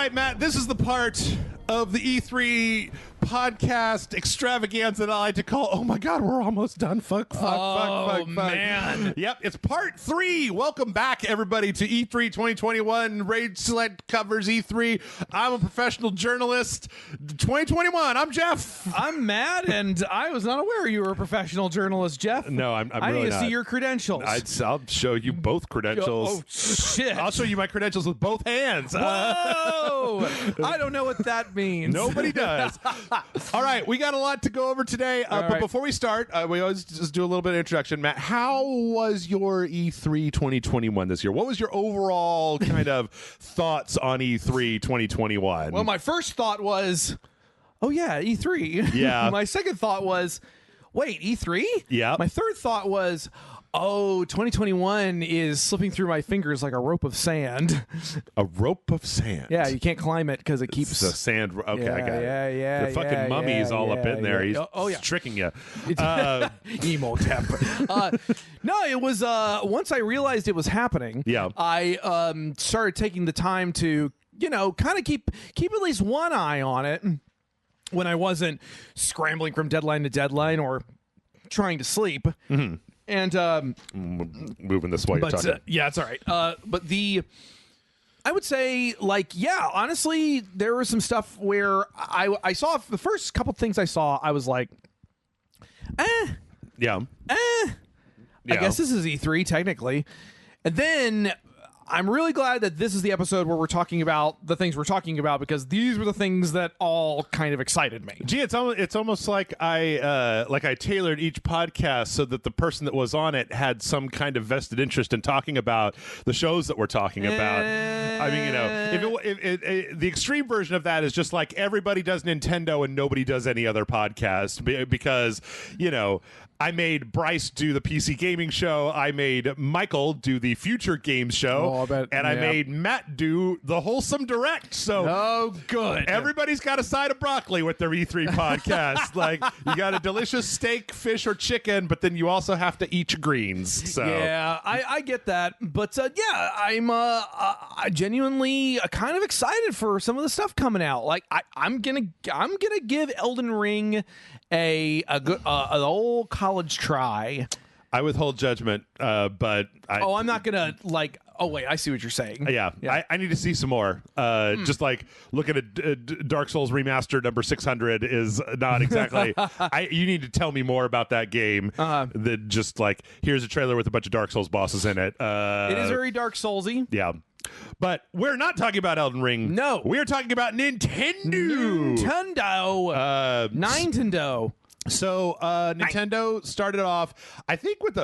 right, Matt, this is the part of the E3 podcast extravaganza that I like to call, oh my God, we're almost done. Fuck. Man. Yep, it's part 3. Welcome back, everybody, to E3 2021. Raid Select covers E3. I'm a professional journalist. 2021, I'm Jeff. I'm Matt, and I was not aware you were a professional journalist, Jeff. No, I'm I really need to not. see your credentials. I'll show you both credentials. Oh, shit. I'll show you my credentials with both hands. Whoa! I don't know what that means. Nobody does. All right, we got a lot to go over today. But right. before we start, we always just do a little bit of introduction. Matt, how was your E3 2021 this year? What was your overall kind of thoughts on E3 2021? Well, my first thought was, oh, yeah, E3. Yeah. My second thought was, wait, E3? Yeah. My third thought was, oh, 2021 is slipping through my fingers like a rope of sand. A rope of sand. Yeah, you can't climb it because it keeps... The sand. Okay, I got it. Yeah. The fucking mummy's all up in there. He's tricking you. Emo temp. No, it was once I realized it was happening. Yeah. I started taking the time to kind of keep at least one eye on it when I wasn't scrambling from deadline to deadline or trying to sleep. Mm-hmm. And moving this while you're talking. Yeah, it's all right. But I would say, honestly, there was some stuff where I saw the first couple things I saw, I was like, Yeah. I guess this is E3 technically. And then I'm really glad that this is the episode where we're talking about the things we're talking about, because these were the things that all kind of excited me. Gee, it's almost like I tailored each podcast so that the person that was on it had some kind of vested interest in talking about the shows that we're talking about. I mean, if the extreme version of that is just like everybody does Nintendo and nobody does any other podcast because I made Bryce do the PC gaming show. I made Michael do the future games show. I made Matt do the Wholesome Direct. So, good. Everybody's got a side of broccoli with their E3 podcast. Like, you got a delicious steak, fish, or chicken, but then you also have to eat your greens. So yeah, I get that. But I'm I genuinely kind of excited for some of the stuff coming out. Like, I'm gonna give Elden Ring an old college try. I withhold judgment, but I'm not gonna oh wait, I see what you're saying. Yeah. I need to see some more. Just like looking at Dark Souls Remastered number 600 is not exactly. You need to tell me more about that game than just like, here's a trailer with a bunch of Dark Souls bosses in it. It is very Dark Soulsy. Yeah. But we're not talking about Elden Ring. No. We're talking about Nintendo. Nintendo. So Nintendo started off, I think, with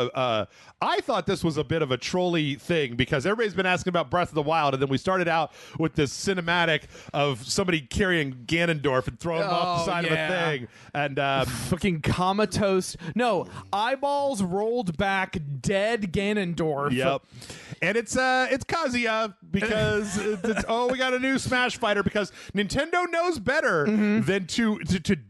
I thought this was a bit of a trolly thing because everybody's been asking about Breath of the Wild, and then we started out with this cinematic of somebody carrying Ganondorf and throwing him off the side of a thing. And fucking comatose. No, eyeballs rolled back, dead Ganondorf. Yep. And it's Kazuya because we got a new Smash fighter because Nintendo knows better than to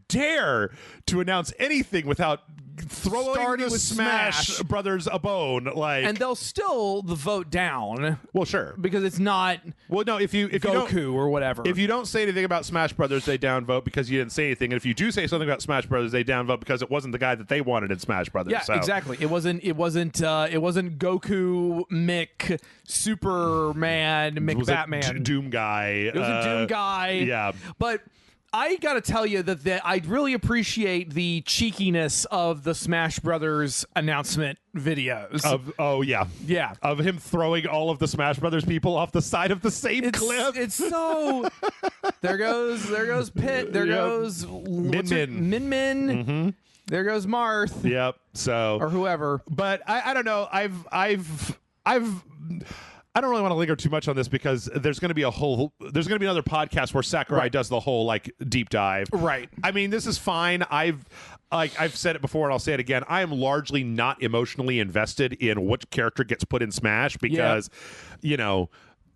dare to announce anything without throwing the Smash Brothers a bone, and they'll still vote down. Well, sure, because it's not. Well, no, if Goku or whatever. If you don't say anything about Smash Brothers, they downvote because you didn't say anything. And if you do say something about Smash Brothers, they downvote because it wasn't the guy that they wanted in Smash Brothers. Yeah, exactly. It wasn't Goku, Mick, Superman, Mick, Batman, Doom guy. It was a Doom guy. Yeah, but I gotta tell you that I really appreciate the cheekiness of the Smash Brothers announcement videos. Yeah, of him throwing all of the Smash Brothers people off the side of the same cliff. It's so. There goes Pit. There goes Min Min. Mm-hmm. There goes Marth. Yep. So or whoever. But I don't know. I don't really want to linger too much on this because there's going to be another podcast where Sakurai does the whole like deep dive. Right. I mean, this is fine. I've said it before and I'll say it again. I am largely not emotionally invested in which character gets put in Smash because,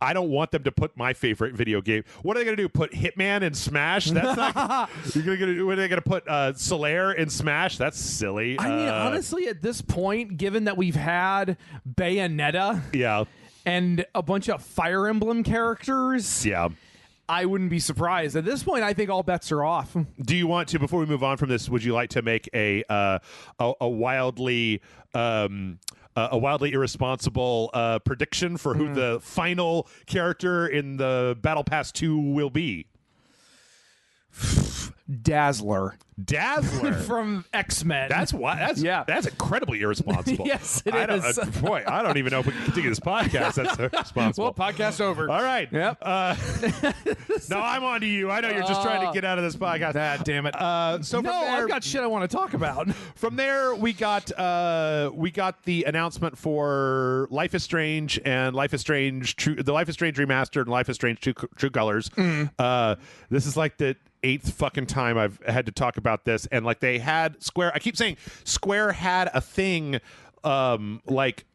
I don't want them to put my favorite video game. What are they going to do? Put Hitman in Smash? That's not. What are they going to put Solaire in Smash? That's silly. I mean, honestly, at this point, given that we've had Bayonetta, yeah, and a bunch of Fire Emblem characters, yeah, I wouldn't be surprised. At this point, I think all bets are off. Do you want to, before we move on from this, would you like to make a wildly irresponsible prediction for who the final character in the Battle Pass 2 will be? Dazzler from X-Men. That's incredibly irresponsible. Yes, it is. Boy, I don't even know if we can continue this podcast. That's irresponsible. Well, podcast over. All right. Yep. No, I'm on to you. I know you're just trying to get out of this podcast. God damn it. So from there, I've got shit I want to talk about. From there, we got the announcement for Life is Strange and Life is Strange the Life is Strange remastered and Life is Strange True Colors. This is like the 8th fucking time I've had to talk about this, and like they had Square. I keep saying Square had a thing, like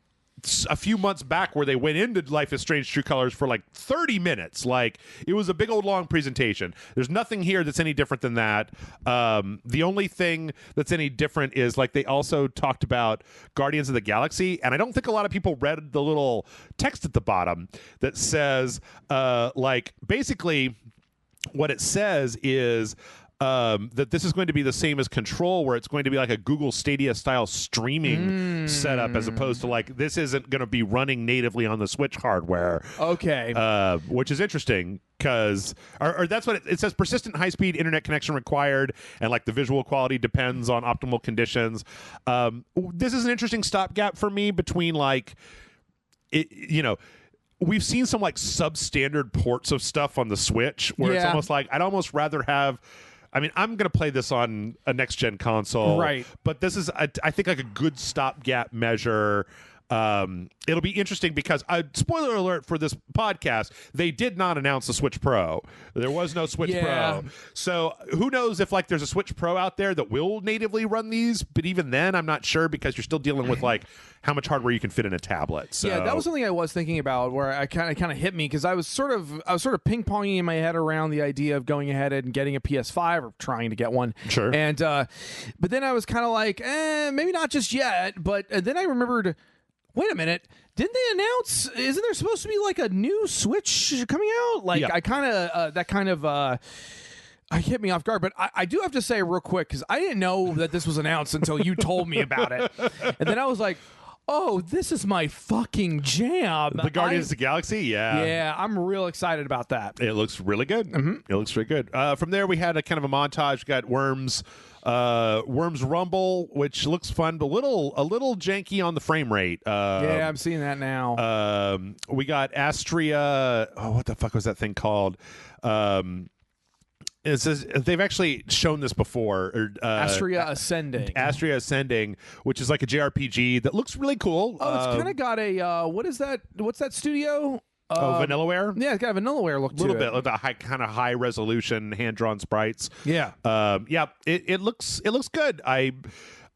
a few months back where they went into Life is Strange True Colors for like 30 minutes. Like it was a big old long presentation. There's nothing here that's any different than that. The only thing that's any different is like they also talked about Guardians of the Galaxy, and I don't think a lot of people read the little text at the bottom that says like basically what it says is that this is going to be the same as Control, where it's going to be like a Google Stadia style streaming setup, as opposed to like this isn't going to be running natively on the Switch hardware. Okay. Which is interesting because, or that's what it says: persistent high-speed internet connection required, and like the visual quality depends on optimal conditions. This is an interesting stopgap for me between like, we've seen some like substandard ports of stuff on the Switch where it's almost like I'd almost rather have. I mean, I'm going to play this on a next-gen console, right? But this is, I think, like a good stopgap measure. It'll be interesting because, spoiler alert for this podcast, they did not announce the Switch Pro. There was no Switch Pro. So who knows if like there's a Switch Pro out there that will natively run these, but even then I'm not sure because you're still dealing with like how much hardware you can fit in a tablet. So. Yeah, that was something I was thinking about where I kind of hit me because I was sort of ping-ponging in my head around the idea of going ahead and getting a PS5 or trying to get one. Sure. And but then I was kind of like, maybe not just yet, but then I remembered, wait a minute, didn't they announce, isn't there supposed to be like a new Switch coming out? Like I kind of, that kind of hit me off guard. But I do have to say real quick, because I didn't know that this was announced until you told me about it. And then I was like, oh, this is my fucking jam. The Guardians of the Galaxy, Yeah, I'm real excited about that. It looks really good. It looks really good. From there, we had a kind of a montage. We got Worms Rumble, which looks fun, but a little janky on the frame rate. Yeah, I'm seeing that now. We got Astria. Oh, what the fuck was that thing called? It says they've actually shown this before. Astria Ascending, which is like a JRPG that looks really cool. Oh, it's kind of got a what is that? What's that studio? Vanillaware? Yeah, it's got a Vanillaware look to it. A little bit, with a kind of high resolution hand drawn sprites. Yeah, it looks good.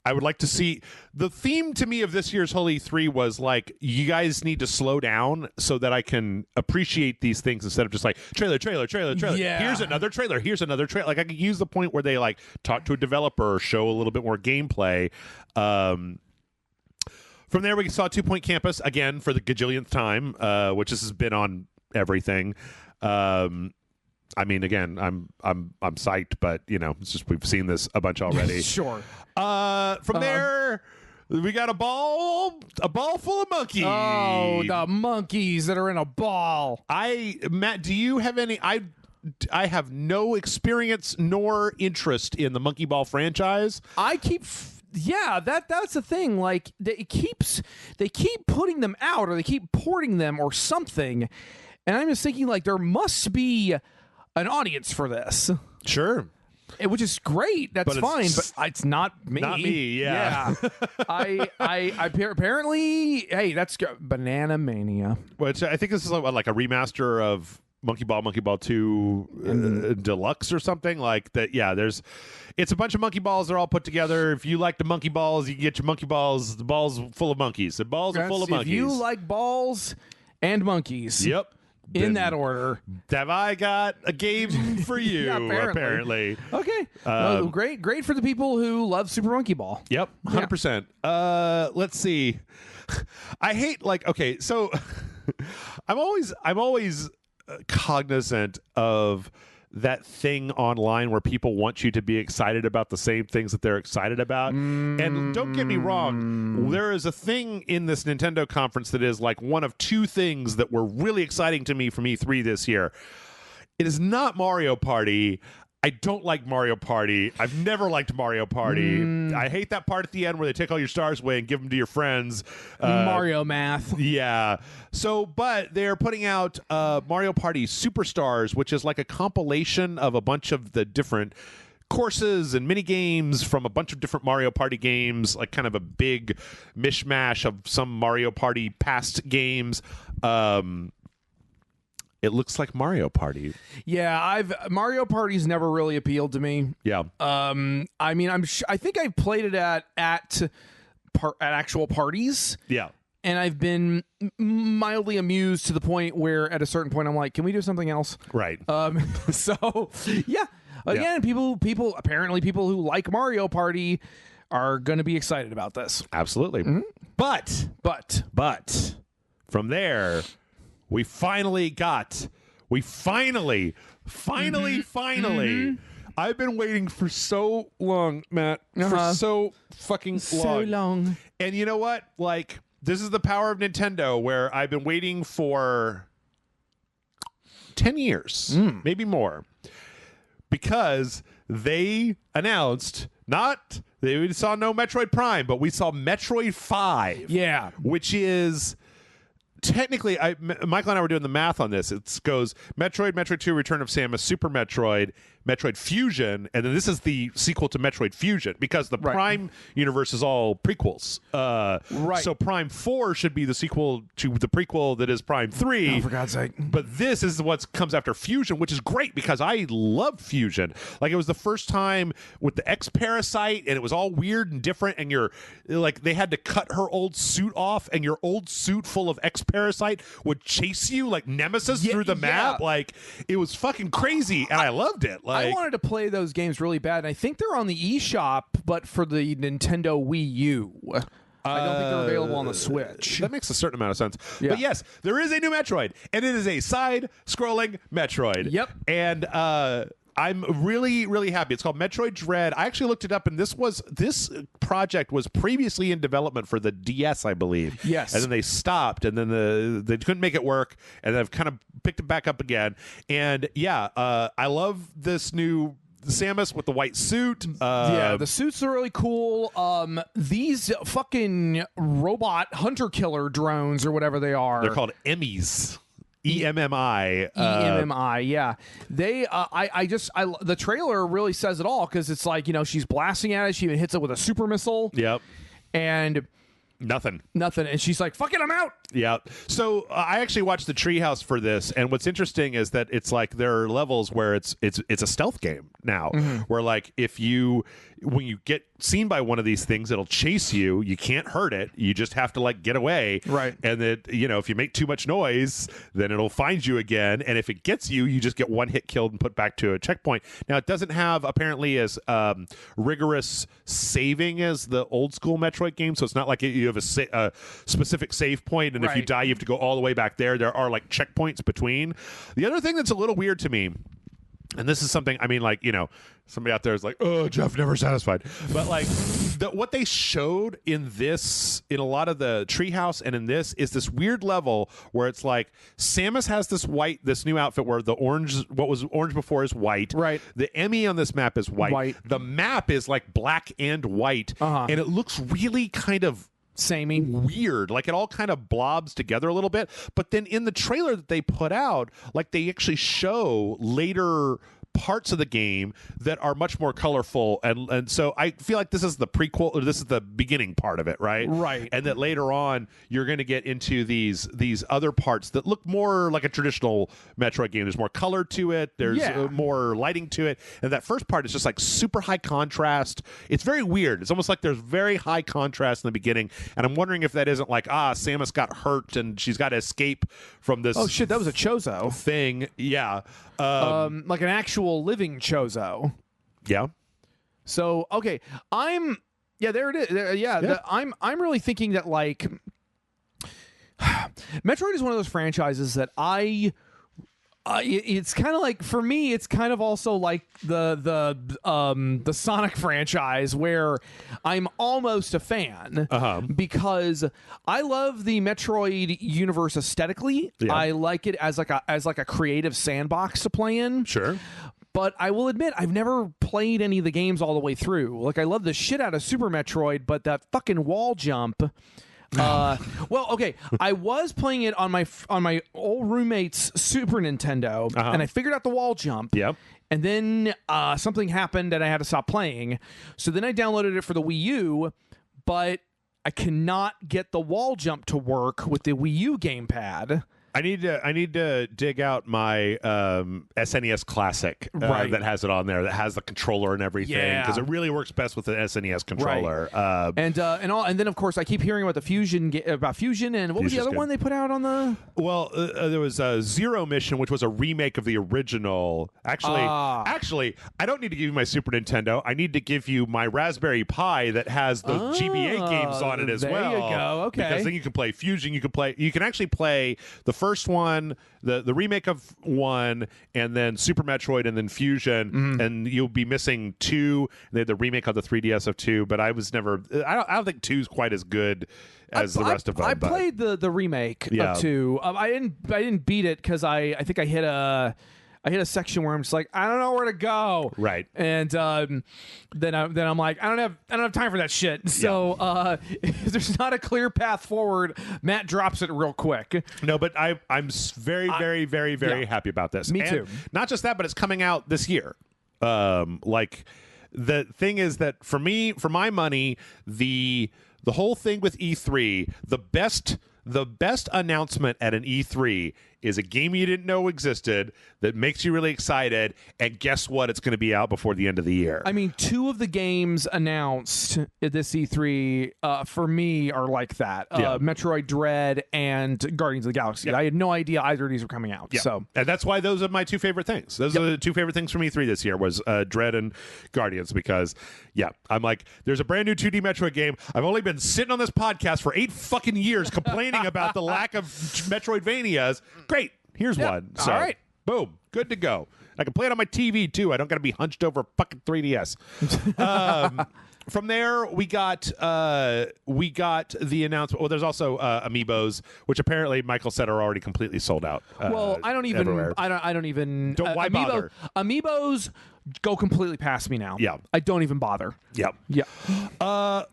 I would like to see the theme to me of this year's Holy 3 was like, you guys need to slow down so that I can appreciate these things instead of just like trailer. Yeah. Here's another trailer. Like I could use the point where they like talk to a developer or show a little bit more gameplay. From there, we saw 2 Point Campus again for the gajillionth time, which this has been on everything. I mean, again, I'm psyched, but it's just we've seen this a bunch already. Sure. From there, we got a ball full of monkeys. Oh, the monkeys that are in a ball. Matt, do you have any? I have no experience nor interest in the Monkey Ball franchise. That's the thing. Like they keep putting them out, or they keep porting them, or something. And I'm just thinking, like, there must be an audience for this. Sure. Which is great. That's fine, but it's not me. Not me. Yeah. I apparently. Hey, that's Banana Mania. Which I think this is like a remaster of Monkey Ball 2 Deluxe or something like that. Yeah, it's a bunch of monkey balls. They're all put together. If you like the monkey balls, you can get your monkey balls. The balls full of monkeys. The balls are full of monkeys. If you like balls and monkeys. Yep. In that order. Have I got a game for you? Yeah, apparently. Okay. Well, great for the people who love Super Monkey Ball. Yep. 100%. Let's see. I hate so I'm always cognizant of that thing online where people want you to be excited about the same things that they're excited about. And don't get me wrong, there is a thing in this Nintendo conference that is like one of two things that were really exciting to me from E3 this year. It is not Mario Party. I don't like Mario Party. I've never liked Mario Party. I hate that part at the end where they take all your stars away and give them to your friends. Mario math. Yeah. So, but they're putting out Mario Party Superstars, which is like a compilation of a bunch of the different courses and mini games from a bunch of different Mario Party games, like kind of a big mishmash of some Mario Party past games. It looks like Mario Party. Yeah, Mario Party's never really appealed to me. Yeah. I mean, I think I've played it at actual parties. Yeah. And I've been mildly amused to the point where at a certain point I'm like, can we do something else? Right. So yeah. Again, people who like Mario Party are going to be excited about this. Absolutely. But from there, we finally, I've been waiting for so long, Matt, for so fucking long. So long. And you know what? Like, this is the power of Nintendo, where I've been waiting for 10 years, maybe more, because they announced we saw no Metroid Prime, but we saw Metroid 5. Yeah. Which is... Technically, Michael and I were doing the math on this. It goes Metroid, Metroid 2, Return of Samus, Super Metroid, Metroid Fusion, and then this is the sequel to Metroid Fusion, because the Prime universe is all prequels. So Prime 4 should be the sequel to the prequel that is Prime 3. Oh, for God's sake. But this is what comes after Fusion, which is great because I love Fusion. Like, it was the first time with the X-Parasite, and it was all weird and different, and they had to cut her old suit off, and your old suit full of X-Parasite would chase you like Nemesis through the map. Like, it was fucking crazy, and I loved it. I wanted to play those games really bad, and I think they're on the eShop, but for the Nintendo Wii U. I don't think they're available on the Switch. That makes a certain amount of sense. Yeah. But yes, there is a new Metroid, and it is a side-scrolling Metroid. Yep. And I'm really, really happy. It's called Metroid Dread. I actually looked it up, and this project was previously in development for the DS, I believe. Yes. And then they stopped, and then they couldn't make it work, and they've kind of picked it back up again. And yeah, I love this new Samus with the white suit. Yeah, the suits are really cool. These fucking robot hunter killer drones or whatever they are. They're called Emmys. EMMI. EMMI, yeah. They, the trailer really says it all, because it's like, she's blasting at it. She even hits it with a super missile. Yep. And nothing. And she's like, fuck it, I'm out. Yeah. So I actually watched the Treehouse for this, and what's interesting is that it's like there are levels where it's a stealth game now, where like when you get seen by one of these things, it'll chase you. You can't hurt it. You just have to like get away. Right. And that if you make too much noise, then it'll find you again. And if it gets you, you just get one hit killed and put back to a checkpoint. Now it doesn't have apparently as rigorous saving as the old school Metroid game, so it's not like you have a specific save point, and if you die, you have to go all the way back there. There are like checkpoints between. The other thing that's a little weird to me, and this is something, I mean, like, somebody out there is like, oh, Jeff, never satisfied. But like what they showed in a lot of the Treehouse and in this is this weird level where it's like Samus has this new outfit where what was orange before is white. Right. The Emmy on this map is white. The map is like black and white. And it looks really kind of samey, weird, like it all kind of blobs together a little bit. But then in the trailer that they put out, like they actually show later parts of the game that are much more colorful, and so I feel like this is the prequel, or this is the beginning part of it, right? And that later on you're going to get into these other parts that look more like a traditional Metroid game. There's more color to it, there's more lighting to it, and that first part is just like super high contrast. It's very weird. It's almost like there's very high contrast in the beginning, and I'm wondering if that isn't like, Samus got hurt and she's got to escape from this. Oh shit, that was a Chozo thing. Yeah. Like an actual living Chozo. Yeah. So okay, there it is. I'm really thinking that like Metroid is one of those franchises that I It's kind of like, for me, it's kind of also like the Sonic franchise, where I'm almost a fan because I love the Metroid universe aesthetically. Yeah. I like it as like a creative sandbox to play in. Sure. But I will admit, I've never played any of the games all the way through. Like, I love the shit out of Super Metroid, but that fucking wall jump. Well, okay, I was playing it on my old roommate's Super Nintendo, and I figured out the wall jump. Yep. And then something happened, and I had to stop playing. So then I downloaded it for the Wii U, but I cannot get the wall jump to work with the Wii U gamepad. I need to dig out my SNES Classic that has it on there, that has the controller and everything, because it really works best with the SNES controller. Right. And then of course I keep hearing about the Fusion and what was the other one they put out on the? Well, there was Zero Mission, which was a remake of the original. Actually, I don't need to give you my Super Nintendo. I need to give you my Raspberry Pi that has the GBA games on it as well. There you go. Okay. Because then you can play Fusion. You can actually play the first one, the remake of one, and then Super Metroid, and then Fusion, and you'll be missing 2. They had the remake of the 3DS of 2, but I don't think 2's quite as good as the rest of them. I played the remake of 2. I didn't beat it because I think I hit a section where I'm just like, I don't know where to go. Right. And then I'm like, I don't have time for that shit. So if there's not a clear path forward, Matt drops it real quick. No, but I'm very, very, very, very happy about this. Me too. Not just that, but it's coming out this year. Like, the thing is that for my money, the whole thing with E3, the best announcement at an E3 is a game you didn't know existed that makes you really excited, and guess what? It's going to be out before the end of the year. I mean, 2 of the games announced at this E3 for me are like that. Metroid Dread and Guardians of the Galaxy. I had no idea either of these were coming out. So, and that's why those are my 2 favorite things. Those are the 2 favorite things from E3 this year was Dread and Guardians, because I'm like, there's a brand new 2D Metroid game. I've only been sitting on this podcast for 8 fucking years complaining about the lack of Metroidvanias. Great. Here's one. So, all right. Boom. Good to go. I can play it on my TV, too. I don't got to be hunched over a fucking 3DS. From there, we got the announcement. Well, there's also Amiibos, which apparently Michael said are already completely sold out. Well, I don't even. Everywhere. I don't even. Why bother? Amiibos go completely past me now. Yeah. I don't even bother. Yep. Yeah.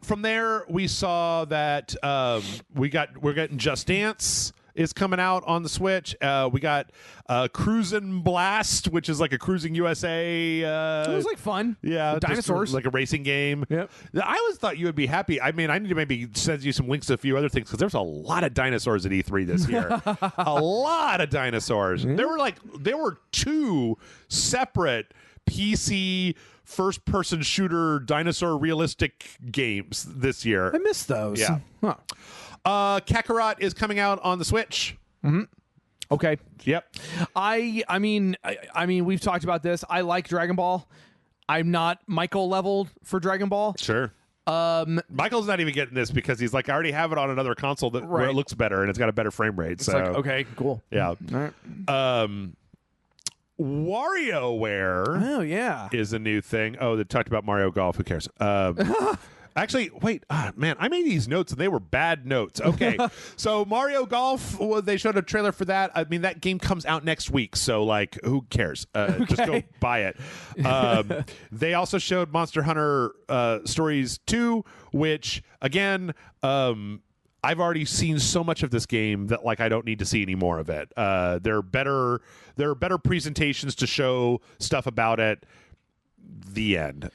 From there, we saw that we're getting Just Dance is coming out on the Switch. We got Cruisin' Blast, which is like a Cruising USA. It was like fun. Yeah, dinosaurs, like a racing game. Yep. I always thought you would be happy. I mean, I need to maybe send you some links to a few other things, because there's a lot of dinosaurs at E3 this year. A lot of dinosaurs. There were 2 separate PC first-person shooter dinosaur realistic games this year. I missed those. Yeah. Huh. Kakarot is coming out on the Switch. Okay. Yep. I mean, we've talked about this. I like Dragon Ball. I'm not Michael leveled for Dragon Ball. Sure. Michael's not even getting this because he's like, I already have it on another console where it looks better and it's got a better frame rate. It's so like, okay, cool. Yeah. All right. WarioWare is a new thing. Oh, they talked about Mario Golf. Who cares? Actually, wait, man, I made these notes and they were bad notes. Okay, so Mario Golf, they showed a trailer for that. I mean, that game comes out next week, so like, who cares? Just go buy it. They also showed Monster Hunter Stories 2, which again, I've already seen so much of this game that like I don't need to see any more of it. There are better presentations to show stuff about it. The end.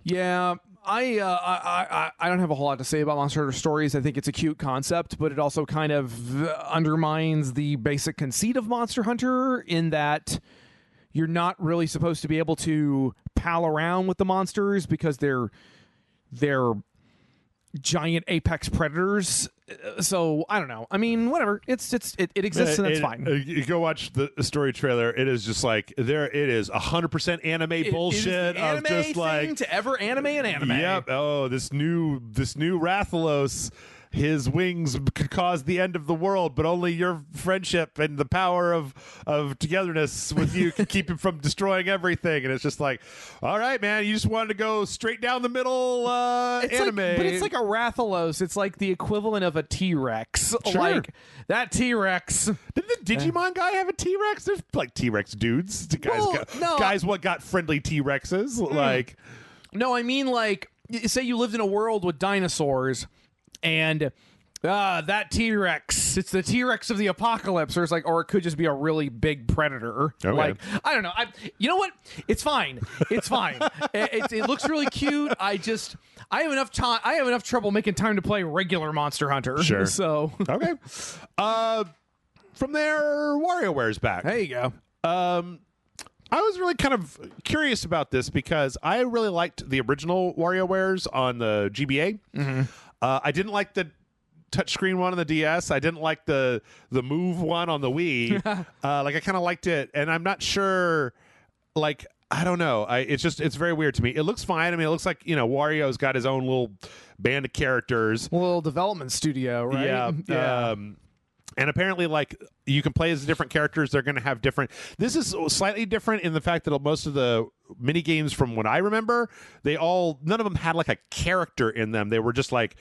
Yeah. I don't have a whole lot to say about Monster Hunter Stories. I think it's a cute concept, but it also kind of undermines the basic conceit of Monster Hunter in that you're not really supposed to be able to pal around with the monsters because they're giant apex predators. So I don't know. I mean, whatever. It exists and that's fine. You go watch the story trailer. It is just like it is 100% anime bullshit. It is the anime of just like to ever anime and anime. Yep. Oh, this new Rathalos his wings could cause the end of the world, but only your friendship and the power of togetherness with you can keep him from destroying everything. And it's just like, all right, man, you just wanted to go straight down the middle anime. But it's like a Rathalos. It's like the equivalent of a T-Rex. Sure. Like that T-Rex. Did the Digimon guy have a T-Rex? There's like T-Rex dudes. Guys what got friendly T-Rexes. Like, no, I mean, like, say you lived in a world with dinosaurs and that T-Rex, it's the T-Rex of the apocalypse, or it could just be a really big predator. Okay. Like, I don't know. You know what? It's fine. It's fine. It looks really cute. I have enough time. I have enough trouble making time to play regular Monster Hunter. Sure. So okay. From there, WarioWare's back. There you go. I was really kind of curious about this because I really liked the original WarioWares on the GBA. Mm-hmm. I didn't like the touchscreen one on the DS. I didn't like the Move one on the Wii. I kind of liked it, and I'm not sure. Like, I don't know. It's very weird to me. It looks fine. I mean, it looks like Wario's got his own little band of characters, a little development studio, right? Yeah. And apparently, like, you can play as different characters. They're going to have different. This is slightly different in the fact that most of the mini games, from what I remember, none of them had like a character in them. They were just like,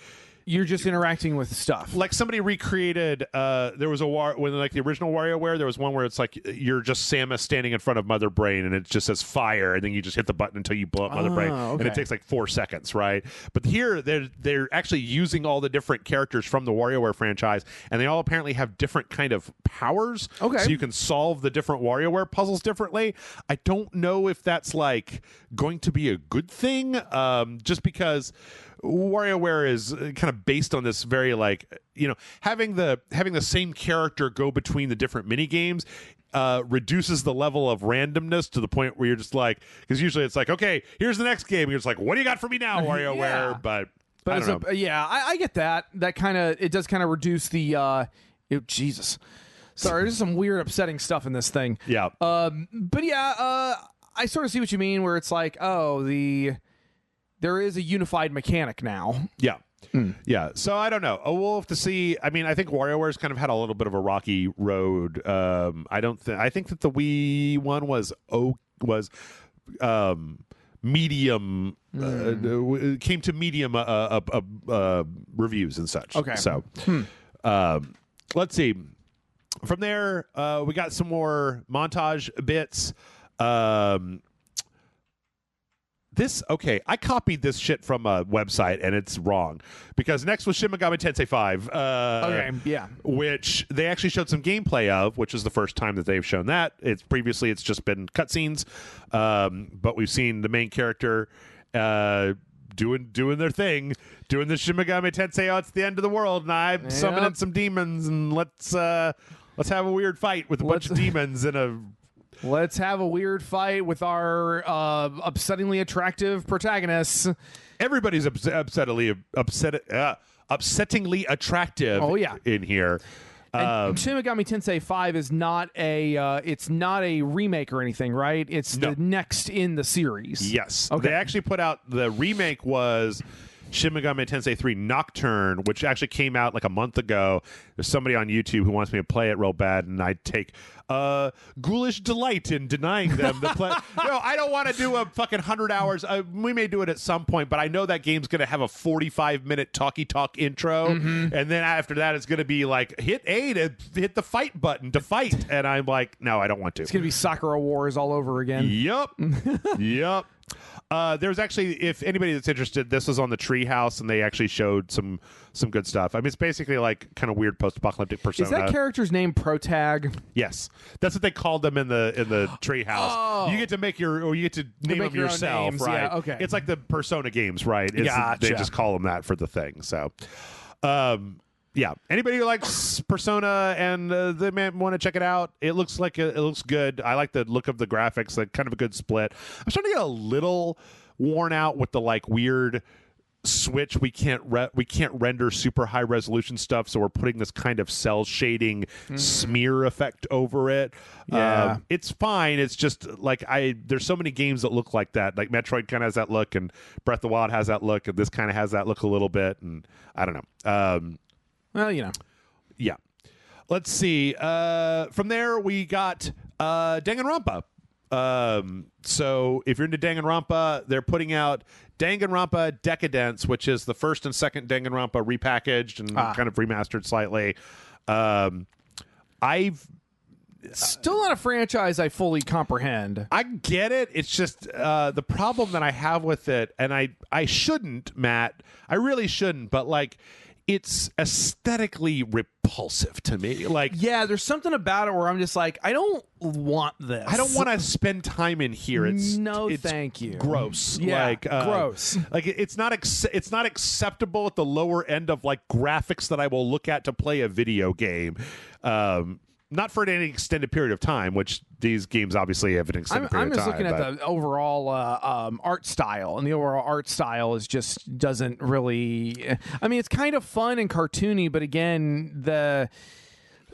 you're just interacting with stuff. Like somebody recreated. There was when like the original WarioWare, there was one where it's like you're just Samus standing in front of Mother Brain, and it just says fire, and then you just hit the button until you blow up Mother Brain, and it takes like 4 seconds, right? But here they're actually using all the different characters from the WarioWare franchise, and they all apparently have different kind of powers. Okay, so you can solve the different WarioWare puzzles differently. I don't know if that's like going to be a good thing, just because WarioWare is kind of based on this very like, having the same character go between the different mini games reduces the level of randomness to the point where you're just like, because usually it's like, okay, here's the next game. You're just like, what do you got for me now, WarioWare? Yeah. But I don't know. I get that. That it does kind of reduce the Jesus. Sorry, there's some weird upsetting stuff in this thing. Yeah. But yeah, I sort of see what you mean, where it's like, there is a unified mechanic now. Yeah. Yeah. So I don't know. We'll have to see. I mean, I think WarioWare's kind of had a little bit of a rocky road. I think that the Wii one was medium. Came to medium reviews and such. Okay. So let's see. From there, we got some more montage bits. I copied this shit from a website, and it's wrong, because next was Shin Megami Tensei 5. Which they actually showed some gameplay of, which is the first time that they've shown that. It's just been cutscenes, but we've seen the main character doing their thing, doing the Shin Megami Tensei. Oh, it's the end of the world, and I'm summoning some demons, and let's have a weird fight with a bunch of demons in a. Let's have a weird fight with our upsettingly attractive protagonists. Everybody's upsettingly attractive. Oh yeah, in here. And Shin Megami Tensei 5 is not it's not a remake or anything, right? It's the next in the series. Yes. Okay. They actually put out the remake was Shin Megami Tensei 3 Nocturne, which actually came out like a month ago. There's somebody on YouTube who wants me to play it real bad, and I take ghoulish delight in denying them the play. No, I don't want to do a fucking 100 hours. We may do it at some point, but I know that game's going to have a 45-minute talk intro, and then after that it's going to be like, hit A to hit the fight button to fight, and I'm like, no, I don't want to. It's going to be Sakura Wars all over again. Yep. Yep. There's actually, if anybody that's interested, this was on the Treehouse, and they actually showed some good stuff. I mean, it's basically like kind of weird post-apocalyptic Persona. Is that character's name Protag? Yes, that's what they called them in the Treehouse. Oh. You get to name them yourself, names. right? Yeah, okay. It's like the Persona games, right? Gotcha. They just call them that for the thing. So, yeah. Anybody who likes Persona and they may want to check it out. It looks good. I like the look of the graphics. Like kind of a good split. I'm starting to get a little worn out with the like weird Switch, we can't render super high resolution stuff, so we're putting this kind of cell shading smear effect over it. Yeah. It's fine. It's just like there's so many games that look like that. Like Metroid kind of has that look, and Breath of the Wild has that look, and this kind of has that look a little bit, and I don't know. Well, Yeah. Let's see. From there, we got Danganronpa. So if you're into Danganronpa, they're putting out Danganronpa Decadence, which is the first and second Danganronpa repackaged and kind of remastered slightly. I've still not a franchise I fully comprehend. I get it. It's just the problem that I have with it, and I shouldn't, Matt. I really shouldn't, but like it's aesthetically repulsive to me. Like, yeah, there's something about it where I'm just like, I don't want this. I don't want to spend time in here. It's thank you. Gross. Yeah, like, gross. Like it's not acceptable at the lower end of like graphics that I will look at to play a video game. Not for any extended period of time, which these games obviously have an extended period of time. I'm just looking at the overall art style, and the overall art style doesn't really. I mean, it's kind of fun and cartoony, but again,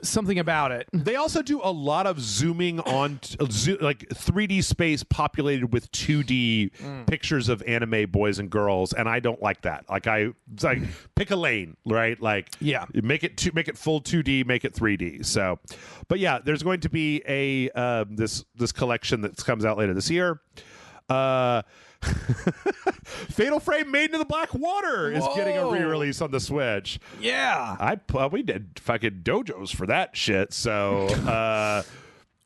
something about it. They also do a lot of zooming on like 3D space populated with 2D pictures of anime boys and girls, and I don't like that. Like it's like pick a lane, right? Like make it full 2D, make it 3D. So, but yeah, there's going to be a this collection that comes out later this year. Fatal Frame Made in the Black Water is getting a re-release on the Switch. Yeah, we did fucking dojos for that shit. So,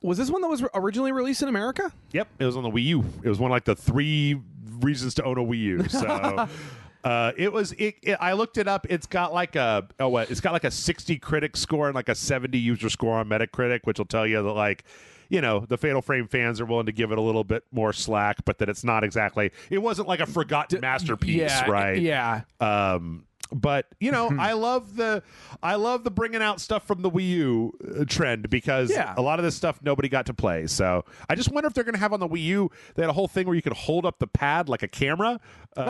was this one that was originally released in America? Yep, it was on the Wii U. It was one of like the 3 reasons to own a Wii U. So, I looked it up. It's got like it's got like a 60 critic score and like a 70 user score on Metacritic, which will tell you that like, you know, the Fatal Frame fans are willing to give it a little bit more slack, but that it's not exactly. It wasn't like a forgotten masterpiece, right? Yeah. But you know, I love the bringing out stuff from the Wii U trend because a lot of this stuff nobody got to play. So I just wonder if they're going to have on the Wii U. They had a whole thing where you could hold up the pad like a camera. And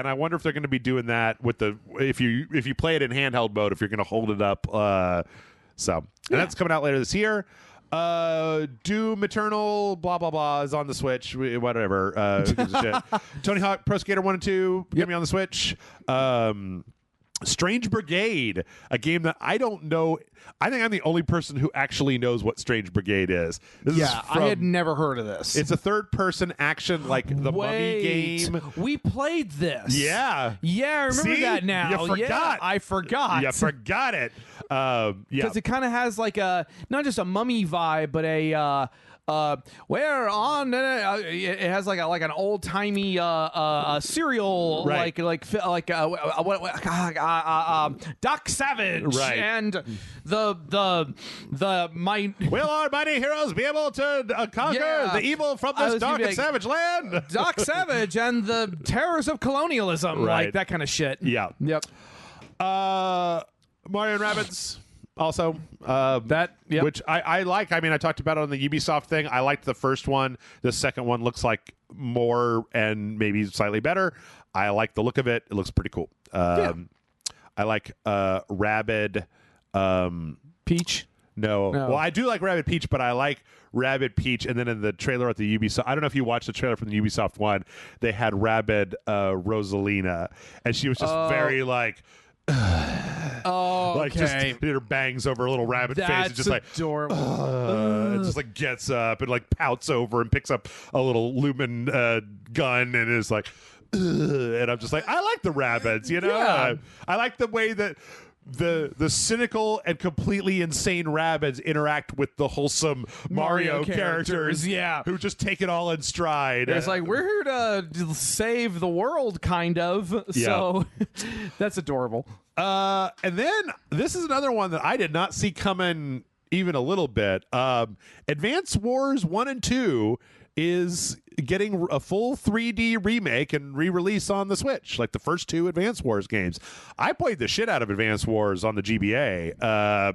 I wonder if they're going to be doing that with if you play it in handheld mode, if you're going to hold it up. And that's coming out later this year. Doom Eternal, blah blah blah, is on the Switch. Whatever. Who gives a shit? Tony Hawk Pro Skater 1 and 2 gonna be on the Switch. Strange Brigade, a game that I don't know. I think I'm the only person who actually knows what Strange Brigade is. I had never heard of this. It's a third-person action, like the Mummy game. We played this. Yeah, I remember that now. You forgot. Yeah, I forgot. You forgot it. Because it kind of has like a not just a Mummy vibe, but a. Where on it has like an old timey serial, right. Doc Savage, right. and will our mighty heroes be able to conquer the evil from this dark and savage land? Doc Savage and the terrors of colonialism, right. like that kind of shit. Yeah. Yep. Mario and Rabbids. Also, which I like. I mean, I talked about it on the Ubisoft thing. I liked the first one. The second one looks like more and maybe slightly better. I like the look of it. It looks pretty cool. I like Rabid Peach. No. Well, I do like Rabid Peach, but I like Rabid Peach. And then in the trailer at the Ubisoft, I don't know if you watched the trailer from the Ubisoft one. They had Rabid Rosalina, and she was just very like. Like just did her bangs over a little rabbit face and just like adorable. And just like gets up and like pouts over and picks up a little lumen gun and is like and I'm just like, I like the rabbits, you know. I like the way that the cynical and completely insane rabbits interact with the wholesome Mario characters who just take it all in stride. It's like, we're here to save the world, kind of. So that's adorable. And then this is another one that I did not see coming even a little bit. Advance Wars 1 and 2 is getting a full 3D remake and re-release on the Switch, like the first 2 Advance Wars games. I played the shit out of Advance Wars on the GBA.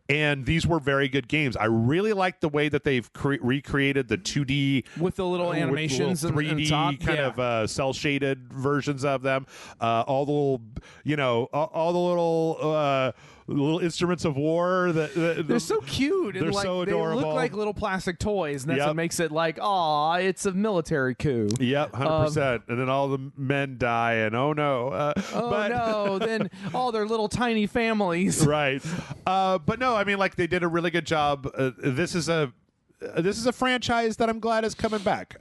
And these were very good games. I really like the way that they've recreated the 2D with the little animations with little 3D and top. kind of cell shaded versions of them. All the little, all the little instruments of war they're so cute. They're and like, so adorable. They look like little plastic toys, and that's what makes it like, aw, it's a military coup. Yep, 100%. And then all the men die, and oh no. No, then all their little tiny families. Right. But no, I mean, like, they did a really good job. This is a franchise that I'm glad is coming back.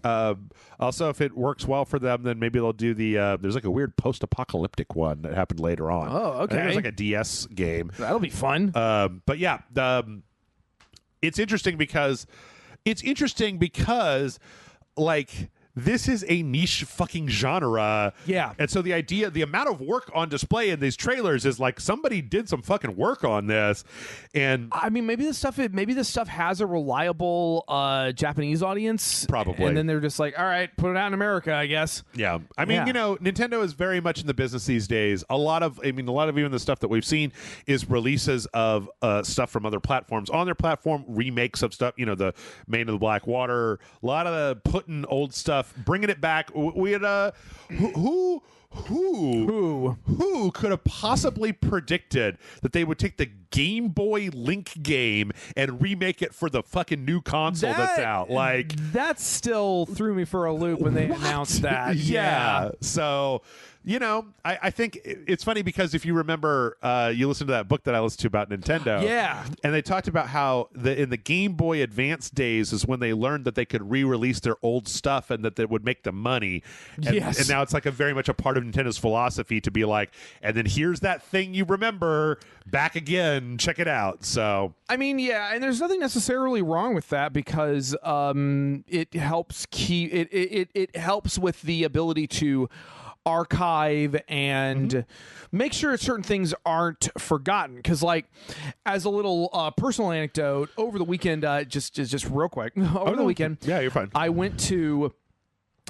Also, if it works well for them, then maybe they'll do the there's like a weird post-apocalyptic one that happened later on. Oh, okay. I think it was like a DS game. That'll be fun. But yeah, it's interesting because like, this is a niche fucking genre. Yeah. And so the amount of work on display in these trailers is like somebody did some fucking work on this. And I mean, maybe this stuff has a reliable Japanese audience. Probably. And then they're just like, all right, put it out in America, I guess. yeah. I mean, Nintendo is very much in the business these days. A lot of even the stuff that we've seen is releases of stuff from other platforms on their platform, remakes of stuff, the Main of the Black Water, a lot of the putting old stuff, bringing it back. We had who could have possibly predicted that they would take the Game Boy Link game and remake it for the fucking new console that's out? Like, that still threw me for a loop when they announced that. Yeah. So, I think it's funny because if you remember, you listened to that book that I listened to about Nintendo. Yeah. And they talked about how in the Game Boy Advance days is when they learned that they could re-release their old stuff and that would make them money. And, yes. And now it's like very much a part of Nintendo's philosophy to be like, and then here's that thing you remember back again. Check it out. So, I mean, yeah, and there's nothing necessarily wrong with that because it helps it helps with the ability to archive and make sure certain things aren't forgotten. Because, like, as a little personal anecdote, over the weekend, just real quick, the weekend, yeah, you're fine. I went to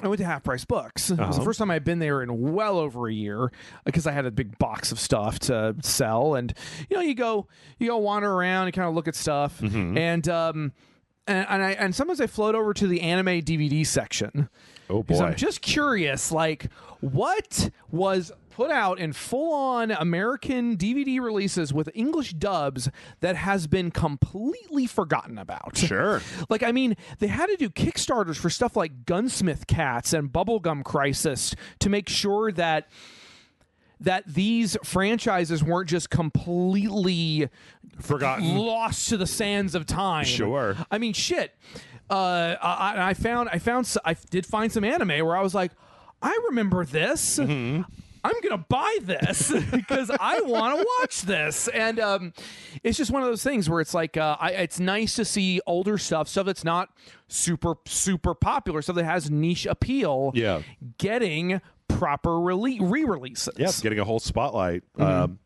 Half Price Books. It was the first time I'd been there in well over a year because I had a big box of stuff to sell. And you go wander around and kind of look at stuff, and sometimes I float over to the anime DVD section. Oh boy! I'm just curious, like, what was put out in full-on American DVD releases with English dubs that has been completely forgotten about? Sure. Like, I mean, they had to do Kickstarters for stuff like Gunsmith Cats and Bubblegum Crisis to make sure that these franchises weren't just completely forgotten, lost to the sands of time. Sure. I mean, shit. I did find some anime where I was like, I remember this. I'm gonna buy this because I want to watch this. And it's just one of those things where it's like it's nice to see older stuff that's not super popular, stuff that has niche appeal. Yeah, getting proper re-releases. Yeah, getting a whole spotlight. Well,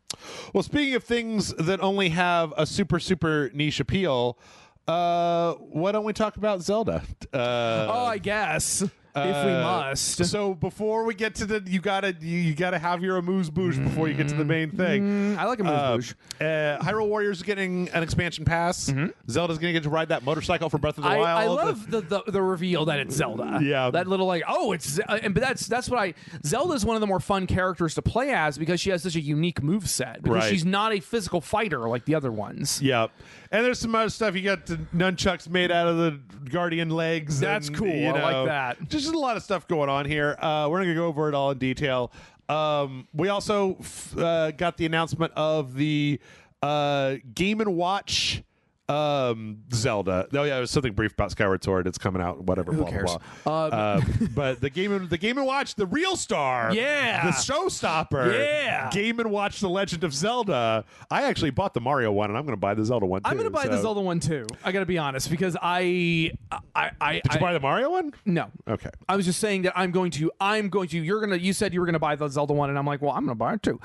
speaking of things that only have a super niche appeal, why don't we talk about Zelda? I guess if we must. So before we get to you gotta have your amuse bouche before you get to the main thing. I like amuse bouche. Hyrule Warriors is getting an expansion pass. Zelda's gonna get to ride that motorcycle for Breath of the Wild. I love the reveal that it's Zelda. Yeah, that little like but that's what Zelda's one of the more fun characters to play as because she has such a unique moveset because she's not a physical fighter like the other ones. Yeah. And there's some other stuff. You got the nunchucks made out of the Guardian legs. That's cool. I like that. Just a lot of stuff going on here. We're going to go over it all in detail. We also got the announcement of the Game & Watch Zelda. Oh yeah, it was something brief about Skyward Sword. It's coming out. Whatever. Who blah, cares? Blah, blah. But the Game & Watch, the real star. Yeah. The showstopper. Yeah. Game & Watch: The Legend of Zelda. I actually bought the Mario one, and I'm going to buy the Zelda one too. I'm going to buy the Zelda one too. I got to be honest because Did you buy the Mario one? No. Okay. I was just saying that I'm going to. You said you were going to buy the Zelda one, and I'm like, well, I'm going to buy it too.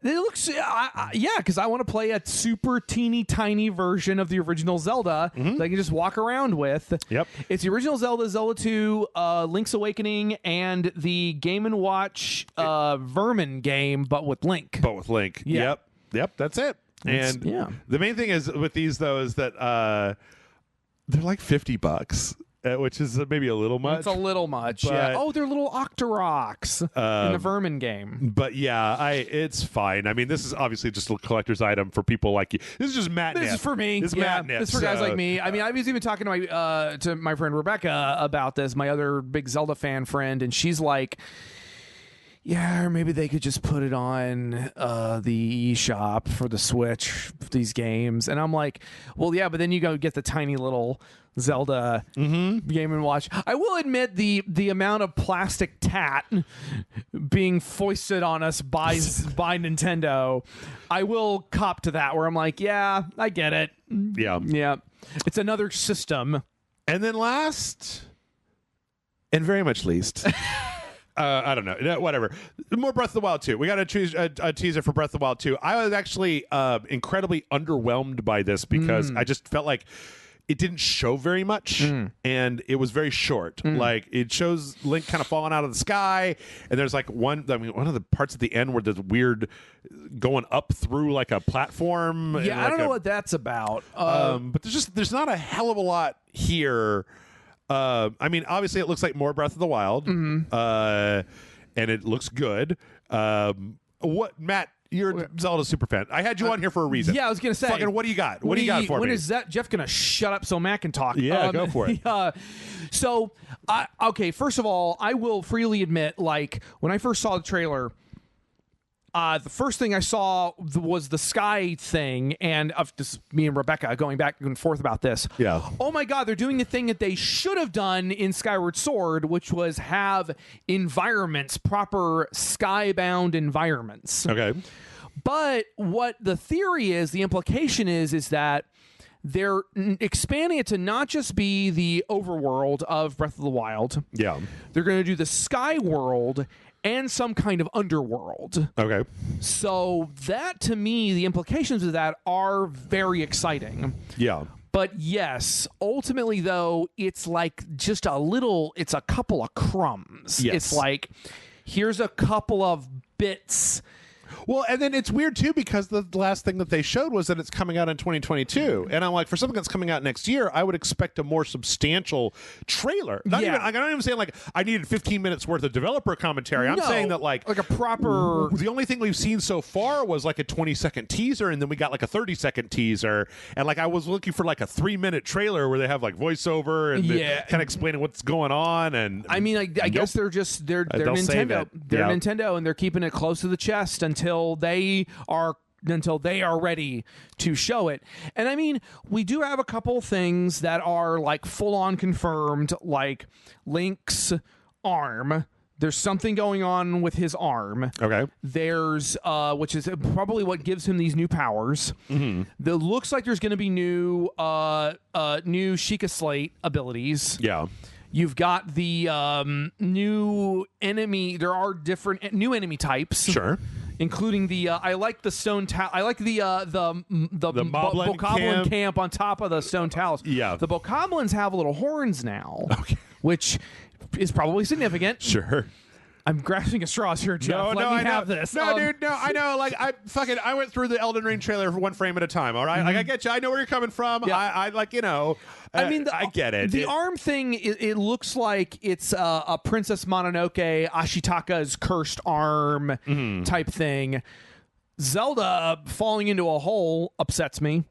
It looks, because I want to play a super teeny tiny version of the original Zelda that I can just walk around with. Yep. It's the original Zelda, Zelda 2, Link's Awakening, and the Game & Watch Vermin game, but with Link. Yeah. Yep, that's it. And the main thing is with these though is that they're like $50. Which is maybe a little much. It's a little much, yeah. Oh, they're little Octoroks in the Vermin game. But yeah, it's fine. I mean, this is obviously just a collector's item for people like you. This is just Matt. This is for me. This is Matt. This is for guys like me. I mean, I was even talking to my friend Rebecca about this, my other big Zelda fan friend, and she's like, yeah, or maybe they could just put it on the eShop for the Switch, these games. And I'm like, well, yeah, but then you go get the tiny little Zelda Game & Watch. I will admit the amount of plastic tat being foisted on us by Nintendo, I will cop to that, where I'm like, yeah, I get it. Yeah. It's another system. And then last, and very much least... I don't know. Whatever. More Breath of the Wild 2. We got a teaser for Breath of the Wild 2. I was actually incredibly underwhelmed by this because I just felt like it didn't show very much and it was very short. Like it shows Link kind of falling out of the sky, and there's like one of the parts at the end where there's weird going up through like a platform. Yeah, I don't know what that's about. But there's not a hell of a lot here. I mean, obviously, it looks like more Breath of the Wild, and it looks good. What, Matt? You're a Zelda super fan. I had you on here for a reason. Yeah, I was gonna say. Fucking, what do you got? What do you got for me? When is that Jeff gonna shut up so Matt can talk? Yeah, go for it. So, okay. First of all, I will freely admit, like when I first saw the trailer. The first thing I saw was the sky thing, and of just me and Rebecca going back and forth about this. Yeah. Oh my God, they're doing the thing that they should have done in Skyward Sword, which was have environments, proper skybound environments. Okay. But what the theory is, the implication is that they're expanding it to not just be the overworld of Breath of the Wild. Yeah. They're going to do the sky world and some kind of underworld. Okay. So that, to me, the implications of that are very exciting. Yeah. But yes, ultimately, though, it's like just it's a couple of crumbs. Yes. It's like, here's a couple of bits. Well, and then it's weird, too, because the last thing that they showed was that it's coming out in 2022. And I'm like, for something that's coming out next year, I would expect a more substantial trailer. I'm not even saying, like, I needed 15 minutes worth of developer commentary. I'm saying that, like a proper... The only thing we've seen so far was, like, a 20-second teaser, and then we got, like, a 30-second teaser. And, like, I was looking for, like, a 3-minute trailer where they have, like, voiceover and kind of explaining what's going on. And I mean, I guess they're Nintendo. They're Nintendo, and they're keeping it close to the chest until they are ready to show it. And I mean, we do have a couple things that are like full on confirmed, like Link's arm. There's something going on with his arm. Okay. There's which is probably what gives him these new powers. There looks like there's going to be new Sheikah Slate abilities. Yeah. You've got the new enemy. There are different new enemy types. Sure. Including the I like the stone tower. I like the Bokoblin camp on top of the stone towers. Yeah. The Bokoblins have little horns now. Okay. Which is probably significant. Sure. I'm grasping at straws here, Jeff. Let me have this. No, dude, no, I know. Like, I went through the Elden Ring trailer for one frame at a time, all right? Like, I get you. I know where you're coming from. Yeah. I like, you know. I mean, I get it. The arm thing, it looks like it's a Princess Mononoke, Ashitaka's cursed arm type thing. Zelda falling into a hole upsets me,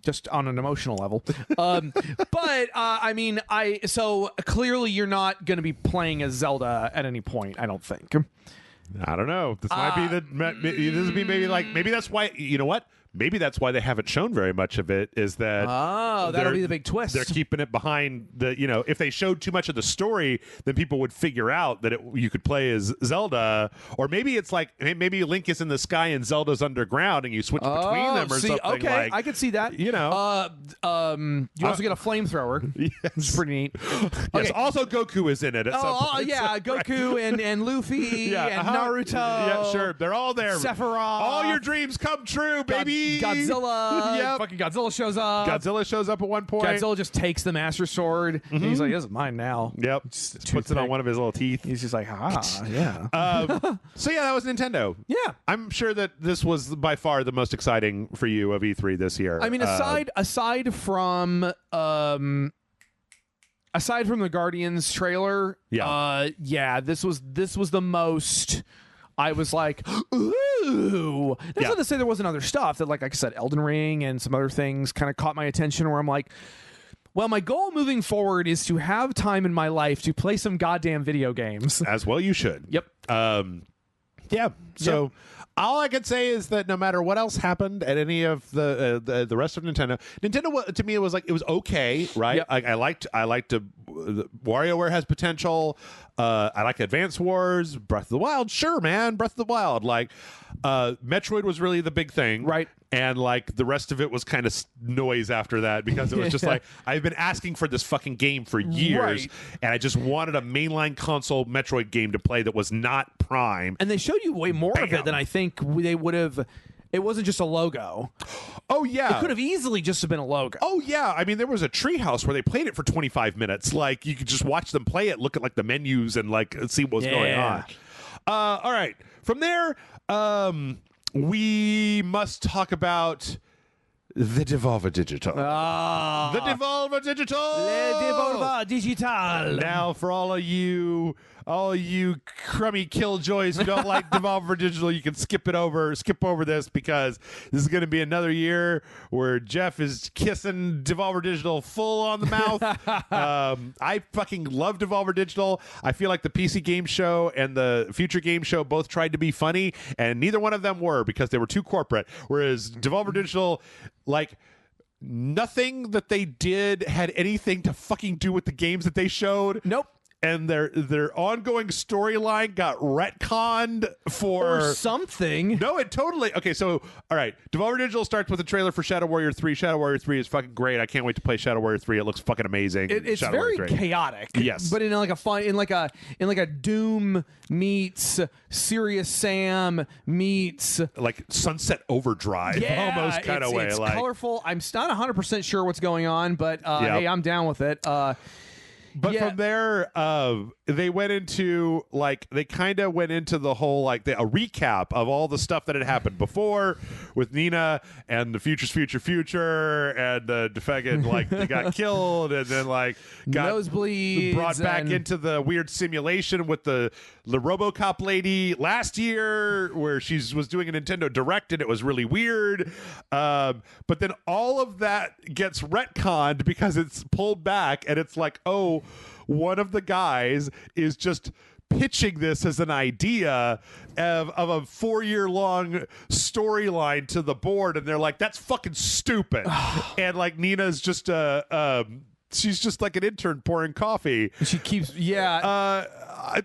just on an emotional level. But I mean, so clearly you're not going to be playing as Zelda at any point. I don't think. I don't know. This might be this would be maybe that's why. You know what? Maybe that's why they haven't shown very much of it, is that that'll be the big twist. They're keeping it behind the, you know, if they showed too much of the story, then people would figure out that you could play as Zelda. Or maybe it's like, maybe Link is in the sky and Zelda's underground and you switch between them or something. Okay, like, I could see that. You know. You also get a flamethrower. Yes. Which is pretty neat. Yes, also Goku is in it at some point. Yeah, Goku and Luffy and Naruto. Yeah, sure. They're all there. Sephiroth. All your dreams come true, baby. Godzilla. Yep. Fucking Godzilla shows up. Godzilla shows up at one point. Godzilla just takes the Master Sword. And he's like, this is mine now. Yep. Just puts it on one of his little teeth. He's just like, yeah. So yeah, that was Nintendo. Yeah. I'm sure that this was by far the most exciting for you of E3 this year. I mean, aside from the Guardians trailer, this was the most. I was like, ooh. That's not to say there wasn't other stuff that, like I said, Elden Ring and some other things kind of caught my attention where I'm like, well, my goal moving forward is to have time in my life to play some goddamn video games. As well you should. Yep. Yeah. So all I can say is that no matter what else happened at any of the rest of Nintendo, to me it was okay, right? Yep. I liked WarioWare has potential. I like Advance Wars, Breath of the Wild. Sure, man, Breath of the Wild. Like Metroid was really the big thing, right? And like the rest of it was kind of noise after that because it was just like I've been asking for this fucking game for years, and I just wanted a mainline console Metroid game to play that was not Prime. And they showed you way more of it than I think they would have. It wasn't just a logo. Oh, yeah. It could have easily just been a logo. Oh, yeah. I mean, there was a treehouse where they played it for 25 minutes. Like, you could just watch them play it, look at, like, the menus and, like, see what was going on. All right. From there, we must talk about the Devolver Digital. The Devolver Digital. Le Devolver Digital. Now, for all you crummy killjoys who don't like Devolver Digital, you can skip over this because this is going to be another year where Jeff is kissing Devolver Digital full on the mouth. I fucking love Devolver Digital. I feel like the PC Game Show and the Future Game Show both tried to be funny, and neither one of them were because they were too corporate. Whereas Devolver Digital, like, nothing that they did had anything to fucking do with the games that they showed. Nope. And their ongoing storyline got retconned or something. No, it totally. Okay, so all right, Devolver Digital starts with a trailer for Shadow Warrior 3. Shadow Warrior 3 is fucking great. I can't wait to play Shadow Warrior 3. It looks fucking amazing. It's Shadow very Warrior 3. chaotic. Yes, but in like a fun, in like a Doom meets Serious Sam meets like Sunset Overdrive, almost kind of way. It's like colorful. I'm not 100% sure what's going on, but hey, I'm down with it. But from there, they went into they kind of went into the whole a recap of all the stuff that had happened before with Nina and the future, and the fucking they got killed and then got nosebleeds brought back into the weird simulation with the RoboCop lady last year where she was doing a Nintendo Direct and it was really weird. But then all of that gets retconned because it's pulled back and it's like, oh, one of the guys is just pitching this as an idea of a 4-year-long storyline to the board, and they're like, that's fucking stupid. And Nina's just she's just like an intern pouring coffee. She keeps I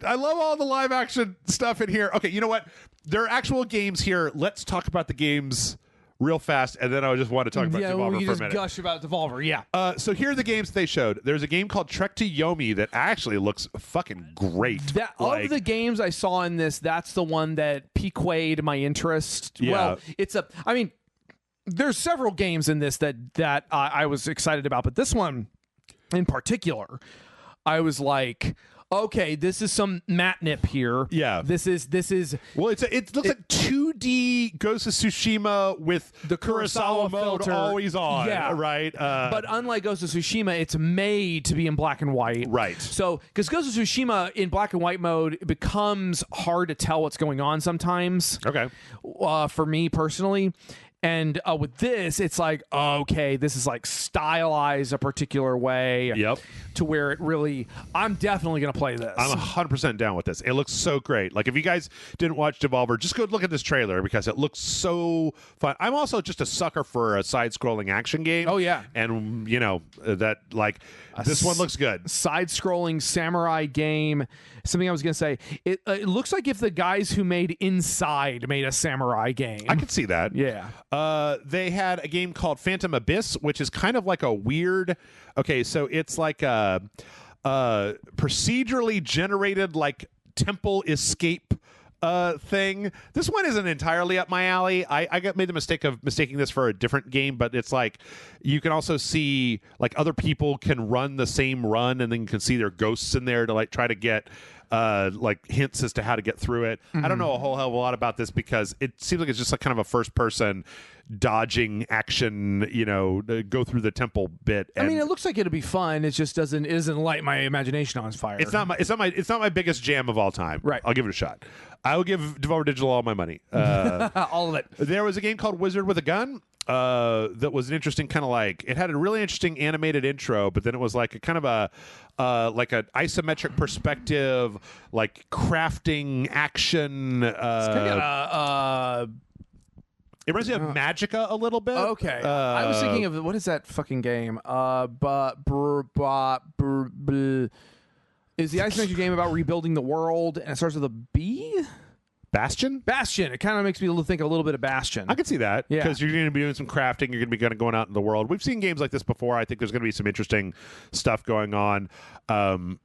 love all the live action stuff in here. Okay, you know what? There are actual games here. Let's talk about the games real fast, and then I just want to talk about Devolver for a minute. Yeah, we just gush about Devolver, yeah. So here are the games they showed. There's a game called Trek to Yomi that actually looks fucking great. Of the games I saw in this, that's the one that piqued my interest. Yeah. Well, there's several games in this that I was excited about, but this one in particular, I was like, okay, this is some matnip here. Yeah. This is well, it looks like 2D Ghost of Tsushima with the Kurosawa mode filter always on. Yeah. Right. But unlike Ghost of Tsushima, it's made to be in black and white. Right. So, because Ghost of Tsushima in black and white mode, it becomes hard to tell what's going on sometimes. Okay. For me personally. And with this, it's like, okay, this is stylized a particular way. Yep. To where it really, I'm definitely going to play this. I'm 100% down with this. It looks so great. If you guys didn't watch Devolver, just go look at this trailer because it looks so fun. I'm also just a sucker for a side-scrolling action game. Oh, yeah. And, this one looks good. Side-scrolling samurai game. Something I was going to say. It looks like if the guys who made Inside made a samurai game. I could see that. Yeah. They had a game called Phantom Abyss, which is kind of like a weird... Okay, so it's like a procedurally generated temple escape thing. This one isn't entirely up my alley. I made the mistake of mistaking this for a different game, but it's like you can also see like other people can run the same run, and then you can see their ghosts in there to like try to get like hints as to how to get through it. I don't know a whole hell of a lot about this because it seems like it's just like kind of a first person dodging action, go through the temple bit. I mean, it looks like it'll be fun. It just isn't light my imagination on fire. It's not my biggest jam of all time. Right. I'll give it a shot. I will give Devolver Digital all my money. All of it. There was a game called Wizard with a Gun that was an interesting kind of like, it had a really interesting animated intro, but then it was like a kind of a like an isometric perspective, like crafting action. It's kind of it reminds me of Magica a little bit. Okay. I was thinking of, what is that fucking game? Is the isometric game about rebuilding the world, and it starts with a B? Bastion? Bastion. It kind of makes me think a little bit of Bastion. I can see that. Yeah. Because you're going to be doing some crafting. You're going to be going out in the world. We've seen games like this before. I think there's going to be some interesting stuff going on.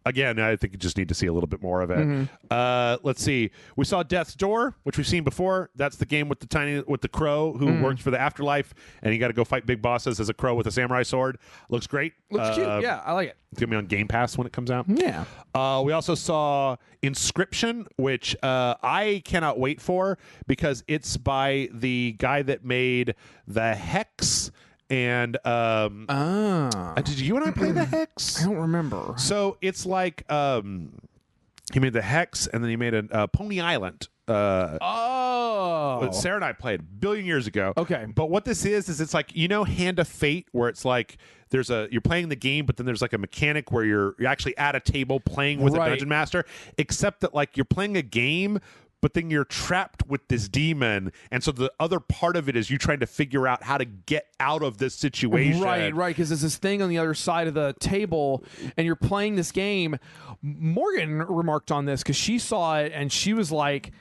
Again, I think you just need to see a little bit more of it. Let's see. We saw Death's Door, which we've seen before. That's the game with the crow who works for the afterlife, and you got to go fight big bosses as a crow with a samurai sword. Looks great. Looks cute. Yeah, I like it. It's going to be on Game Pass when it comes out. Yeah. We also saw Inscription, which I cannot wait for because it's by the guy that made the Hex. And did you and I play the Hex? I don't remember. So it's like he made the Hex, and then he made a Pony Island. Sarah and I played a billion years ago. Okay. But what this is it's like, Hand of Fate, where it's like you're playing the game, but then there's like a mechanic where you're actually at a table playing with a dungeon master, except that like you're playing a game, but then you're trapped with this demon, and so the other part of it is you trying to figure out how to get out of this situation. Right, because there's this thing on the other side of the table, and you're playing this game. Morgan remarked on this because she saw it, and she was like,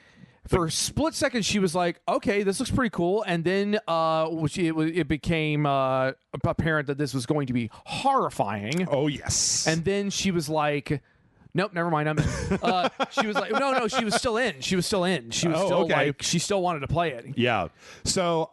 for a split second, she was like, okay, this looks pretty cool. And then it became apparent that this was going to be horrifying. Oh, yes. And then she was like, nope, never mind, I'm in. She was like, no, she was still in. She was still like, she still wanted to play it. Yeah. So,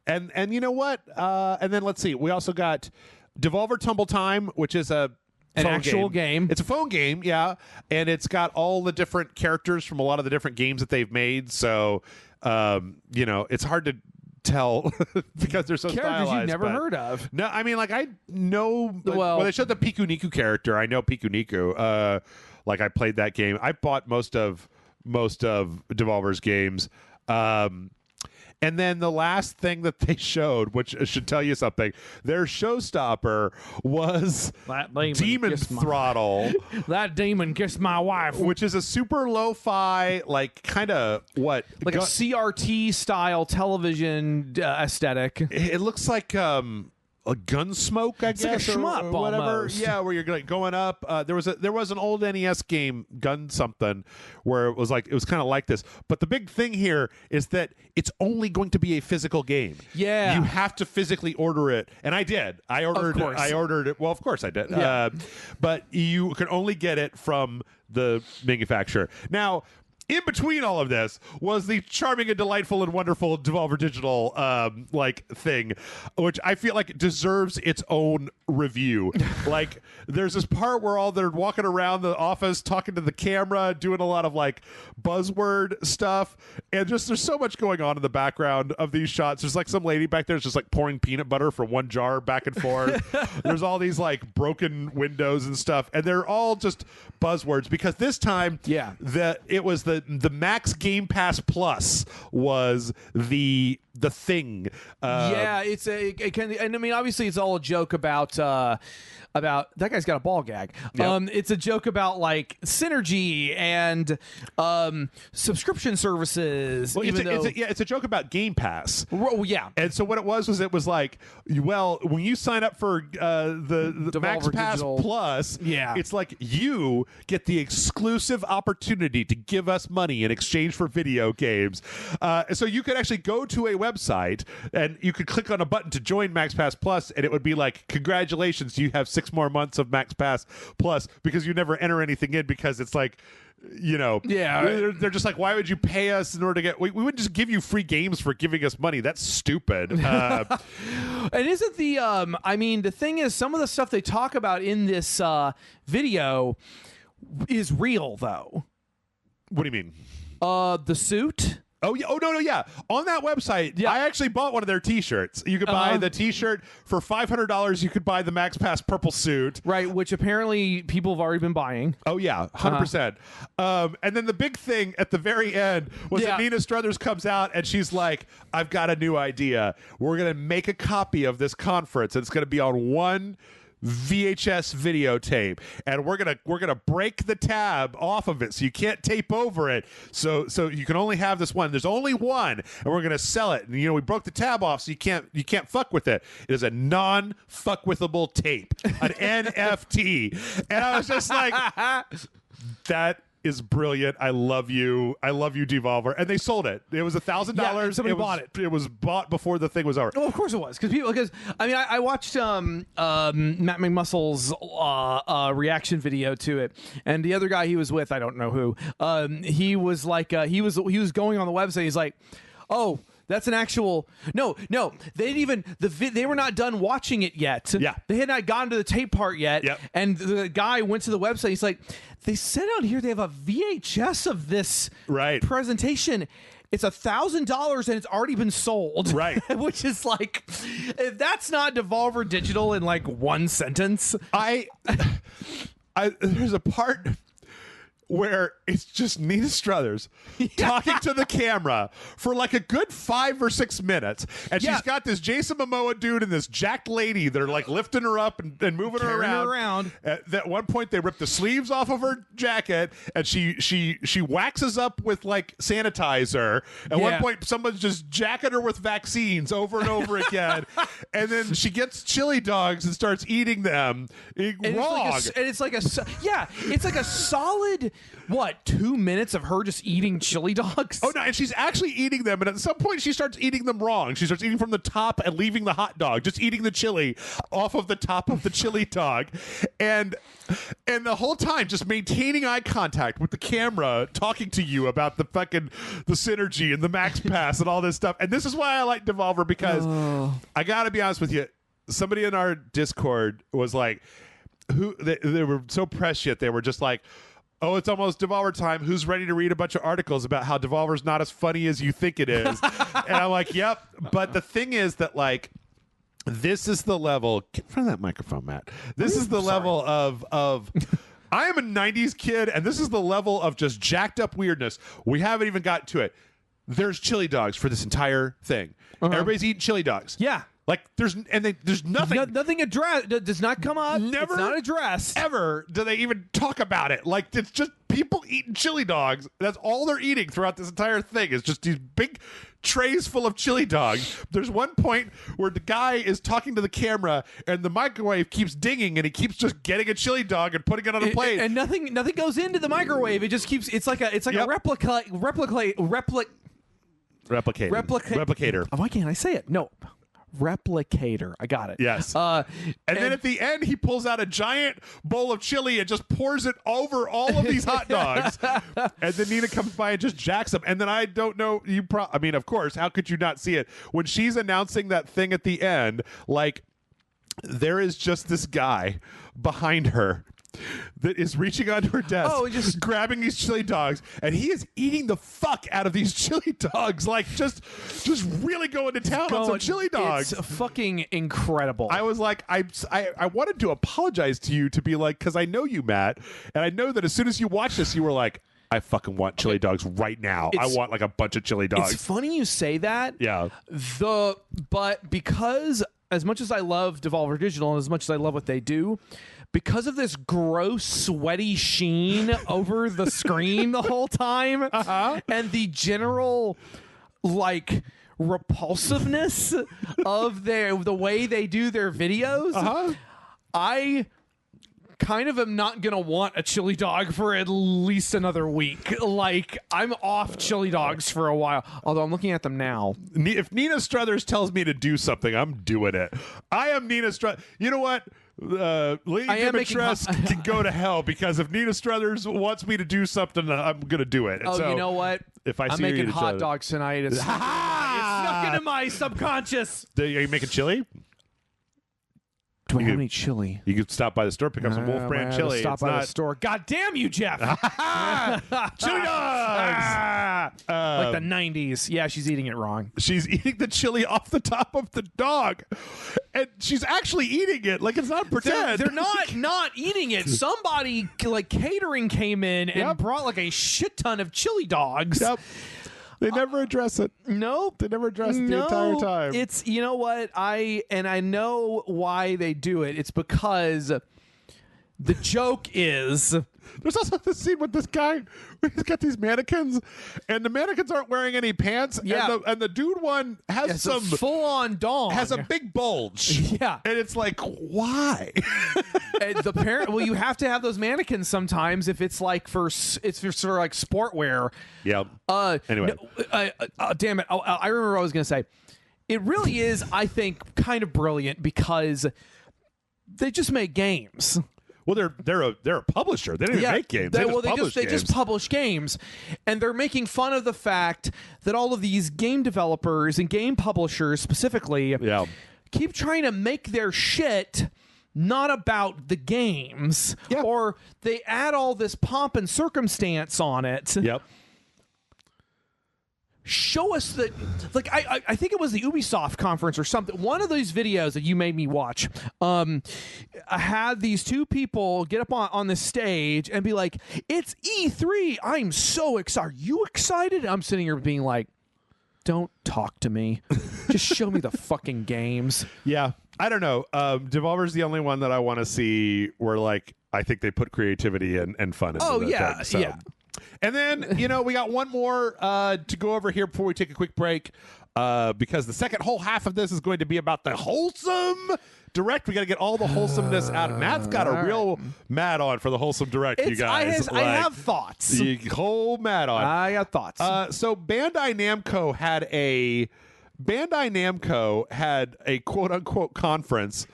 and you know what? And then let's see. We also got Devolver Tumble Time, which is an actual game. It's a phone game, yeah, and it's got all the different characters from a lot of the different games that they've made. So, it's hard to tell because they're so characters stylized. You've never heard of. No, I mean, like I know. Well, they showed the Piku Niku character. I know Piku Niku. Like I played that game. I bought most of Devolver's games. And then the last thing that they showed, which should tell you something, their showstopper was Demon Throttle. That demon kissed my wife. Which is a super lo-fi, like kind of what? Like a CRT style television aesthetic. It looks like a Gunsmoke, I guess, like a shmup or whatever. Almost. Yeah, where you're like going up. There was an old NES game, Gun something, where it was kind of like this. But the big thing here is that it's only going to be a physical game. Yeah, you have to physically order it, and I did. I ordered it. Well, of course I did. Yeah. But you can only get it from the manufacturer now. In between all of this was the charming and delightful and wonderful Devolver Digital thing, which I feel like deserves its own review. Like, there's this part where they're walking around the office talking to the camera, doing a lot of like buzzword stuff, and just there's so much going on in the background of these shots. There's like some lady back there just like pouring peanut butter from one jar back and forth. There's all these like broken windows and stuff, and they're all just buzzwords because this time, it was the Max Game Pass Plus was the thing. It can, and I mean, obviously, it's all a joke about that guy's got a ball gag. Yep. It's a joke about like synergy and subscription services. Well, it's a joke about Game Pass. Well, yeah. And so what it was it was like, well, when you sign up for the Max Pass Digital Plus, it's like you get the exclusive opportunity to give us money in exchange for video games. So you could actually go to a website, and you could click on a button to join MaxPass Plus, and it would be like, congratulations, you have 6 more months of MaxPass Plus, because you never enter anything in, because it's like, they're just like, why would you pay us in order to get? We wouldn't just give you free games for giving us money. That's stupid. And isn't the thing is, some of the stuff they talk about in this video is real, though. What do you mean? The suit. Oh yeah! Oh no! Yeah, on that website, I actually bought one of their T-shirts. You could buy the T-shirt for $500. You could buy the MaxPass purple suit, right? Which apparently people have already been buying. Oh yeah, 100%. And then the big thing at the very end was that Nina Struthers comes out and she's like, "I've got a new idea. We're gonna make a copy of this conference, and it's gonna be on one VHS videotape, and we're gonna break the tab off of it, so you can't tape over it, so you can only have this one. There's only one, and we're gonna sell it. And we broke the tab off, so you can't fuck with it. It is a non-fuckwithable tape, an NFT." And I was just like, that is brilliant. I love you, Devolver. And they sold it. It was $1,000. Yeah, somebody bought it. It was bought before the thing was over. Well, of course it was, because I watched Matt McMuscle's reaction video to it, and the other guy he was with, I don't know who, he was like, he was going on the website. He's like, "Oh, that's an actual no. They didn't even they were not done watching it yet. Yeah, they had not gotten to the tape part yet. Yep. And the guy went to the website. He's like, they said out here they have a VHS of this presentation. It's $1,000 and it's already been sold. Right, which is like, if that's not Devolver Digital in like one sentence. There's a part where it's just Nina Struthers talking to the camera for like a good 5 or 6 minutes. And she's got this Jason Momoa dude and this jacked lady that are like lifting her up and moving her around. At one point, they rip the sleeves off of her jacket, and she waxes up with like sanitizer. At one point, someone's just jacking her with vaccines over and over again. And then she gets chili dogs and starts eating them raw. It's like a solid, what, 2 minutes of her just eating chili dogs? Oh no, and she's actually eating them, and at some point she starts eating them wrong. She starts eating from the top and leaving the hot dog, just eating the chili off of the top of the chili dog. And the whole time just maintaining eye contact with the camera, talking to you about the synergy and the MaxPass and all this stuff. And this is why I like Devolver, because I gotta be honest with you, somebody in our Discord was like, they were so prescient, they were just like, "Oh, it's almost Devolver time. Who's ready to read a bunch of articles about how Devolver's not as funny as you think it is?" And I'm like, yep. But the thing is that, like, this is the level. Get in front of that microphone, Matt. This is the level of I am a 90s kid, and this is the level of just jacked up weirdness. We haven't even got to it. There's chili dogs for this entire thing. Everybody's eating chili dogs. Yeah. Like, there's nothing. Nothing addressed. Does not come up. Never. It's not addressed. Ever do they even talk about it. Like, it's just people eating chili dogs. That's all they're eating throughout this entire thing. It's just these big trays full of chili dogs. There's one point where the guy is talking to the camera and the microwave keeps dinging, and he keeps just getting a chili dog and putting it on a plate. And nothing goes into the microwave. It just keeps. It's like a replicator. Replicator. Why can't I say it? No. Replicator. I got it. Yes. And then at the end, he pulls out a giant bowl of chili and just pours it over all of these hot dogs. And then Nina comes by and just jacks them. And then I don't know, I mean, of course, how could you not see it? When she's announcing that thing at the end, like, there is just this guy behind her that is reaching onto her desk, just grabbing these chili dogs, and he is eating the fuck out of these chili dogs, like just really going to town on some chili dogs. It's fucking incredible. I was like, I wanted to apologize to you, to be like, because I know you, Matt, and I know that as soon as you watched this, you were like, I fucking want chili dogs right now. I want like a bunch of chili dogs. It's funny you say that. Yeah. But because as much as I love Devolver Digital and as much as I love what they do, because of this gross, sweaty sheen over the screen the whole time, and the general, like, repulsiveness of the way they do their videos, I kind of am not gonna want a chili dog for at least another week. Like, I'm off chili dogs for a while. Although I'm looking at them now. If Nina Struthers tells me to do something, I'm doing it. I am Nina Struthers. You know what? Lady Dimitrescu can go to hell, because if Nina Struthers wants me to do something, I'm going to do it. And Oh, so you know what? If I'm making hot dogs tonight. It's snuck into my subconscious. Are you making chili? Do I have any chili? You could stop by the store, pick up some Wolf brand chili. Stop by the store. God damn you, Jeff! Chili dogs! Like the 90s. Yeah, she's eating it wrong. She's eating the chili off the top of the dog, and she's actually eating it. Like, it's not pretend. They're not eating it. Somebody like catering came in and brought like a shit ton of chili dogs. Yep. They never address it. Nope. They never address it the entire time. It's, you know what? I know why they do it. It's because the joke is... There's also this scene with this guy where he's got these mannequins, and the mannequins aren't wearing any pants. Yeah. And the dude one has some full-on dong. has a big bulge. Yeah. And it's like, why? And the parent, well, you have to have those mannequins sometimes if it's like for like sport wear. Yep. Anyway. Damn it. I remember what I was going to say. It really is, I think, kind of brilliant because they just make games. Well, they're a publisher. They didn't make games. They just publish games, and they're making fun of the fact that all of these game developers and game publishers specifically keep trying to make their shit not about the games, or they add all this pomp and circumstance on it. Yep. Show us that, like, I think it was the Ubisoft conference or something. One of those videos that you made me watch had these two people get up on the stage and be like, "It's E3. I'm so excited. Are you excited?" I'm sitting here being like, "Don't talk to me. Just show me the fucking games." Yeah. I don't know. Devolver's the only one that I want to see where, like, I think they put creativity and fun into Oh, the yeah. thing, so. Yeah. And then, we got one more to go over here before we take a quick break, because the second whole half of this is going to be about the Wholesome Direct. We got to get all the wholesomeness out. Matt's got a real Matt on for the Wholesome Direct, you guys. I have thoughts. The whole Matt on. I got thoughts. So Bandai Namco had a quote-unquote conference.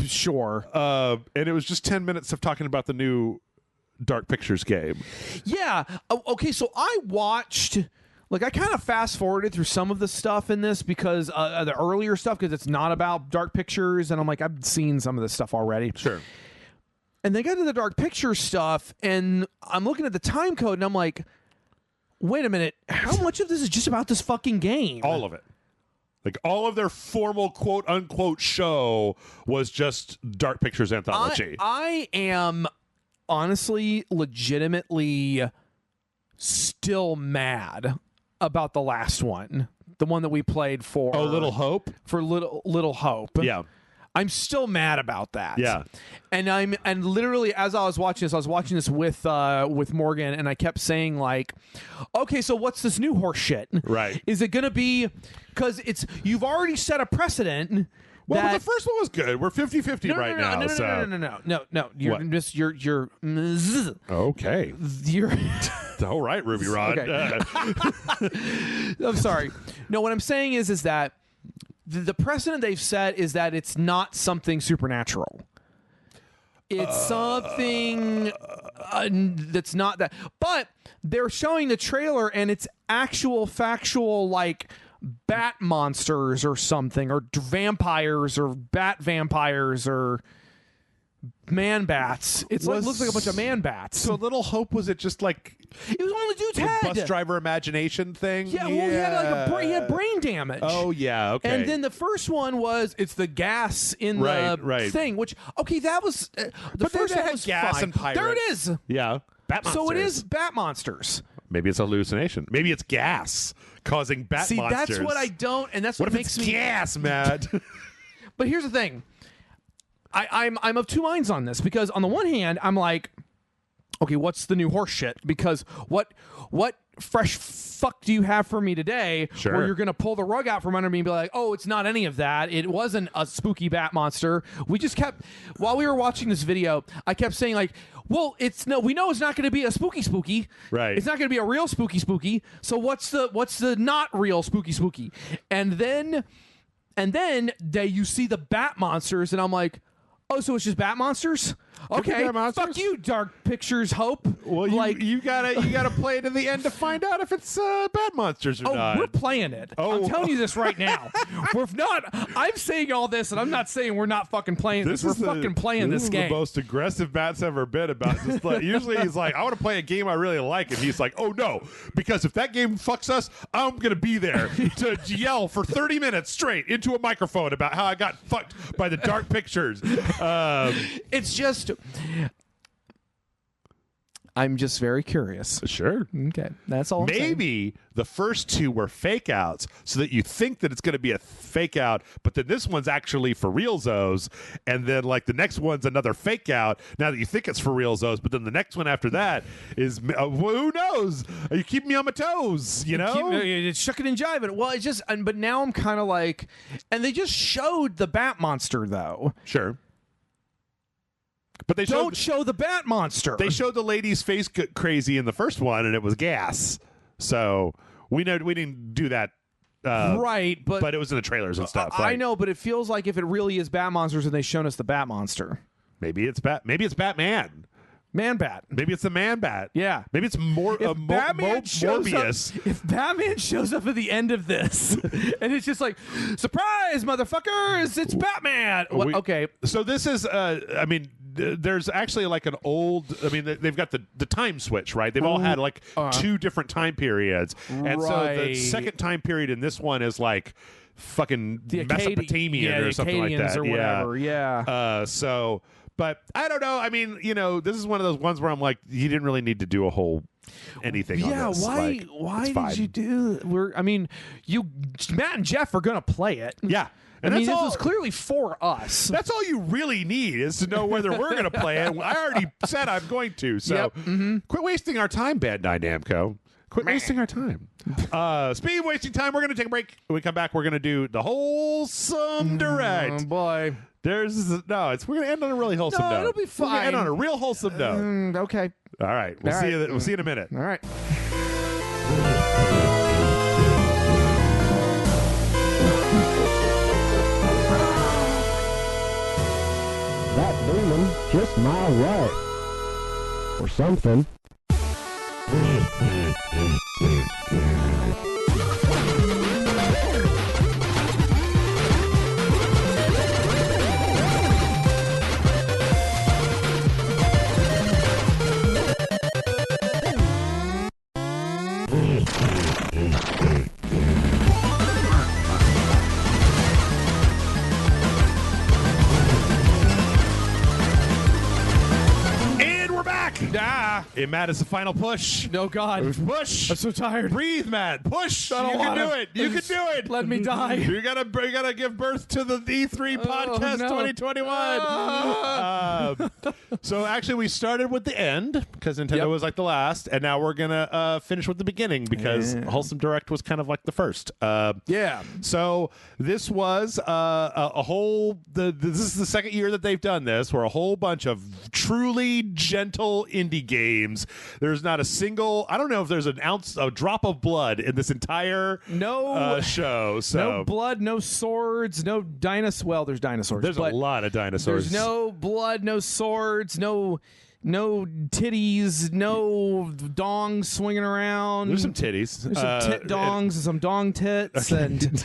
Sure. And it was just 10 minutes of talking about the new Dark Pictures game. Yeah. Okay, so I watched... Like, I kind of fast-forwarded through some of the stuff in this because the earlier stuff, because it's not about Dark Pictures, and I'm like, I've seen some of this stuff already. Sure. And they got to the Dark Pictures stuff, and I'm looking at the time code, and I'm like, wait a minute, how much of this is just about this fucking game? All of it. Like, all of their formal quote-unquote show was just Dark Pictures Anthology. I am... honestly, legitimately still mad about the last one. The one that we played for... Oh, Little Hope? For Little Hope. Yeah. I'm still mad about that. Yeah. And literally, as I was watching this, with Morgan, and I kept saying, like, okay, so what's this new horse shit? Right. Is it going to be... Because you've already set a precedent... Well, but the first one was good. We're 50-50 right now. No. You're okay. You're all right, Ruby Rod. Okay. I'm sorry. No, what I'm saying is that the precedent they've set is that it's not something supernatural. It's something that's not that. But they're showing the trailer, and it's actual factual, like, bat monsters or something, or vampires, or bat vampires, or man bats. It looks like a bunch of man bats. So Little Hope, was it just like it was on the dude's head? Bus driver imagination thing? Yeah, well, he had brain damage. Oh, yeah, okay. And then the first one was it's the gas in the thing, which, okay, that was the first one was gas fine. and pirates. There it is. Yeah, bat monsters. So it is bat monsters. Maybe it's a hallucination. Maybe it's gas causing bat monsters. See, that's what I don't, and that's what makes me gas, Matt. But here's the thing. I'm of two minds on this, because on the one hand, I'm like, okay, what's the new horse shit? Because what fresh fuck do you have for me today? Sure. Where you're going to pull the rug out from under me and be like, oh, it's not any of that. It wasn't a spooky bat monster. We just kept, while we were watching this video, I kept saying like, well, we know it's not going to be a spooky. Right. It's not going to be a real spooky. So what's the not real spooky? And then you see the bat monsters, and I'm like, oh, so it's just bat monsters? Okay, fuck you, Dark Pictures Hope. Well, you gotta play it to the end to find out if it's bad monsters or not. We're playing it. I'm telling you this right now. We're not. I'm saying all this, and I'm not saying we're not fucking playing this. We're fucking playing this game. This is the most aggressive Matt's ever been about. Just like, usually he's like, I want to play a game I really like, and he's like, oh no, because if that game fucks us, I'm gonna be there to yell for 30 minutes straight into a microphone about how I got fucked by the Dark Pictures. It's just. I'm just very curious. Sure. Okay. That's all. Maybe the first two were fake outs so that you think that it's going to be a fake out, but then this one's actually for real Zos. And then like the next one's another fake out now that you think it's for real Zos. But then the next one after that is, who knows? You keep me on my toes, you know? It's shucking and jiving. Well, it's just, but now I'm kind of like, and they just showed the bat monster though. Sure. But they don't show the bat monster. They showed the lady's face crazy in the first one, and it was gas. So we didn't do that, right? But it was in the trailers and stuff. I know, but it feels like if it really is bat monsters, and they've shown us the bat monster, maybe it's Batman. Man Bat. Maybe it's the Man Bat. Yeah. Maybe it's more Morbius. If Batman shows up at the end of this, and it's just like, surprise, motherfuckers! It's Batman. Okay. So this is, there's actually like an old. I mean, they've got the time switch, right? They've all had like two different time periods, and so the second time period in this one is like fucking Mesopotamian or something like that, or whatever. Yeah. But I don't know. I mean, this is one of those ones where I'm like, you didn't really need to do a whole anything on this. Yeah, why did you do? Matt and Jeff are gonna play it. Yeah. And this was clearly for us. That's all you really need is to know whether we're going to play it. I already said I'm going to. So quit wasting our time, Bandai Namco. Quit wasting our time. Speaking of wasting time, we're going to take a break. When we come back, we're going to do the Wholesome Direct. Oh, boy. We're going to end on a really wholesome note. It'll be fine. We're going to end on a real wholesome note. Okay. All right. We'll see you in a minute. All right. That demon just my right. Or something. Hey, Matt, it's the final push. No, God. Push. I'm so tired. Breathe, Matt. Push. You can do it. You can do it. Let me die. You gotta give birth to the E3 podcast 2021. So actually, we started with the end because Nintendo was like the last, and now we're gonna finish with the beginning because Wholesome Direct was kind of like the first. So this was a whole. This is the second year that they've done this, where a whole bunch of truly gentle indie games. There's not a single. I don't know if there's a drop of blood in this entire show. So no blood, no swords, no dinosaurs. Well, there's dinosaurs. There's a lot of dinosaurs. There's no blood, no swords, no titties, no dongs swinging around. There's some titties. There's some tit dongs and some dong tits and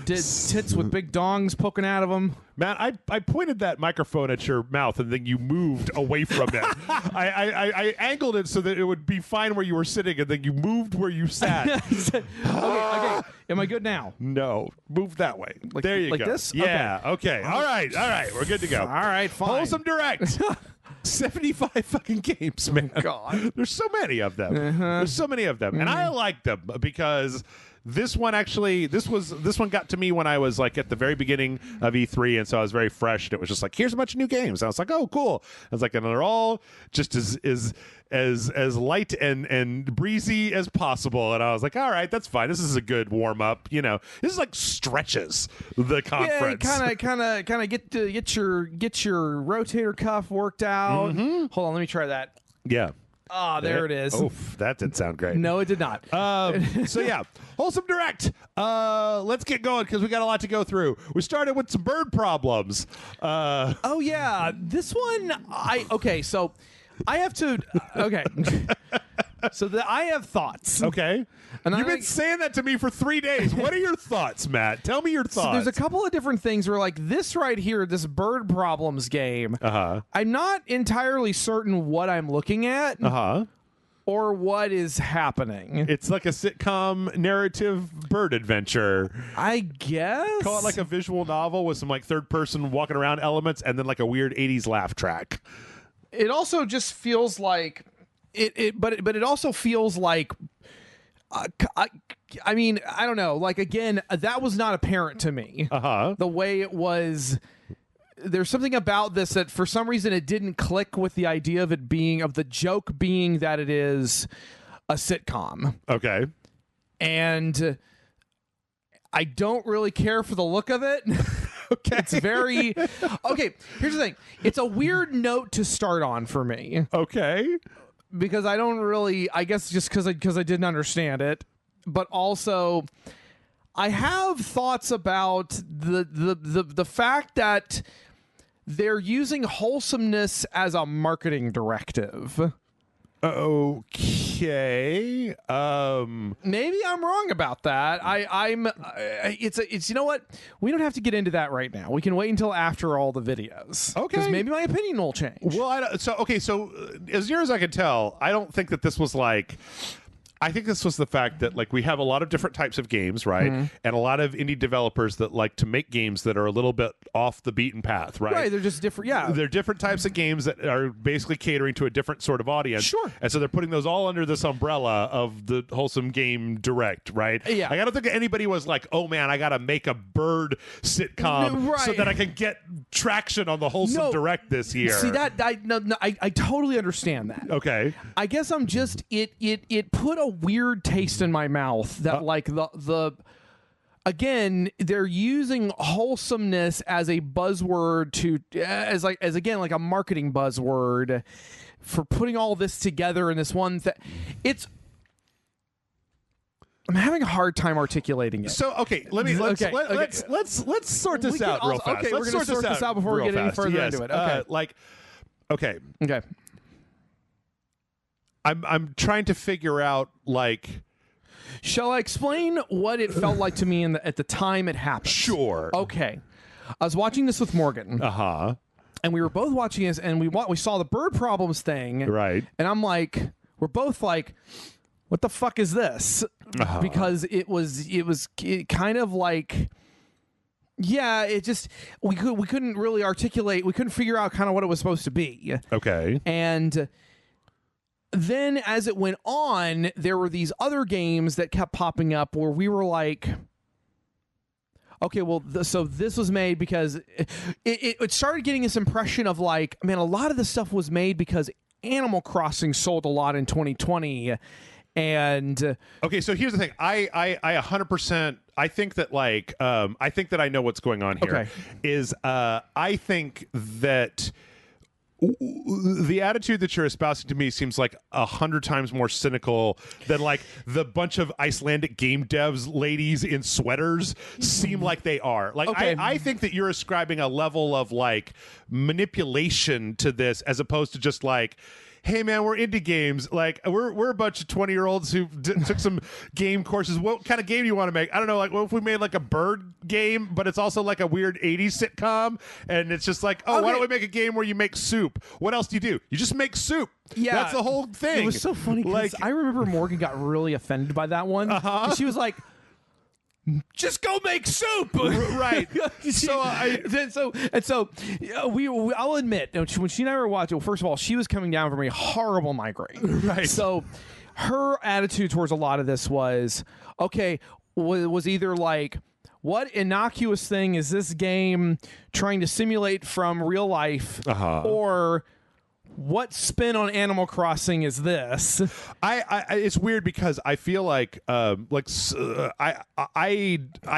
tits with big dongs poking out of them. Matt, I pointed that microphone at your mouth and then you moved away from it. I angled it so that it would be fine where you were sitting and then you moved where you sat. Okay. Am I good now? No. Move that way. There you go. Like this? Yeah. Okay. All right. We're good to go. All right, fine. Wholesome Direct. 75 fucking games, man. God. There's so many of them. There's so many of them. And I like them because this one got to me when I was like at the very beginning of E3, and so I was very fresh, and it was just like, here's a bunch of new games. I was like, oh, cool. I was like, and they're all just as light and breezy as possible, and I was like, all right, that's fine. This is a good warm up. This is like stretches the conference. Yeah, kind of get your rotator cuff worked out. Mm-hmm. Hold on, let me try that. Yeah. Ah, there it is. Oof, that didn't sound great. No, it did not. So yeah, Wholesome Direct. Let's get going because we got a lot to go through. We started with some bird problems. Oh yeah, this one. So I have to. Okay. So I have thoughts. Okay. And you've been saying that to me for 3 days. What are your thoughts, Matt? Tell me your thoughts. So there's a couple of different things where, like, this right here, this bird problems game, I'm not entirely certain what I'm looking at or what is happening. It's like a sitcom narrative bird adventure. I guess. Call it like a visual novel with some like third person walking around elements and then like a weird 80s laugh track. It also just feels like but it also feels like I mean, I don't know. Like, again, that was not apparent to me. The way it was. There's something about this that for some reason it didn't click with the idea of it being, of the joke being that it is a sitcom. Okay. And I don't really care for the look of it. Okay. It's very. Okay, here's the thing. It's a weird note to start on for me. Okay. Because I don't really, I guess just because I didn't understand it, but also I have thoughts about the fact that they're using wholesomeness as a marketing directive. Okay. Maybe I'm wrong about that. It's you know what? We don't have to get into that right now. We can wait until after all the videos. Okay. Because maybe my opinion will change. Well, so as near as I can tell, I don't think that this was like. I think this was the fact that like we have a lot of different types of games, right? Mm-hmm. And a lot of indie developers that like to make games that are a little bit off the beaten path, right? Right, they're just different. Yeah, they're different types of games that are basically catering to a different sort of audience. Sure. And so they're putting those all under this umbrella of the Wholesome Game Direct, right? Yeah. Like, I don't think anybody was like, oh man, I got to make a bird sitcom so that I can get traction on the Wholesome Direct this year. See that I totally understand that. Okay. I guess I'm just it put a weird taste in my mouth that like the again they're using wholesomeness as a buzzword as again like a marketing buzzword for putting all this together in this one I'm having a hard time articulating it. So okay, let's sort this out real fast. Okay, let's we're going to sort this out before we get any further into it. Okay. Okay. I'm trying to figure out like. Shall I explain what it felt like to me at the time it happened? Sure. Okay. I was watching this with Morgan. And we were both watching this, and we saw the bird problems thing. Right. And I'm like, we're both like, what the fuck is this? Because it kind of like. Yeah, it just we couldn't really articulate. We couldn't figure out kind of what it was supposed to be. Okay. And then as it went on, there were these other games that kept popping up where we were like, okay, well, so this was made because it started getting this impression of like, man, a lot of this stuff was made because Animal Crossing sold a lot in 2020. And okay, so here's the thing. I 100%. I think that like I think that I know what's going on here. Okay. Is I think that the attitude that you're espousing to me seems like 100 times more cynical than like the bunch of Icelandic game devs ladies in sweaters seem like they are. Like okay. I think that you're ascribing a level of like manipulation to this as opposed to just like, hey man, we're indie games. Like we're a bunch of 20-year-olds who took some game courses. What kind of game do you want to make? I don't know. Like, what if we made like a bird game, but it's also like a weird 80s sitcom, and it's just like, oh, why don't we make a game where you make soup? What else do? You just make soup. Yeah, that's the whole thing. It was so funny because I remember Morgan got really offended by that one. She was like, just go make soup, right? I'll admit when she and I were watching. Well, first of all, she was coming down from a horrible migraine, right? So her attitude towards a lot of this was, okay, was either like, what innocuous thing is this game trying to simulate from real life, or what spin on Animal Crossing is this? I it's weird because I feel like I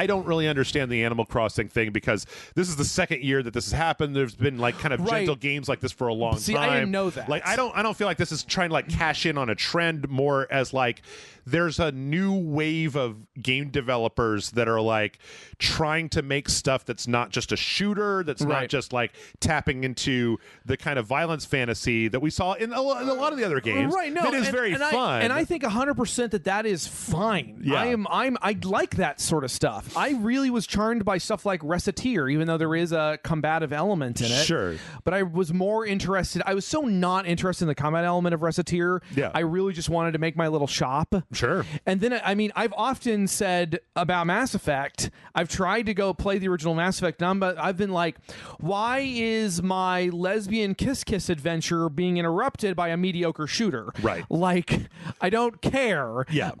don't really understand the Animal Crossing thing, because this is the second year that this has happened. There's been like kind of gentle games like this for a long time. See, I didn't know that. Like I don't feel like this is trying to like cash in on a trend, more as like there's a new wave of game developers that are like trying to make stuff that's not just a shooter, that's not just like tapping into the kind of violence fantasy that we saw in a lot of the other games. Right, no, that is very fun. And I think 100% that is fine. Yeah. I like that sort of stuff. I really was charmed by stuff like Reciteer, even though there is a combative element in it. Sure. But I was more interested. I was so not interested in the combat element of Reciteer. Yeah. I really just wanted to make my little shop. Sure. And then, I mean, I've often said about Mass Effect, I've tried to go play the original Mass Effect, but I've been like, why is my lesbian kiss adventure being interrupted by a mediocre shooter? Right. Like, I don't care. Yeah.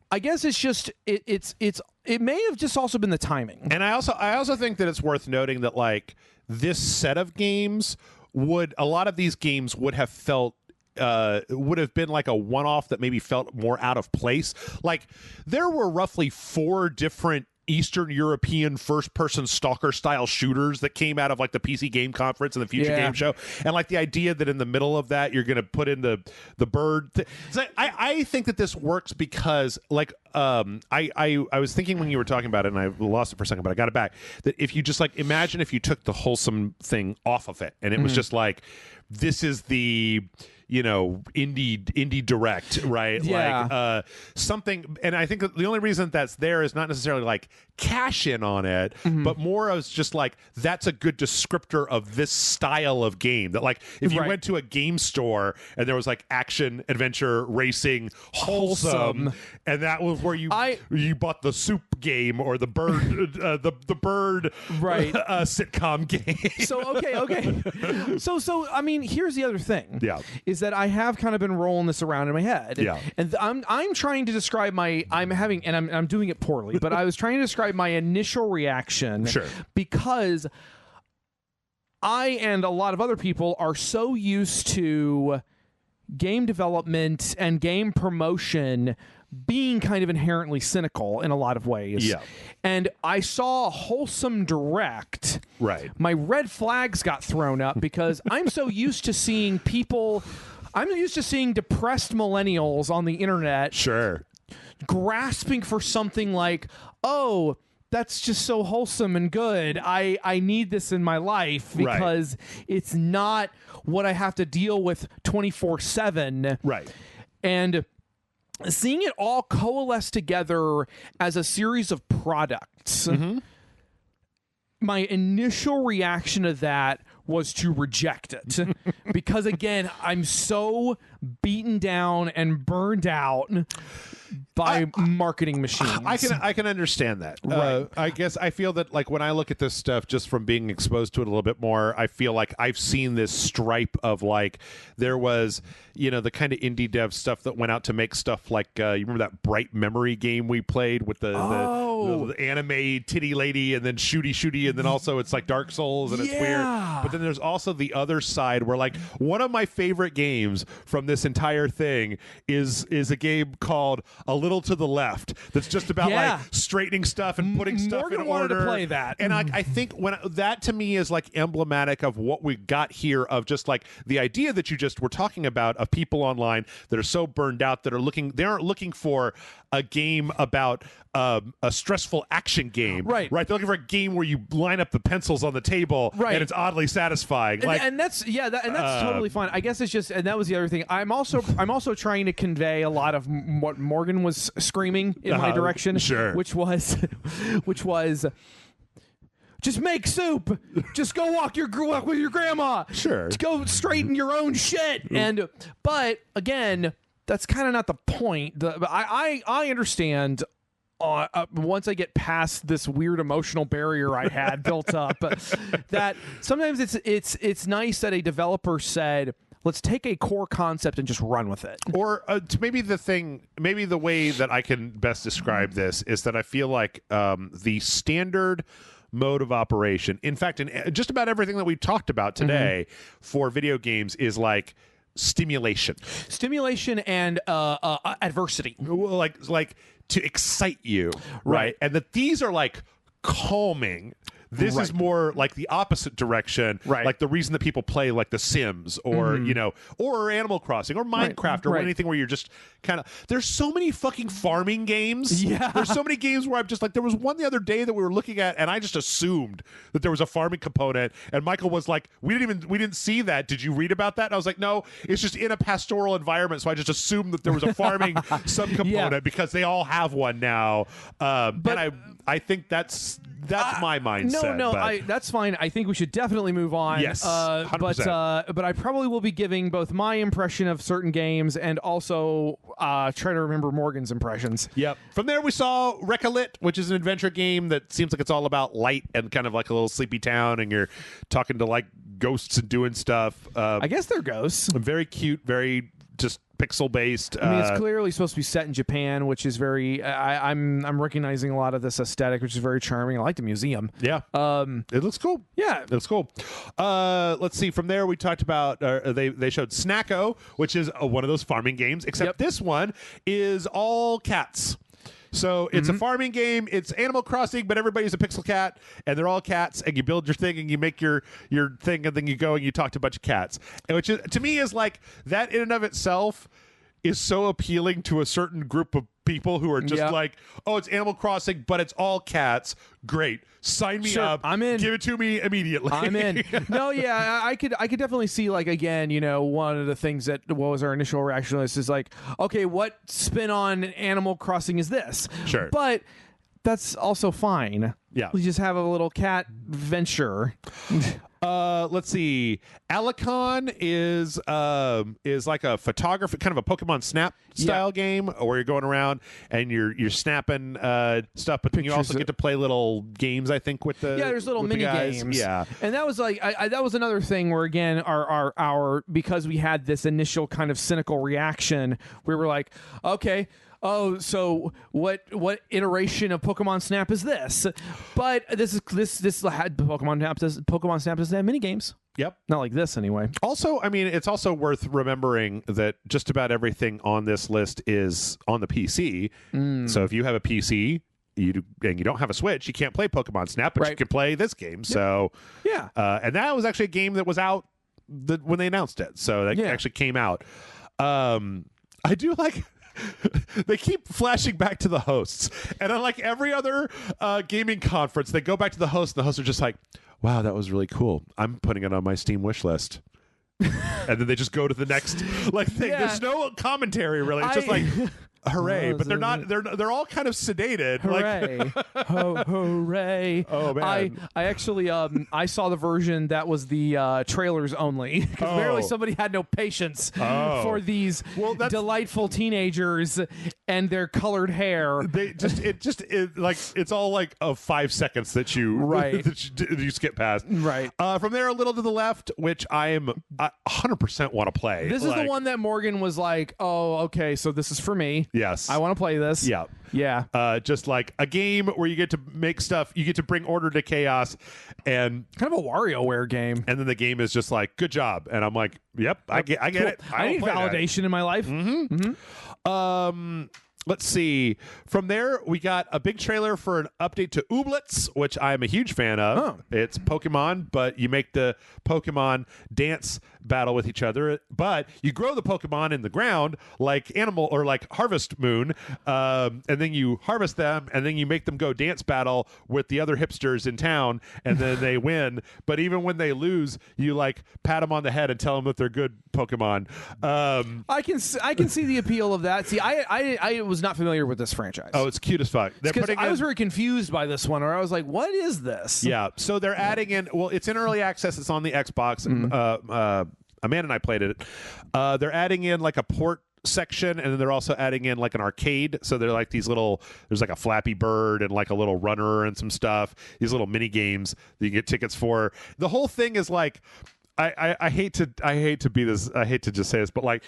I guess it's just it may have just also been the timing. And I also think that it's worth noting that like this set of games a lot of these games would have felt would have been like a one-off that maybe felt more out of place. Like there were roughly 4 different Eastern European first-person stalker-style shooters that came out of like the PC Game Conference and the Future Game Show, and like the idea that in the middle of that you're going to put in the bird. So I think that this works because like I was thinking when you were talking about it, and I lost it for a second, but I got it back. That if you just like imagine if you took the Wholesome thing off of it, and it was just like this is the indie direct, right? Yeah. Like something, and I think that the only reason that's there is not necessarily like cash in on it, but more as just like that's a good descriptor of this style of game. That like if you went to a game store and there was like action, adventure, racing, wholesome, and that was where you bought the soup game or the bird the bird sitcom game. So I mean, here's the other thing. Yeah. Is that I have kind of been rolling this around in my head. Yeah. And I'm trying to describe I'm doing it poorly, but I was trying to describe my initial reaction. Sure. Because I and a lot of other people are so used to game development and game promotion being kind of inherently cynical in a lot of ways. Yeah. And I saw Wholesome Direct. Right. My red flags got thrown up because I'm so used to seeing depressed millennials on the internet. Sure. Grasping for something like, oh, that's just so wholesome and good. I need this in my life because it's not what I have to deal with 24/7. Right. And seeing it all coalesce together as a series of products, my initial reaction to that was to reject it. Because, again, I'm so beaten down and burned out by marketing machines. I can understand that. Right. I guess I feel that like when I look at this stuff, just from being exposed to it a little bit more, I feel like I've seen this stripe of like there was the kind of indie dev stuff that went out to make stuff like you remember that Bright Memory game we played with the anime titty lady and then shooty and then also it's like Dark Souls and it's weird. But then there's also the other side where like one of my favorite games from this entire thing is a game called A Little to the Left that's just about like straightening stuff and putting stuff Morgan in wanted order. to play that. And I think when that to me is like emblematic of what we got here, of just like the idea that you just were talking about of people online that are so burned out that they aren't looking for a game about a stressful action game. Right. They're looking for a game where you line up the pencils on the table and it's oddly satisfying. And that's totally fine. I guess it's just, and that was the other thing. I'm also trying to convey a lot of what Morgan was screaming in my direction. Sure. Which was just make soup. Just go walk with your grandma. Sure. Just go straighten your own shit. But again, that's kind of not the point. I understand. Once I get past this weird emotional barrier I had built up, that sometimes it's nice that a developer said, let's take a core concept and just run with it. Or maybe the way that I can best describe this is that I feel like the standard mode of operation, in fact, in just about everything that we talked about today for video games, is like stimulation and adversity, like to excite you, right? And that these are like calming. This is more like the opposite direction, like the reason that people play like The Sims or or Animal Crossing or Minecraft or anything where you're just kind of. There's so many fucking farming games. Yeah, there's so many games where I'm just like, there was one the other day that we were looking at, and I just assumed that there was a farming component, and Michael was like, we didn't see that. Did you read about that? And I was like, no, it's just in a pastoral environment, so I just assumed that there was a farming subcomponent because they all have one now. But I think that's my mindset. No, that's fine. I think we should definitely move on. Yes, 100%. But I probably will be giving both my impression of certain games and also try to remember Morgan's impressions. Yep. From there, we saw Recollite, which is an adventure game that seems like it's all about light and kind of like a little sleepy town, and you're talking to like ghosts and doing stuff. I guess they're ghosts. Very cute, very just pixel based. I mean, it's clearly supposed to be set in Japan, which is very. I'm recognizing a lot of this aesthetic, which is very charming. I like the museum. Yeah, it looks cool. Yeah, it looks cool. Let's see. From there, we talked about they showed Snacko, which is one of those farming games. Except this one is all cats. So it's a farming game. It's Animal Crossing, but everybody's a pixel cat, and they're all cats. And you build your thing, and you make your thing, and then you go and you talk to a bunch of cats. And which is, to me, is like that in and of itself is so appealing to a certain group of people who are just like, oh, it's Animal Crossing, but it's all cats. Great, sign me up. I'm in. Give it to me immediately. I'm in. No, yeah, I could definitely see, like, again, one of the things that what was our initial reaction to this is like, okay, what spin on Animal Crossing is this? Sure, but that's also fine. Yeah, we just have a little cat venture. Let's see. Alicon is like a photography, kind of a Pokemon Snap style game where you're going around and you're snapping stuff, but then you also get to play little games. I think with the there's little mini games. Yeah, and that was like that was another thing where again our because we had this initial kind of cynical reaction, we were like, okay. Oh, so what iteration of Pokemon Snap is this? But this had Pokemon Snap doesn't have mini games. Yep. Not like this anyway. Also, I mean, it's also worth remembering that just about everything on this list is on the PC. So if you have a PC and you don't have a Switch, you can't play Pokemon Snap, but you can play this game. So and that was actually a game that was out when they announced it. So that actually came out. I do like they keep flashing back to the hosts, and unlike every other gaming conference, they go back to the host, and the hosts are just like, wow, that was really cool, I'm putting it on my Steam wish list. And then they just go to the next thing. There's no commentary really. It's just like hooray, but they're not. They're all kind of sedated. Hooray! Hooray! Oh man! I actually I saw the version that was the trailers only, because apparently somebody had no patience for these delightful teenagers and their colored hair. They it's all like 5 seconds that you that you skip past. Right. From there, a little to the left, which I 100% want to play. This is the one that Morgan was like, oh, okay, so this is for me. Yes. I want to play this. Yeah. Yeah. Just like a game where you get to make stuff, you get to bring order to chaos, and kind of a WarioWare game. And then the game is just like, good job. And I'm like, yep, I get it. I need validation in my life. Let's see. From there, we got a big trailer for an update to Ooblets, which I'm a huge fan of. Oh. It's Pokemon, but you make the Pokemon dance battle with each other. But you grow the Pokemon in the ground like Animal or like Harvest Moon, and then you harvest them, and then you make them go dance battle with the other hipsters in town, and then they win. But even when they lose, you like pat them on the head and tell them that they're good Pokemon. I can see the appeal of that. See, I was not familiar with this franchise. Oh, it's cute as fuck. I was very confused by this one, where I was like, what is this? Yeah, so they're adding in, well, it's in early access, it's on the Xbox. Amanda and I played it. They're adding in like a port section, and then they're also adding in like an arcade. So they're like these little, there's like a Flappy Bird and like a little runner and some stuff, these little mini games that you get tickets for. The whole thing is like I hate to be this. I hate to just say this, but like,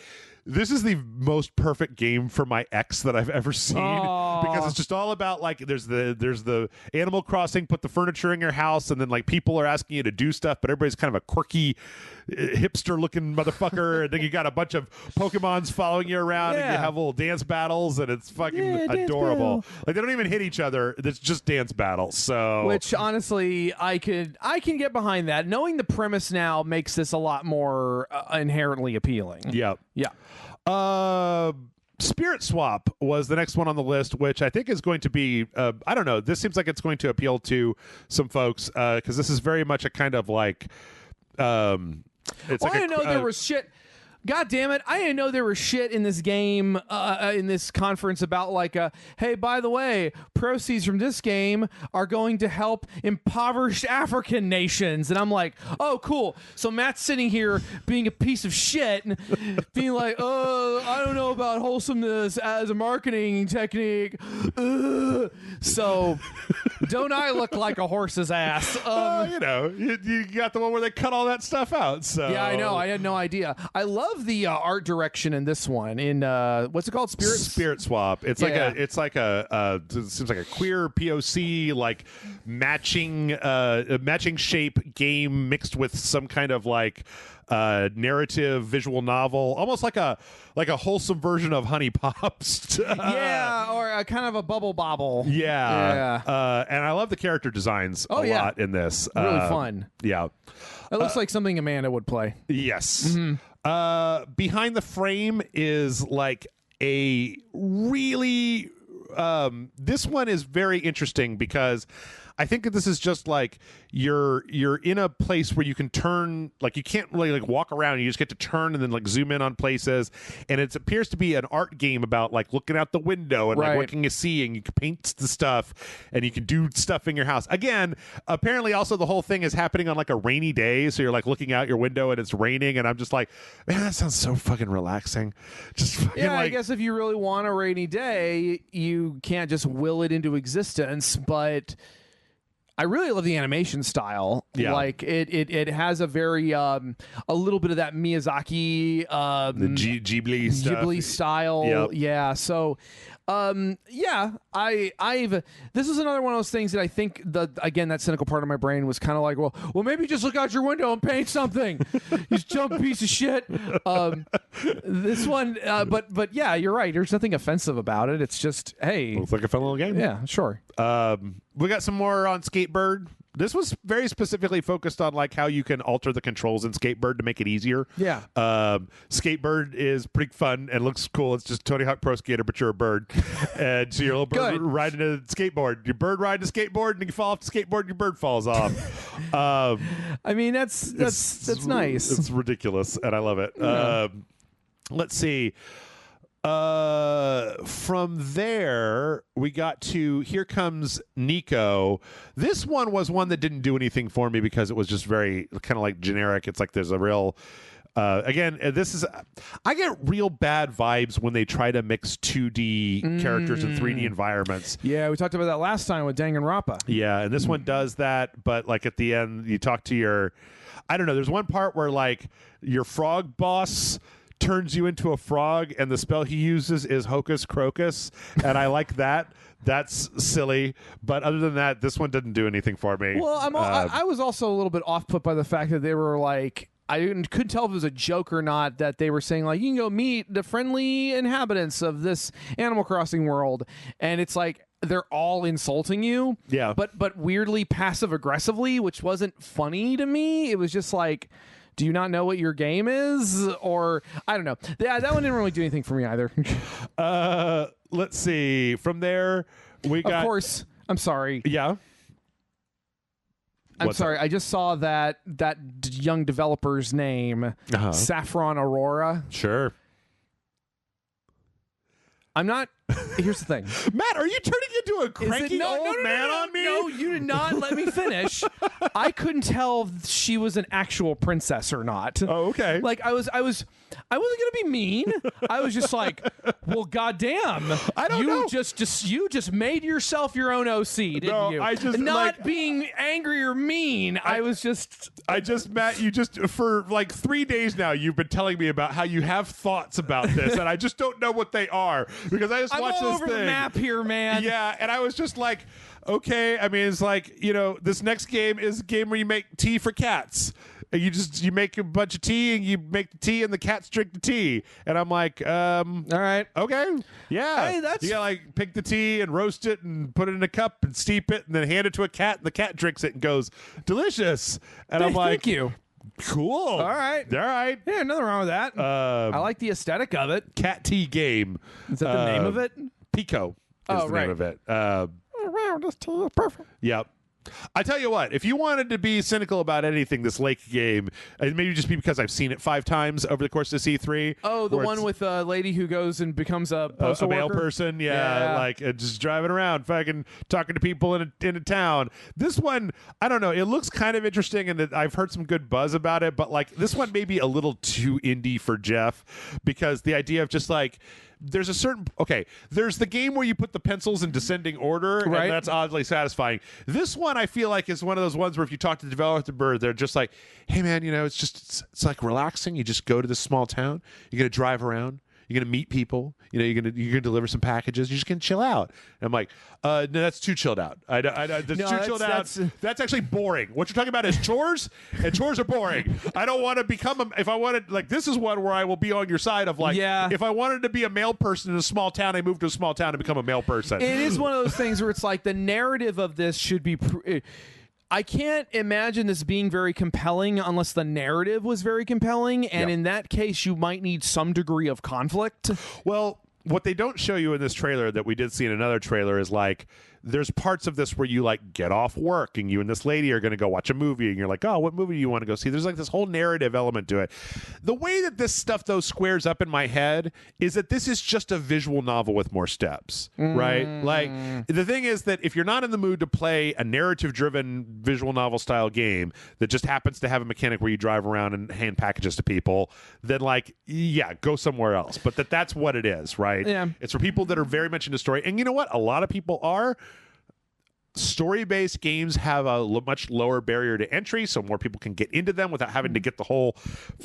this is the most perfect game for my ex that I've ever seen because it's just all about like there's the Animal Crossing, put the furniture in your house, and then like people are asking you to do stuff, but everybody's kind of a quirky hipster looking motherfucker, and then you got a bunch of Pokemons following you around, and you have little dance battles, and it's fucking adorable. Like they don't even hit each other; it's just dance battles. So, which honestly, I can get behind that. Knowing the premise now makes this a lot more inherently appealing. Yeah. Spirit Swap was the next one on the list, which I think is going to be, I don't know, this seems like it's going to appeal to some folks because this is very much a kind of like, it's I didn't know there was shit. God damn it. I didn't know there was shit in this game, in this conference about like, hey, by the way, proceeds from this game are going to help impoverished African nations. And I'm like, oh, cool. So Matt's sitting here being a piece of shit and being like, oh, I don't know about wholesomeness as a marketing technique. So don't I look like a horse's ass? You know, you got the one where they cut all that stuff out. So yeah, I know. I had no idea. I love the art direction in this one. In what's it called? Spirit Swap. It's like it seems like a queer POC like matching shape game mixed with some kind of like narrative visual novel, almost like a wholesome version of Honey Pops. Or a kind of a Bubble Bobble. And I love the character designs a lot in this. Really fun. Yeah. It looks like something Amanda would play. Yes. Behind the Frame is like a really this one is very interesting because I think that this is just like you're in a place where you can turn, like you can't really like walk around, you just get to turn and then like zoom in on places, and it appears to be an art game about like looking out the window and like what can you see, and you can paint the stuff and you can do stuff in your house. Again, apparently also the whole thing is happening on like a rainy day, so you're like looking out your window and it's raining, and I'm just like, man, that sounds so fucking relaxing. Just fucking I guess if you really want a rainy day, you can't just will it into existence, but I really love the animation style. Yeah. Like it has a very a little bit of that Miyazaki the Ghibli stuff. Ghibli style. Yep. Yeah. So I've this is another one of those things that I think that cynical part of my brain was kind of like, well maybe just look out your window and paint something. You dumb piece of shit. This one but yeah, you're right. There's nothing offensive about it. It's just, hey, looks like a fun little game. Yeah, sure. We got some more on Skatebird. This was very specifically focused on like how you can alter the controls in Skatebird to make it easier. Yeah. Skatebird is pretty fun and looks cool. It's just Tony Hawk Pro Skater, but you're a bird. And so you're a little bird riding a skateboard. Your bird riding a skateboard, and you fall off the skateboard and your bird falls off. I mean, that's nice. It's ridiculous, and I love it. Yeah. Let's see. From there we got to Here Comes Nico. This one was one that didn't do anything for me because it was just very kind of like generic. It's like there's a real again, this is I get real bad vibes when they try to mix 2D characters and 3D environments. Yeah, we talked about that last time with Danganronpa. Yeah, and this one does that, but like at the end you talk to your, I don't know, there's one part where like your frog boss turns you into a frog, and the spell he uses is Hocus Crocus, and I like that. That's silly, but other than that, this one didn't do anything for me. Well, I was also a little bit off put by the fact that they were like, I couldn't tell if it was a joke or not, that they were saying like, you can go meet the friendly inhabitants of this Animal Crossing world, and it's like they're all insulting you, but weirdly passive aggressively, which wasn't funny to me. It was just like, do you not know what your game is? Or I don't know. Yeah, that one didn't really do anything for me either. Let's see. From there, we got. Of course. I'm sorry. Yeah. I'm sorry. I just saw that young developer's name, Saffron Aurora. Sure. I'm not Here's the thing. Matt, are you turning into a cranky old man on me? No, you did not let me finish. I couldn't tell if she was an actual princess or not. Oh, okay. Like I wasn't gonna be mean. I was just like, well, goddamn. I don't know. You just made yourself your own OC, didn't you? I just not being angry or mean. I just Matt, you just for like 3 days now you've been telling me about how you have thoughts about this, and I just don't know what they are because I just I'm watched all this over thing. the map here, man. Yeah, and I was just like, okay. I mean, it's like, this next game is a game where you make tea for cats. And you make a bunch of tea, and you make the tea, and the cats drink the tea. And I'm like, all right, okay, yeah. Hey, that's you gotta like pick the tea and roast it and put it in a cup and steep it, and then hand it to a cat, and the cat drinks it and goes, delicious. And I'm like, thank you. Cool. All right. Yeah, nothing wrong with that. I like the aesthetic of it. Cat tea game. Is that the name of it? Pico is the name of it. Wow, this tea is perfect. Yep. I tell you what, if you wanted to be cynical about anything, this Lake game, and maybe just be because I've seen it 5 times over the course of C3. Oh, the one with a lady who goes and becomes a postal male worker? person, like just driving around, fucking talking to people in a town. This one, I don't know, it looks kind of interesting, and I've heard some good buzz about it, but like this one may be a little too indie for Jeff, because the idea of just like, there's the game where you put the pencils in descending order, right, and that's oddly satisfying. This one I feel like is one of those ones where if you talk to the developer, they're just like, hey man, it's like relaxing. You just go to this small town, you're gonna drive around, you're gonna meet people, you're gonna deliver some packages, you're just gonna chill out. And I'm like, no, that's too chilled out. That's actually boring. What you're talking about is chores, and chores are boring. I don't want to become if I wanted, like, this is one where I will be on your side of like, if I wanted to be a male person in a small town, I moved to a small town to become a male person. It is one of those things where it's like the narrative of this should be I can't imagine this being very compelling unless the narrative was very compelling, and in that case you might need some degree of conflict. Well, what they don't show you in this trailer that we did see in another trailer is like, there's parts of this where you like get off work and you and this lady are going to go watch a movie, and you're like, oh, what movie do you want to go see? There's like this whole narrative element to it. The way that this stuff though squares up in my head is that this is just a visual novel with more steps, right? Like, the thing is that if you're not in the mood to play a narrative driven visual novel style game that just happens to have a mechanic where you drive around and hand packages to people, then like, yeah, go somewhere else. But that's what it is, right? Yeah. It's for people that are very much into story. And you know what? A lot of people are. Story-based games have a much lower barrier to entry, so more people can get into them without having to get the whole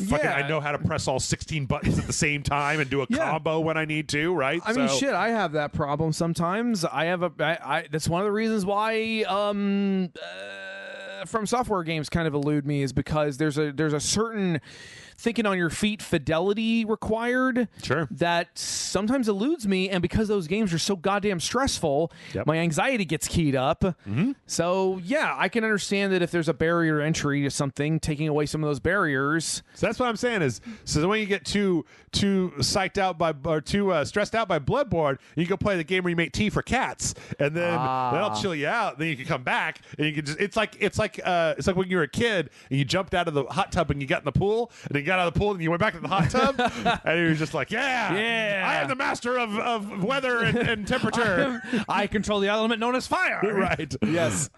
fucking, I know how to press all 16 buttons at the same time and do a combo when I need to, right? I mean, shit, I have that problem sometimes. That's one of the reasons why From Software games kind of elude me, is because there's a certain thinking on your feet fidelity required that sometimes eludes me, and because those games are so goddamn stressful, my anxiety gets keyed up. So yeah, I can understand that if there's a barrier to entry to something, taking away some of those barriers. So that's what I'm saying is, so when you get too psyched out by, or too stressed out by Bloodborne, you go play the game where you make tea for cats, and then that'll chill you out. Then you can come back and you can just, it's like when you were a kid and you jumped out of the hot tub and you got in the pool, and then you got out of the pool and you went back to the hot tub and you were just like, I am the master of weather and temperature. I control the element known as fire. Right. Yes.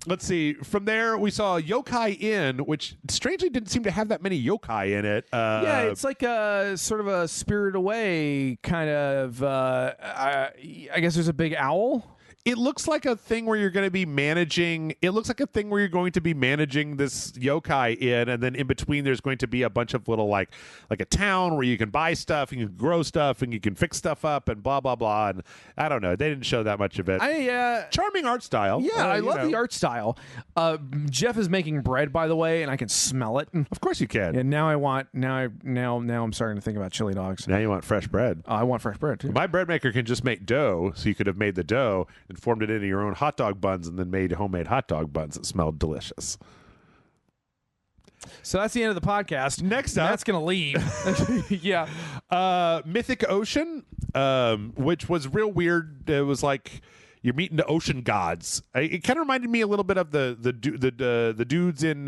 Let's see. From there, we saw Yokai Inn, which strangely didn't seem to have that many yokai in it. Yeah, it's like a sort of a Spirit Away kind of. I guess there's a big owl. It looks like a thing where you're going to be managing. It looks like a thing where you're going to be managing this yokai in, and then in between there's going to be a bunch of little like a town where you can buy stuff and you can grow stuff and you can fix stuff up and blah blah blah. And I don't know. They didn't show that much of it. Charming art style. Yeah, I love the art style. Jeff is making bread, by the way, and I can smell it. Of course you can. And now I'm starting to think about chili dogs. Now you want fresh bread. I want fresh bread too. My bread maker can just make dough, so you could have made the dough and formed it into your own hot dog buns and then made homemade hot dog buns that smelled delicious. So that's the end of the podcast. Next up, Matt's gonna leave. Yeah. Mythic Ocean, which was real weird. It was like you're meeting the ocean gods. It kind of reminded me a little bit of the dudes in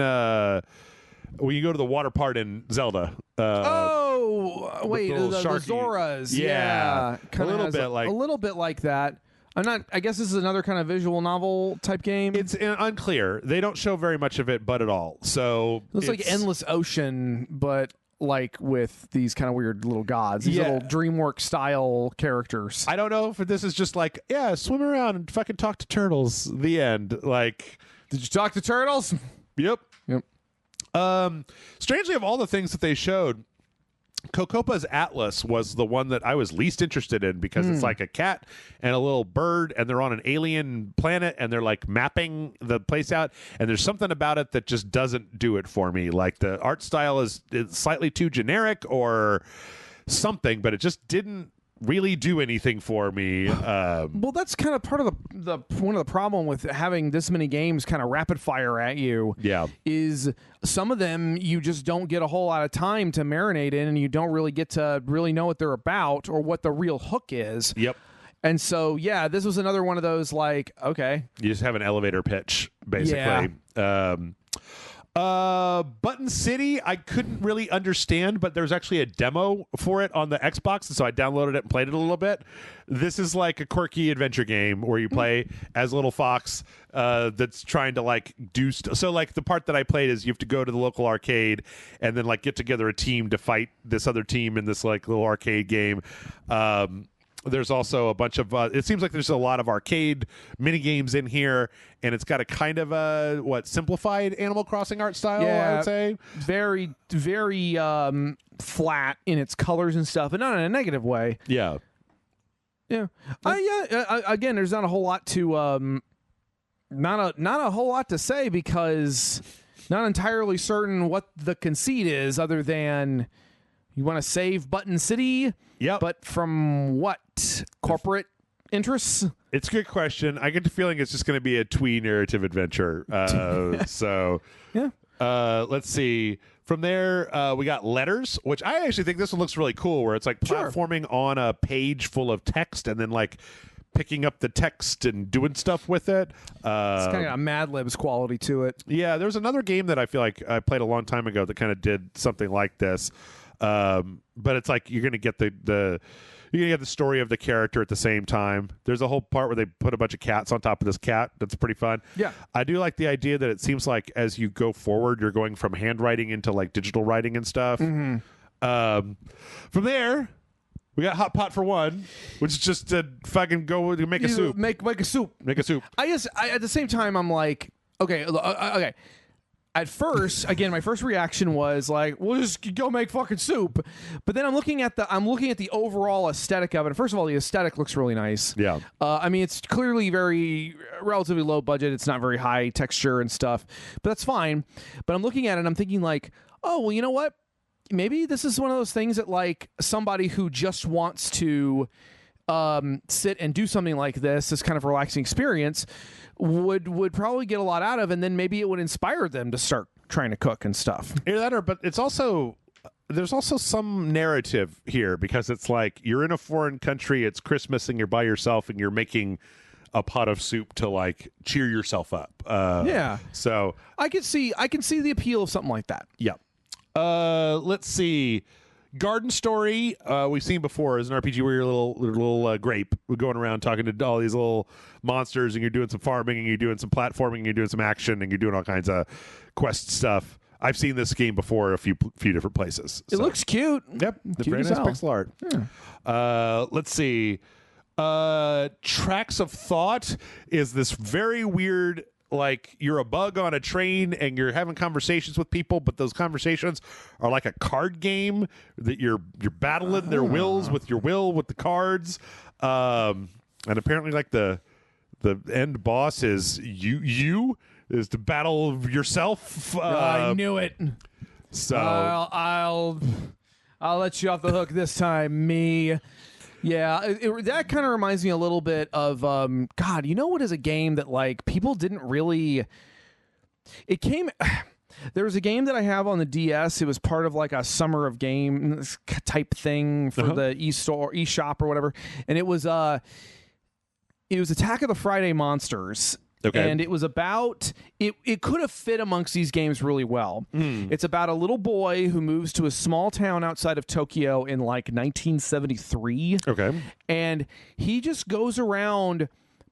when you go to the water part in Zelda. Wait, little the sharky- Zoras. Yeah. Kinda A little has bit like- a little bit like that. I guess this is another kind of visual novel type game. It's unclear. They don't show very much of it, but at all. So Looks like Endless Ocean, but like with these kind of weird little gods, these little DreamWorks style characters. I don't know if this is just like, yeah, swim around and fucking talk to turtles. The end. Like, Did you talk to turtles? yep. Yep. Strangely, of all the things that they showed, Cocopa's Atlas was the one that I was least interested in because it's like a cat and a little bird, and they're on an alien planet, and they're like mapping the place out, and there's something about it that just doesn't do it for me. Like the art style is slightly too generic or something, but it just didn't really do anything for me. Well, that's kind of part of the one of the problem with having this many games kind of rapid fire at you. Yeah. Is some of them you just don't get a whole lot of time to marinate in, and you don't really get to really know what they're about or what the real hook is. Yep. And so, yeah, this was another one of those like, okay, You just have an elevator pitch, basically. Button City, I couldn't really understand, but there's actually a demo for it on the Xbox, and so I downloaded it and played it a little bit. This is like a quirky adventure game where you play as a little fox that's trying to like do so like the part that I played is you have to go to the local arcade and then like get together a team to fight this other team in this like little arcade game. There's also a bunch of it seems like there's a lot of arcade mini games in here, and it's got a kind of a simplified Animal Crossing art style. I would say very flat in its colors and stuff, and not in a negative way. Yeah. Again, there's not a whole lot to not a whole lot to say because not entirely certain what the conceit is, other than you want to save Button City. Yep. But from what? Corporate interests? It's a good question. I get the feeling it's just going to be a twee narrative adventure. So, Yeah. Let's see. From there, we got Letters, which I actually think this one looks really cool, where it's like platforming on a page full of text and then like picking up the text and doing stuff with it. It's kind of a Mad Libs quality to it. Yeah, there's another game that I feel like I played a long time ago that kind of did something like this. But it's like you're going to get the story of the character at the same time. There's a whole part where they put a bunch of cats on top of this cat. That's pretty fun. Yeah. I do like the idea that it seems like as you go forward, you're going from handwriting into like digital writing and stuff. Mm-hmm. From there, we got Hot Pot for One, which is just to fucking go make a soup. Make a soup. Make a soup. I guess at the same time, I'm like, okay. At first, again, my first reaction was like, "We'll just go make fucking soup." But then I'm looking at the overall aesthetic of it. First of all, the aesthetic looks really nice. Yeah. I mean, it's clearly relatively low budget. It's not very high texture and stuff, but that's fine. But I'm looking at it and I'm thinking like, oh, well, you know what? Maybe this is one of those things that like somebody who just wants to sit and do something like this kind of relaxing experience would probably get a lot out of, and then maybe it would inspire them to start trying to cook and stuff. Either that, or but it's also there's also some narrative here because it's like you're in a foreign country, it's Christmas, and you're by yourself, and you're making a pot of soup to like cheer yourself up. Yeah. So I can see the appeal of something like that. yeah. Let's see. Garden Story, we've seen before, is an RPG where you're a little grape. We're going around talking to all these little monsters, and you're doing some farming, and you're doing some platforming, and you're doing some action, and you're doing all kinds of quest stuff. I've seen this game before a few different places. It looks cute. Yep, it's Cute very as nice hell. pixel art. Yeah. Let's see. Tracks of Thought is this very weird, like you're a bug on a train and you're having conversations with people, but those conversations are like a card game that you're battling their wills with your will with the cards. And apparently like the end boss is you is to battle yourself. I knew it. So I'll let you off the hook this time, me. Yeah, that kind of reminds me a little bit of God. You know what is a game that like people didn't really? It came. There was a game that I have on the DS. It was part of like a summer of game type thing for the eShop or whatever, and it was Attack of the Friday Monsters. Okay. And it was about it could have fit amongst these games really well. It's about a little boy who moves to a small town outside of Tokyo in like 1973. Okay. And he just goes around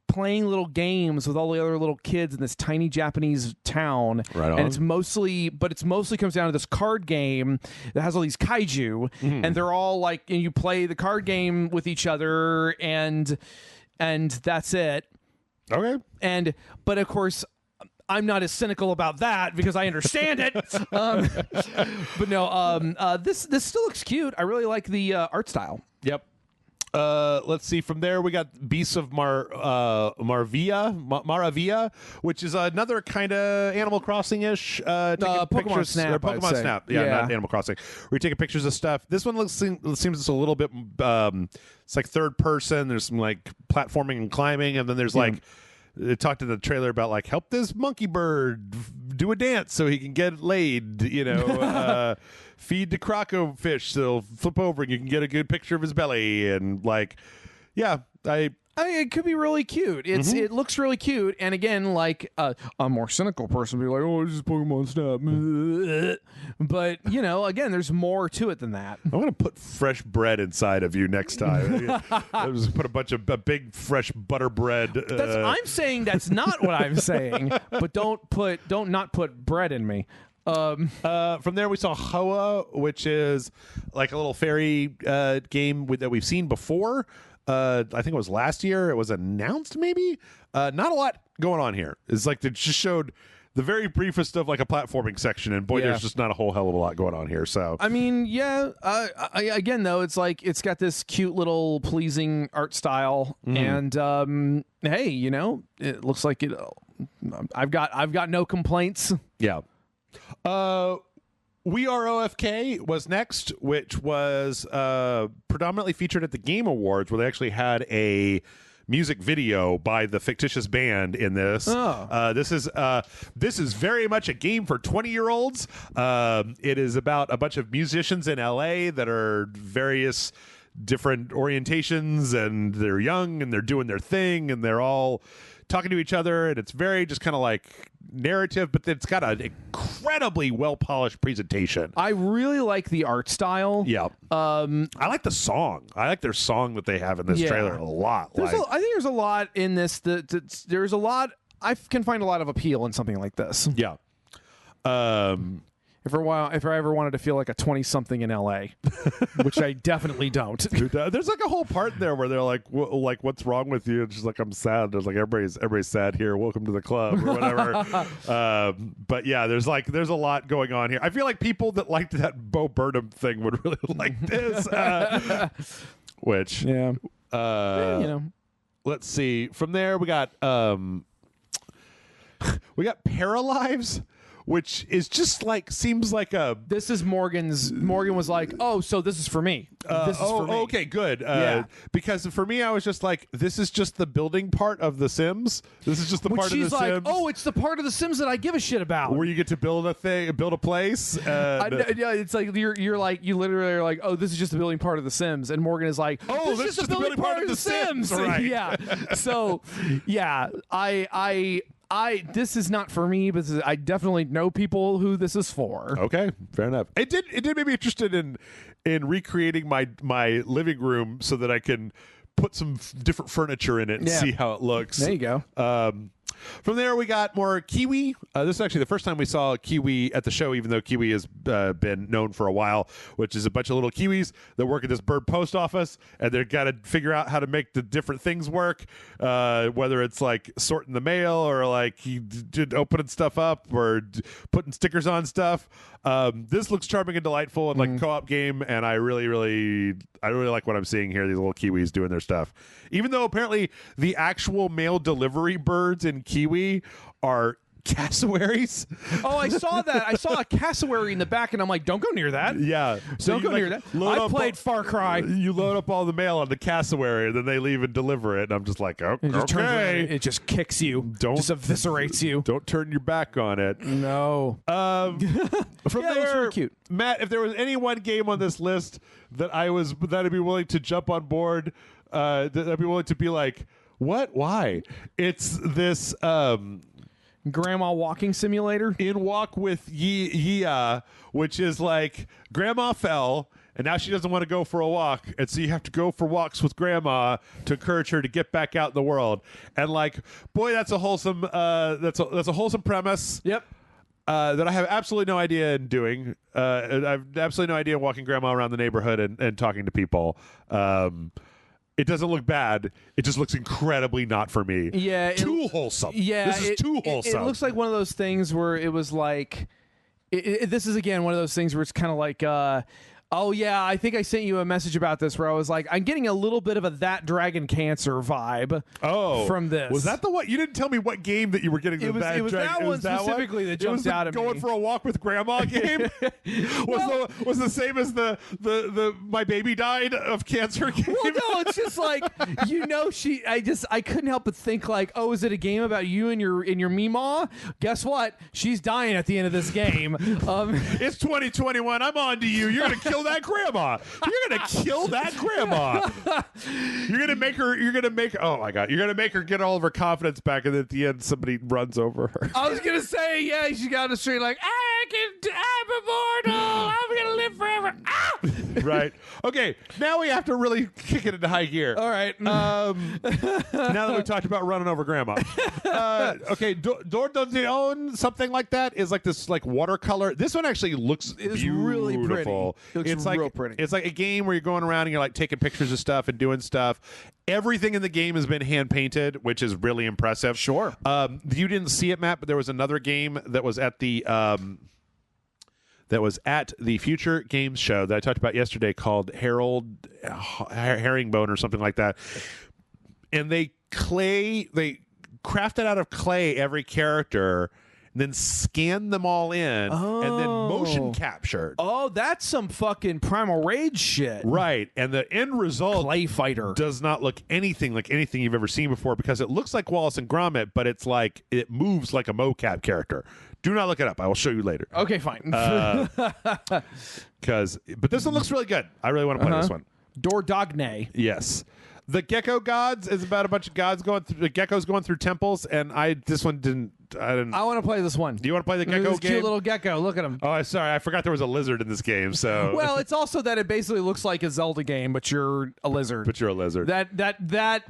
playing little games with all the other little kids in this tiny Japanese town. Right on. And it's mostly comes down to this card game that has all these kaiju, and they're all like, and you play the card game with each other, and that's it. Okay. But of course, I'm not as cynical about that because I understand it. But no, this still looks cute. I really like the art style. Yep. Let's see. From there, we got Beasts of Maravilla, which is another kind of Animal Crossing-ish. Pokemon Snap, or Pokemon I'd say. Snap. Yeah, not Animal Crossing. We're taking pictures of stuff. This one seems it's a little bit. It's like third person. There's some like platforming and climbing, and then there's like. It talked in the trailer about like help this monkey bird do a dance so he can get laid. Feed the croco fish so he'll flip over and you can get a good picture of his belly, and like, yeah, I mean, it could be really cute. It looks really cute, and again, like a more cynical person would be like, "Oh, it's just Pokemon Snap," but again, there's more to it than that. I want to put fresh bread inside of you next time. I just put a big fresh butter bread. I'm saying that's not what I'm saying, but don't not put bread in me. From there, we saw Hoa, which is like a little fairy game that we've seen before. I think it was last year. It was announced, maybe. Not a lot going on here. It's like they just showed the very briefest of like a platforming section, and boy, there's just not a whole hell of a lot going on here. So I mean, again though, it's like it's got this cute little pleasing art style, and hey, it looks like it. I've got no complaints. Yeah. We Are OFK was next, which was predominantly featured at the Game Awards, where they actually had a music video by the fictitious band in this. This is very much a game for 20-year-olds. It is about a bunch of musicians in LA that are various different orientations, and they're young and they're doing their thing, and they're all talking to each other, and it's very just kind of like narrative, but it's got an incredibly well-polished presentation. I really like the art style. Yeah. I like the song. I like their song that they have in this trailer a lot. I think there's a lot in this there's a lot. I can find a lot of appeal in something like this. Yeah. If I ever wanted to feel like a 20-something in LA, which I definitely don't. There's like a whole part there where they're like, what's wrong with you? And she's like, I'm sad. There's like, everybody's sad here. Welcome to the club or whatever. But yeah, there's a lot going on here. I feel like people that liked that Bo Burnham thing would really like this. Which, let's see. From there, we got Paralives, which is just like seems like a. This is Morgan was like, oh, so this is for me. This is for me. Okay, good. Because for me, I was just like, this is just the building part of The Sims. This is just the part of The she's like, Sims. oh, it's the part of The Sims that I give a shit about. Where you get to build a place. It's like you're like you literally are like, oh, this is just the building part of The Sims, and Morgan is like, oh, this is just the building part of The Sims. Right. Yeah. So yeah, this is not for me, but I definitely know people who this is for. Okay, fair enough. It did make me interested in recreating my living room so that I can put some different furniture in it and see how it looks. There you go. From there, we got more Kiwi. This is actually the first time we saw Kiwi at the show, even though Kiwi has been known for a while, which is a bunch of little Kiwis that work at this bird post office, and they've got to figure out how to make the different things work, whether it's like sorting the mail or like opening stuff up or putting stickers on stuff. This looks charming and delightful and like a co-op game, and I really like what I'm seeing here. These little Kiwis doing their stuff, even though apparently the actual mail delivery birds in Kiwi are cassowaries. Oh, I saw that. I saw a cassowary in the back, and I'm like, don't go near that. Yeah. So don't go near that. I played Far Cry. You load up all the mail on the cassowary, and then they leave and deliver it. And I'm just like, oh, it just turns around, okay. it just kicks you. Just eviscerates you. Don't turn your back on it. No. From there, there, really cute. Matt, if there was any one game on this list that I'd be willing to jump on board, that I'd be willing to be like, What? Why? It's this Grandma walking simulator. in Walk with Yia, which is like grandma fell and now she doesn't want to go for a walk, and so you have to go for walks with grandma to encourage her to get back out in the world. And like, boy, that's a wholesome that's a wholesome premise. Yep. That I have absolutely no idea in doing. I have absolutely no idea in walking grandma around the neighborhood and talking to people. It doesn't look bad. It just looks incredibly not for me. Yeah. Too wholesome. Yeah. This is too wholesome. It looks like one of those things where it was like, this is again one of those things where it's kind of like, oh yeah, I think I sent you a message about this where I was like, I'm getting a little bit of a That Dragon Cancer vibe. From this. Was that the one? You didn't tell me what game that you were getting. It was that one specifically that jumped out at me. Going for a walk with grandma game was the same as the my baby died of cancer game. Well, no, it's just like I couldn't help but think like, oh, is it a game about you and your Meemaw? Guess what? She's dying at the end of this game. It's 2021. I'm on to you. You're gonna kill that grandma. You're gonna kill that grandma. You're gonna make her. Oh my god. You're gonna make her get all of her confidence back, and at the end, somebody runs over her. I was gonna say, yeah, she got on the street like, I'm immortal. I'm gonna live forever. Ah! Right. Okay. Now we have to really kick it into high gear. All right. Now that we talked about running over grandma. Okay. Dordogne, something like that, is like this like watercolor. This one actually looks It's beautiful. really pretty. It looks it's real like pretty. It's like a game where you're going around and you're like taking pictures of stuff and doing stuff. Everything in the game has been hand painted, which is really impressive. Sure. You didn't see it, Matt, but there was another game that was at the Future Games show that I talked about yesterday called Herringbone or something like that. And they crafted out of clay every character, and then scanned them all in, and then motion captured. Oh, that's some fucking Primal Rage shit. Right. And the end result Clay fighter does not look anything like anything you've ever seen before, because it looks like Wallace and Gromit, but it's like it moves like a mocap character. Do not look it up. I will show you later. Okay, fine. But this one looks really good. I really want to play this one. Dordogne. Yes. The Gecko Gods is about a bunch of gods geckos going through temples, and I want to play this one. Do you want to play the gecko This game? cute little gecko. Look at him. Oh, sorry. I forgot there was a lizard in this game. So Well, it's also that it basically looks like a Zelda game, but you're a lizard. But you're a lizard. That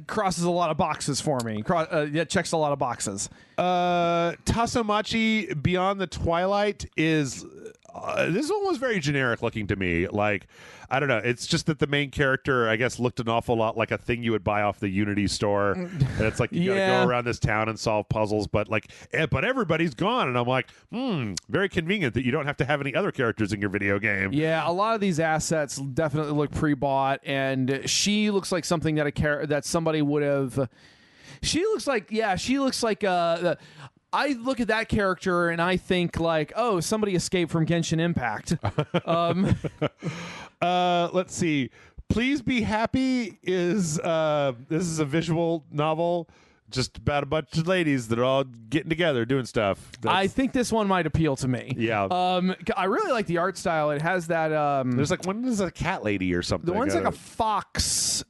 crosses a lot of boxes for me. That checks a lot of boxes. Tasamachi Beyond the Twilight is... this one was very generic looking to me. Like, I don't know. It's just that the main character, I guess, looked an awful lot like a thing you would buy off the Unity store. And it's like you gotta go around this town and solve puzzles, but everybody's gone. And I'm like, very convenient that you don't have to have any other characters in your video game. Yeah, a lot of these assets definitely look pre-bought, and she looks like something that somebody would have. She looks like I look at that character and I think like, oh, somebody escaped from Genshin Impact. Let's see. Please Be Happy is this is a visual novel just about a bunch of ladies that are all getting together doing stuff. I think this one might appeal to me. Yeah. I really like the art style. It has that. There's like one is a cat lady or something. The one's like a fox,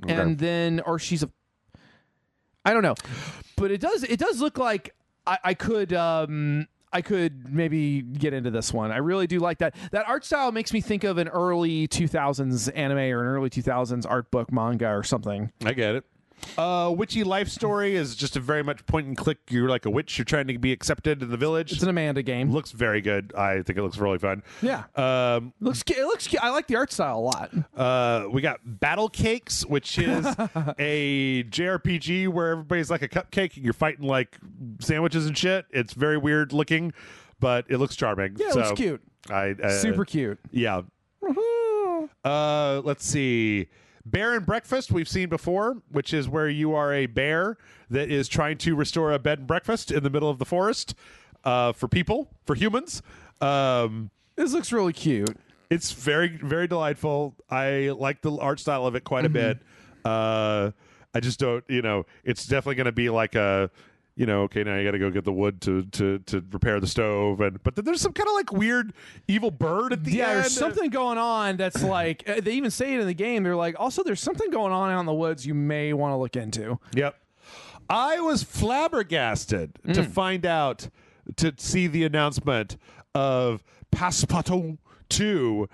and then she's a. I don't know, but it does look like. I could maybe get into this one. I really do like that. That art style makes me think of an early 2000s anime or an early 2000s art book manga or something. I get it. Witchy Life Story is just a very much point and click. You're like a witch. You're trying to be accepted in the village. It's an Amanda game. Looks very good. I think it looks really fun. Yeah. It looks cute. I like the art style a lot. We got Battle Cakes, which is a JRPG where everybody's like a cupcake and you're fighting like sandwiches and shit. It's very weird looking, but it looks charming. Yeah, it looks cute. Super cute. Yeah. Let's see. Bear and Breakfast we've seen before, which is where you are a bear that is trying to restore a bed and breakfast in the middle of the forest for humans. This looks really cute. It's very, very delightful. I like the art style of it quite a bit. I just don't, it's definitely going to be like a okay, now you got to go get the wood to repair the stove, but then there's some kind of like weird evil bird at the end. Yeah, there's something going on that's like they even say it in the game. They're like, also there's something going on out in the woods you may want to look into. Yep. I was flabbergasted to find out, to see the announcement of Passepartout 2,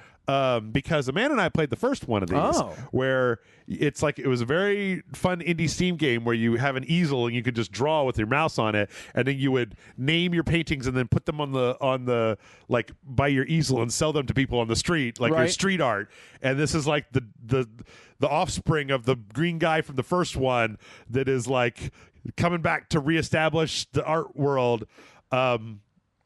because Amanda and I played the first one of these, where it's like, it was a very fun indie Steam game where you have an easel and you could just draw with your mouse on it, and then you would name your paintings and then put them on the like by your easel and sell them to people on the street, like your street art. And this is like the offspring of the green guy from the first one that is like coming back to reestablish the art world. It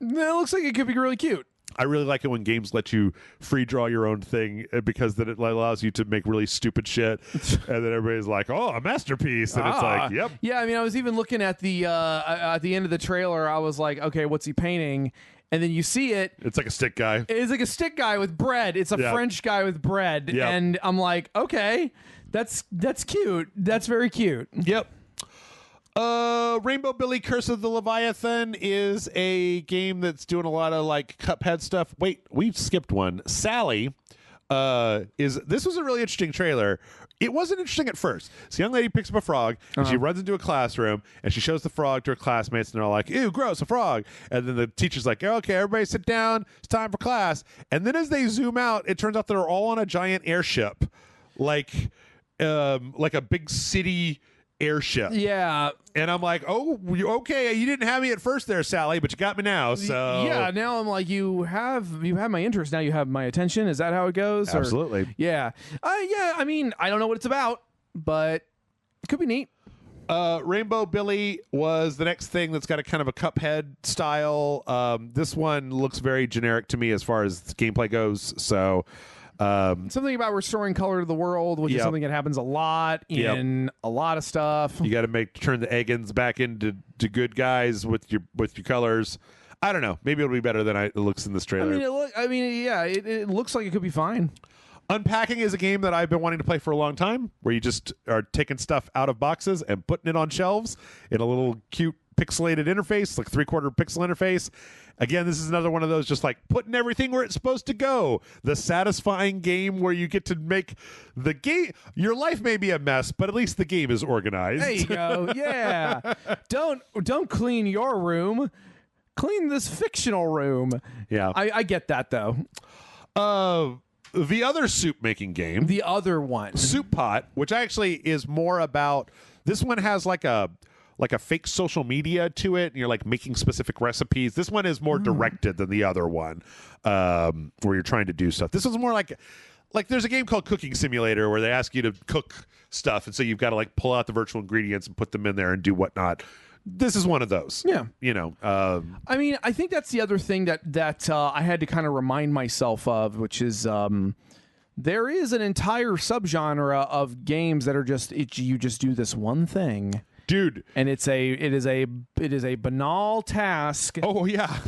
looks like it could be really cute. I really like it when games let you free draw your own thing, because then it allows you to make really stupid shit, and then everybody's like, "Oh, a masterpiece!" And it's like, "Yep." Yeah, I mean, I was even looking at the end of the trailer. I was like, "Okay, what's he painting?" And then you see it. It's like a stick guy. It's like a stick guy with bread. It's a French guy with bread, and I'm like, "Okay, that's cute. That's very cute." Yep. Rainbow Billy Curse of the Leviathan is a game that's doing a lot of like Cuphead stuff. Wait, we've skipped one. Sally this was a really interesting trailer. It wasn't interesting at first. This young lady picks up a frog and she runs into a classroom and she shows the frog to her classmates and they're all like, "Ew, gross, a frog." And then the teacher's like, "Okay, everybody sit down. It's time for class." And then as they zoom out, it turns out they're all on a giant airship, like a big city airship. Yeah. And I'm like, "Oh, okay, you didn't have me at first there, Sally, but you got me now." So yeah, now I'm like, you have my interest, now you have my attention. Is that how it goes? Absolutely. Yeah. I mean, I don't know what it's about, but it could be neat. Rainbow Billy was the next thing that's got a kind of a Cuphead style. This one looks very generic to me as far as gameplay goes. So something about restoring color to the world, which is something that happens a lot in a lot of stuff. You got to turn the Eggins back into good guys with your colors. I don't know. Maybe it'll be better than it looks in this trailer. It looks like it could be fine. Unpacking is a game that I've been wanting to play for a long time, where you just are taking stuff out of boxes and putting it on shelves in a little cute pixelated interface, like 3/4 pixel interface. Again, this is another one of those just like putting everything where it's supposed to go. The satisfying game where you get to make the game. Your life may be a mess, but at least the game is organized. There you go. Yeah. Don't clean your room. Clean this fictional room. Yeah. I get that though. The other soup making game. The other one. Soup Pot, which actually is more about, this one has like a fake social media to it, and you're like making specific recipes. This one is more directed than the other one, where you're trying to do stuff. This one's more like there's a game called Cooking Simulator where they ask you to cook stuff, and so you've got to like pull out the virtual ingredients and put them in there and do whatnot. This is one of those. Yeah. I mean, I think that's the other thing that I had to kind of remind myself of, which is there is an entire subgenre of games that are you just do this one thing. Dude, and it is a banal task. Oh yeah,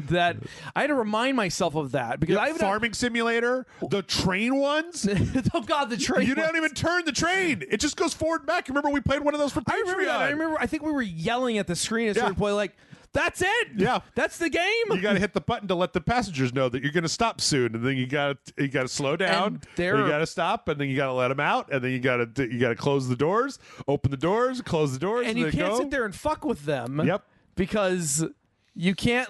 that I had to remind myself of that because Farming Simulator, the train ones. Oh God, the train! You don't even turn the train; it just goes forward and back. Remember, we played one of those for Patreon. I remember that. I remember. I think we were yelling at the screen at certain point, like, "That's it! Yeah, that's the game." You got to hit the button to let the passengers know that you're going to stop soon, and then you got to slow down. And you got to stop, and then you got to let them out, and then you got to close the doors, open the doors, close the doors, and you can't sit there and fuck with them. Yep, because you can't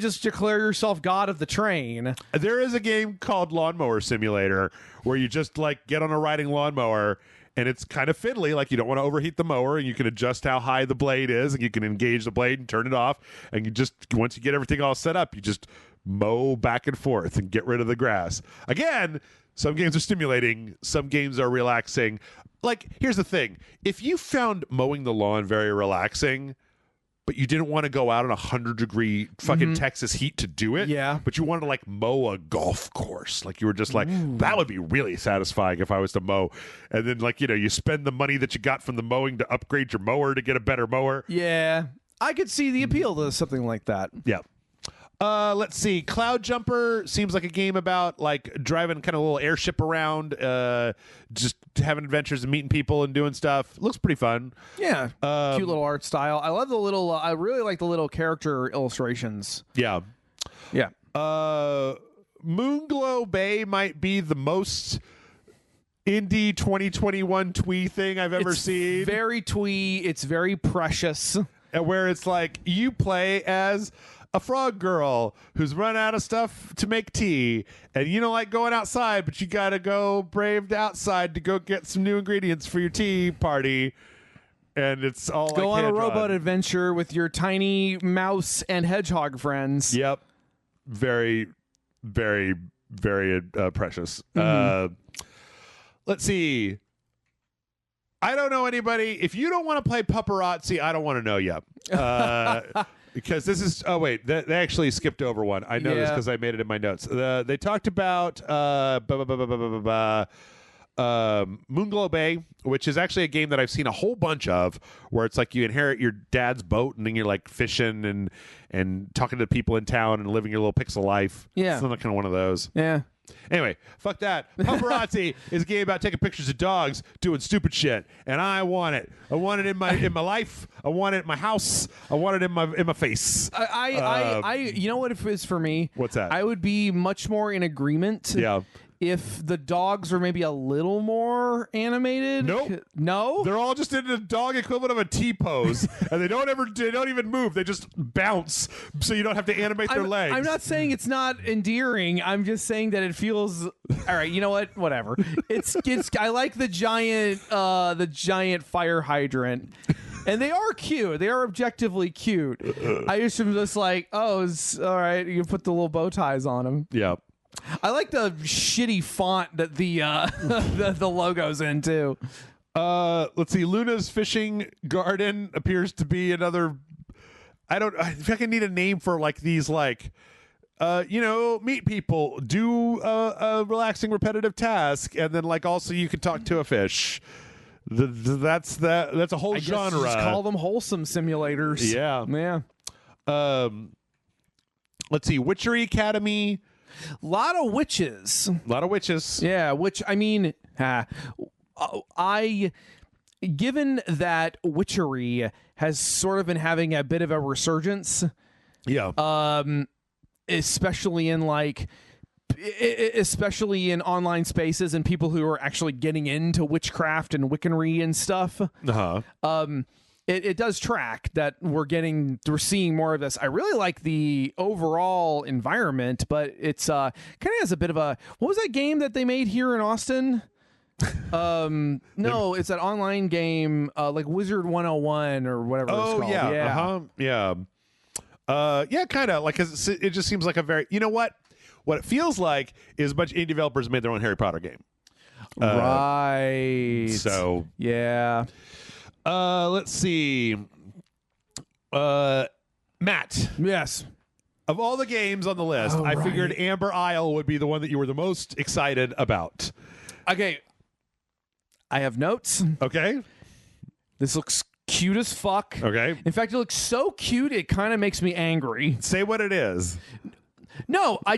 just declare yourself god of the train. There is a game called Lawnmower Simulator where you just like get on a riding lawnmower. And it's kind of fiddly, like you don't want to overheat the mower, and you can adjust how high the blade is, and you can engage the blade and turn it off. And you just, once you get everything all set up, you just mow back and forth and get rid of the grass. Again, some games are stimulating, some games are relaxing. Like, here's the thing. If you found mowing the lawn very relaxing, but you didn't want to go out in 100-degree fucking Texas heat to do it. Yeah. But you wanted to like mow a golf course. Like you were just like, that would be really satisfying if I was to mow. And then like, you spend the money that you got from the mowing to upgrade your mower to get a better mower. Yeah. I could see the appeal to something like that. Yeah. Let's see. Cloud Jumper seems like a game about like driving kind of a little airship around, just having adventures and meeting people and doing stuff. Looks pretty fun. Yeah, cute little art style. I love the little. I really like the little character illustrations. Yeah. Yeah. Moonglow Bay might be the most indie 2021 twee thing I've ever seen. Very twee. It's very precious. And where it's like you play as a frog girl who's run out of stuff to make tea, and you don't like going outside, but you gotta go brave outside to go get some new ingredients for your tea party. And it's all go like on a hand-drawn. robot adventure with your tiny mouse and hedgehog friends. Yep, very, very, very precious. Let's see. I don't know anybody. If you don't want to play Paparazzi, I don't want to know yet. Because this is... Oh, wait. They actually skipped over one. I know this because I made it in my notes. They talked about Moonglow Bay, which is actually a game that I've seen a whole bunch of, where it's like you inherit your dad's boat and then you're like fishing and talking to people in town and living your little pixel life. Yeah. It's kind of one of those. Yeah. Anyway, fuck that. Paparazzi is a game about taking pictures of dogs doing stupid shit, and I want it. I want it in my life. I want it in my house. I want it in my face. I you know what it is for me? What's that? I would be much more in agreement. Yeah. If the dogs were maybe a little more animated. Nope. No. They're all just in the dog equivalent of a T pose, and they don't even move. They just bounce, so you don't have to animate their legs. I'm not saying it's not endearing. I'm just saying that it feels. All right, you know what? Whatever. It's. I like the giant fire hydrant. And they are cute. They are objectively cute. I used to just like, oh, it's all right. You can put the little bow ties on them. Yeah. I like the shitty font that the the logo's in too. Let's see. Luna's Fishing Garden appears to be another. I think I need a name for like these like. Meet people, do a relaxing, repetitive task, and then like also you can talk to a fish. That's a whole genre. Just call them wholesome simulators. Yeah. Yeah. Let's see. Witchery Academy. Lot of witches. A lot of witches. Yeah, which I mean, given that witchery has sort of been having a bit of a resurgence. Yeah. Especially in online spaces and people who are actually getting into witchcraft and Wiccanry and stuff. It does track that we're seeing more of this. I really like the overall environment, but it's kind of has a bit of a, what was that game that they made here in Austin? No, it's that online game, like Wizard 101 or whatever it's called. Yeah, kind of like, 'cause it just seems like a very, you know what it feels like is a bunch of indie developers made their own Harry Potter game. Right. So yeah. Let's see. Matt. Yes. Of all the games on the list, I figured Amber Isle would be the one that you were the most excited about. Okay. I have notes. Okay. This looks cute as fuck. Okay. In fact, it looks so cute, it kind of makes me angry. Say what it is. No, I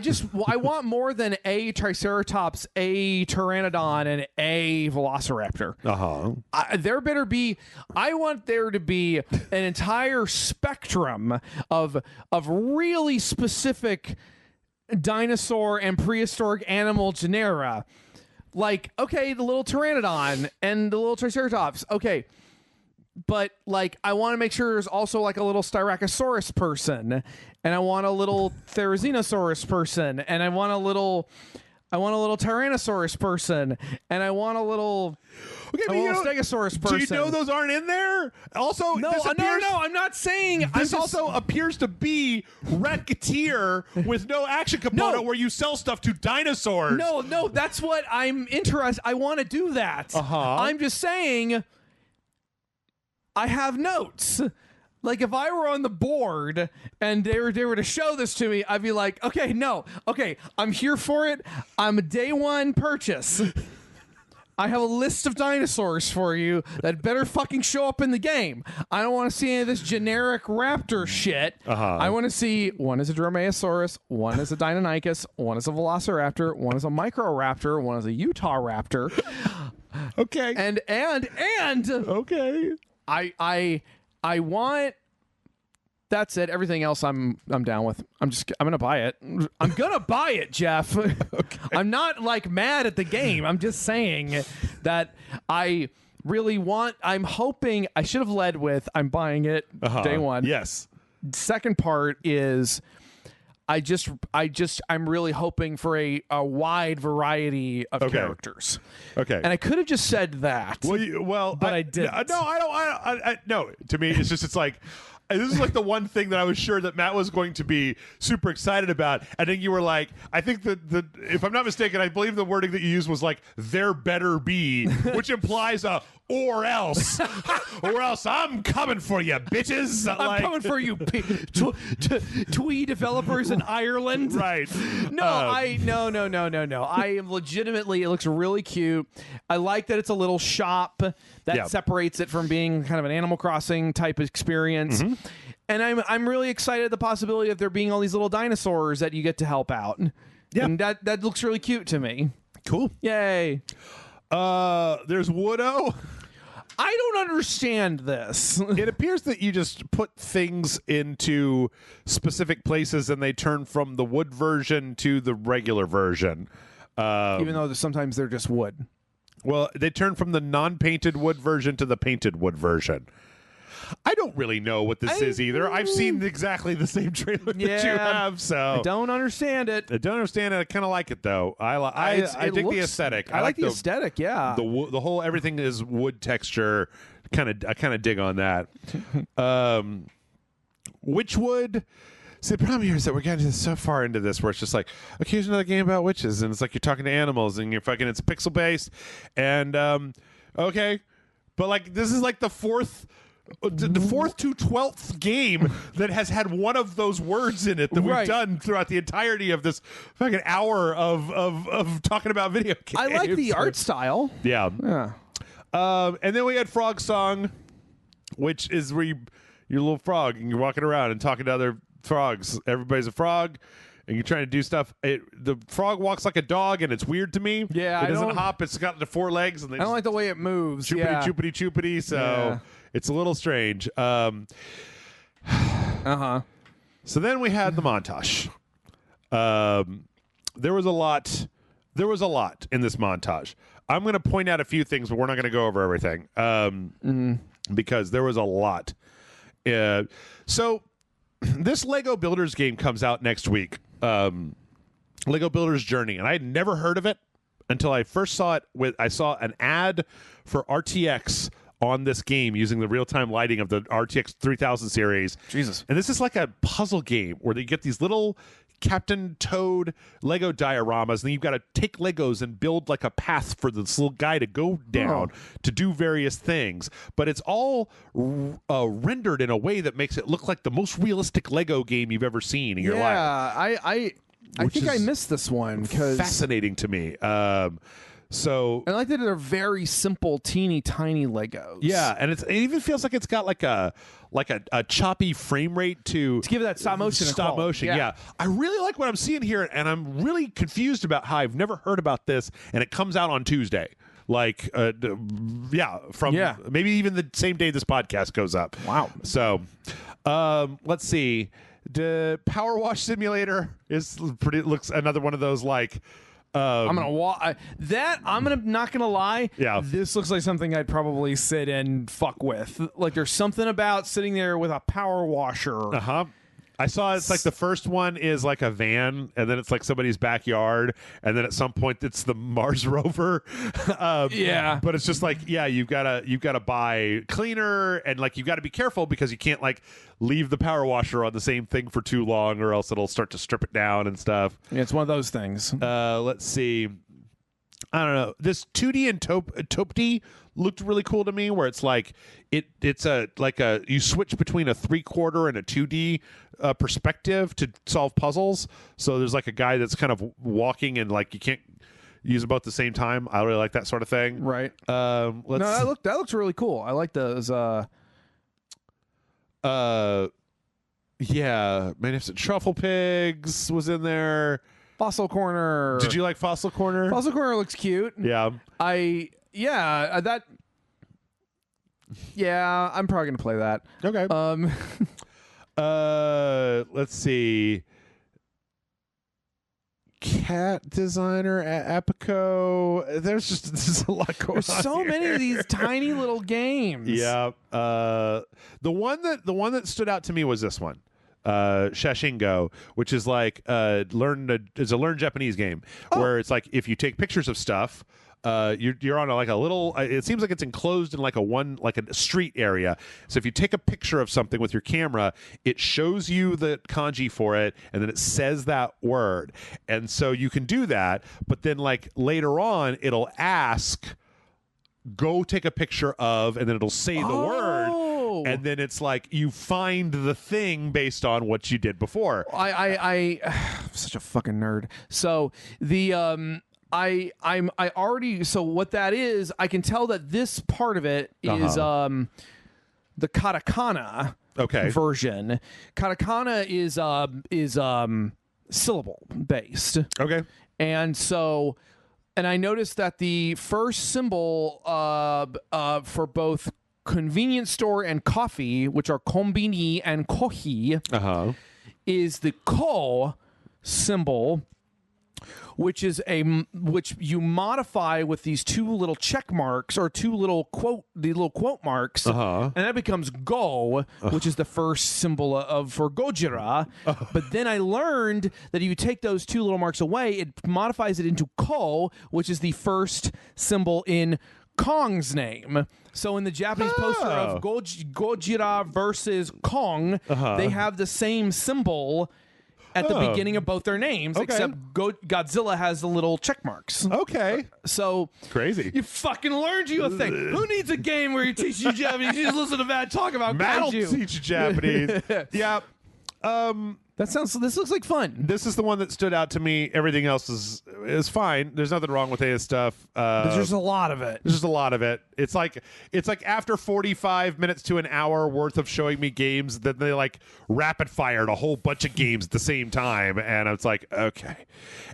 want more than a Triceratops, a Pteranodon, and a Velociraptor. I want there to be an entire spectrum of really specific dinosaur and prehistoric animal genera. Like, okay, the little Pteranodon and the little Triceratops. Okay. But like, I want to make sure there's also like a little Styracosaurus person, and I want a little Therizinosaurus person, and I want a little Tyrannosaurus person, and I want a little Stegosaurus person. Do you know those aren't in there? Also, no, I'm not saying this also appears to be Racketeer with no action component where you sell stuff to dinosaurs. No, that's what I'm interested. I want to do that. I'm just saying. I have notes. Like if I were on the board and they were to show this to me, I'd be like, okay, I'm here for it. I'm a day one purchase. I have a list of dinosaurs for you that better fucking show up in the game. I don't want to see any of this generic raptor shit. I want to see one is a Dromaeosaurus, one is a Deinonychus, one is a Velociraptor, one is a Microraptor, one is a Utah Raptor. Okay. And okay. I want. That's it. Everything else I'm down with. I'm gonna buy it. I'm gonna buy it, Jeff. Okay. I'm not like mad at the game. I'm just saying that I really want. I'm hoping I should have led with I'm buying it day one. Yes. Second part is I'm really hoping for a wide variety of characters. Okay. And I could have just said that. But I didn't. No, I don't. No, to me, it's like. This is like the one thing that I was sure that Matt was going to be super excited about. I think you were like, I think that if I'm not mistaken, I believe the wording that you used was like, there better be, which implies a or else. Or else I'm coming for you, bitches. I'm coming for you, twee developers in Ireland. Right. No, no. I am legitimately, it looks really cute. I like that it's a little shop that separates it from being kind of an Animal Crossing type experience. Mm-hmm. And I'm really excited at the possibility of there being all these little dinosaurs that you get to help out. Yeah. And that looks really cute to me. Cool. Yay. There's Woodo. I don't understand this. It appears that you just put things into specific places and they turn from the wood version to the regular version. Even though sometimes they're just wood. Well, they turn from the non-painted wood version to the painted wood version. I don't really know what this is either. I've seen exactly the same trailer that you have, so I don't understand it. I kind of like it though. I dig the aesthetic. I like the aesthetic. Yeah, the whole everything is wood texture. I kind of dig on that. Which wood? See, the problem here is that we're getting so far into this where it's just like, okay, here's another game about witches, and it's like you're talking to animals, and it's pixel based, and okay, but like this is like the fourth to 12th game that has had one of those words in it that we've done throughout the entirety of this fucking hour of talking about video games. I like the art style. Yeah. And then we had Frog Song, which is where you're a little frog and you're walking around and talking to other frogs. Everybody's a frog and you're trying to do stuff. The frog walks like a dog and it's weird to me. Yeah, it doesn't hop. It's got the four legs and I don't like the way it moves. Choopity. So it's a little strange. So then we had the montage. There was a lot in this montage. I'm going to point out a few things, but we're not going to go over everything because there was a lot. So this Lego Builders game comes out next week. Lego Builders Journey, and I had never heard of it until I first saw it. I saw an ad for RTX on this game using the real-time lighting of the RTX 3000 series. Jesus. And this is like a puzzle game where you get these little Captain Toad Lego dioramas, and then you've got to take Legos and build like a path for this little guy to go down to do various things. But it's all rendered in a way that makes it look like the most realistic Lego game you've ever seen in your life. Yeah, I think I missed this one because fascinating to me. So I like that they're very simple, teeny tiny Legos. Yeah, and it even feels like it's got like a choppy frame rate to give it that stop motion. Stop motion, yeah. I really like what I'm seeing here, and I'm really confused about how I've never heard about this, and it comes out on Tuesday. Like, maybe even the same day this podcast goes up. Wow. So, let's see. The Power Wash Simulator looks another one of those like. I'm not gonna lie. Yeah, this looks like something I'd probably sit and fuck with. Like there's something about sitting there with a power washer. I saw it's like the first one is like a van, and then it's like somebody's backyard, and then at some point it's the Mars rover. But it's just like you've got to buy cleaner, and like you've got to be careful because you can't like leave the power washer on the same thing for too long, or else it'll start to strip it down and stuff. Yeah, it's one of those things. Let's see. I don't know. This 2D and Toped looked really cool to me, where it's like it's you switch between a 3/4 and a 2D perspective to solve puzzles. So there's like a guy that's kind of walking and like use them both at the same time. I really like that sort of thing. Right. Let's. No, that looks really cool. I like those. Yeah, Magnificent Truffle Pigs was in there. Fossil Corner. Did you like Fossil Corner? Fossil Corner looks cute. Yeah. That. Yeah, I'm probably gonna play that. Okay. Let's see. Cat designer Apico. There's a lot going on. There's so many of these tiny little games. Yeah. The one that stood out to me was this one. Shashingo, which is like is a learn Japanese game where it's like if you take pictures of stuff, you're on a little. It seems like it's enclosed in like a street area. So if you take a picture of something with your camera, it shows you the kanji for it, and then it says that word. And so you can do that, but then like later on, it'll ask, "Go take a picture of," and then it'll say the word. And then it's like you find the thing based on what you did before. I'm such a fucking nerd. So the so what that is, I can tell that this part of it is the katakana version. Katakana is syllable based. Okay. And I noticed that the first symbol for both convenience store and coffee, which are kombini and kohi, is the ko symbol, which you modify with these two little check marks or the little quote marks, and that becomes go, which is the first symbol for Gojira. But then I learned that if you take those two little marks away, it modifies it into ko, which is the first symbol in Kong's name. So in the Japanese poster of Gojira versus Kong, they have the same symbol at the beginning of both their names, except Godzilla has the little check marks. Okay. So crazy. You fucking learned you a thing. Who needs a game where you teach you Japanese? You just listen to Matt talk about Matt will kaiju. teach you Japanese. Yeah. This looks like fun. This is the one that stood out to me. Everything else is fine. There's nothing wrong with his stuff. There's just a lot of it. There's just a lot of it. It's like after 45 minutes to an hour worth of showing me games, that they like rapid fired a whole bunch of games at the same time, and it's like, okay.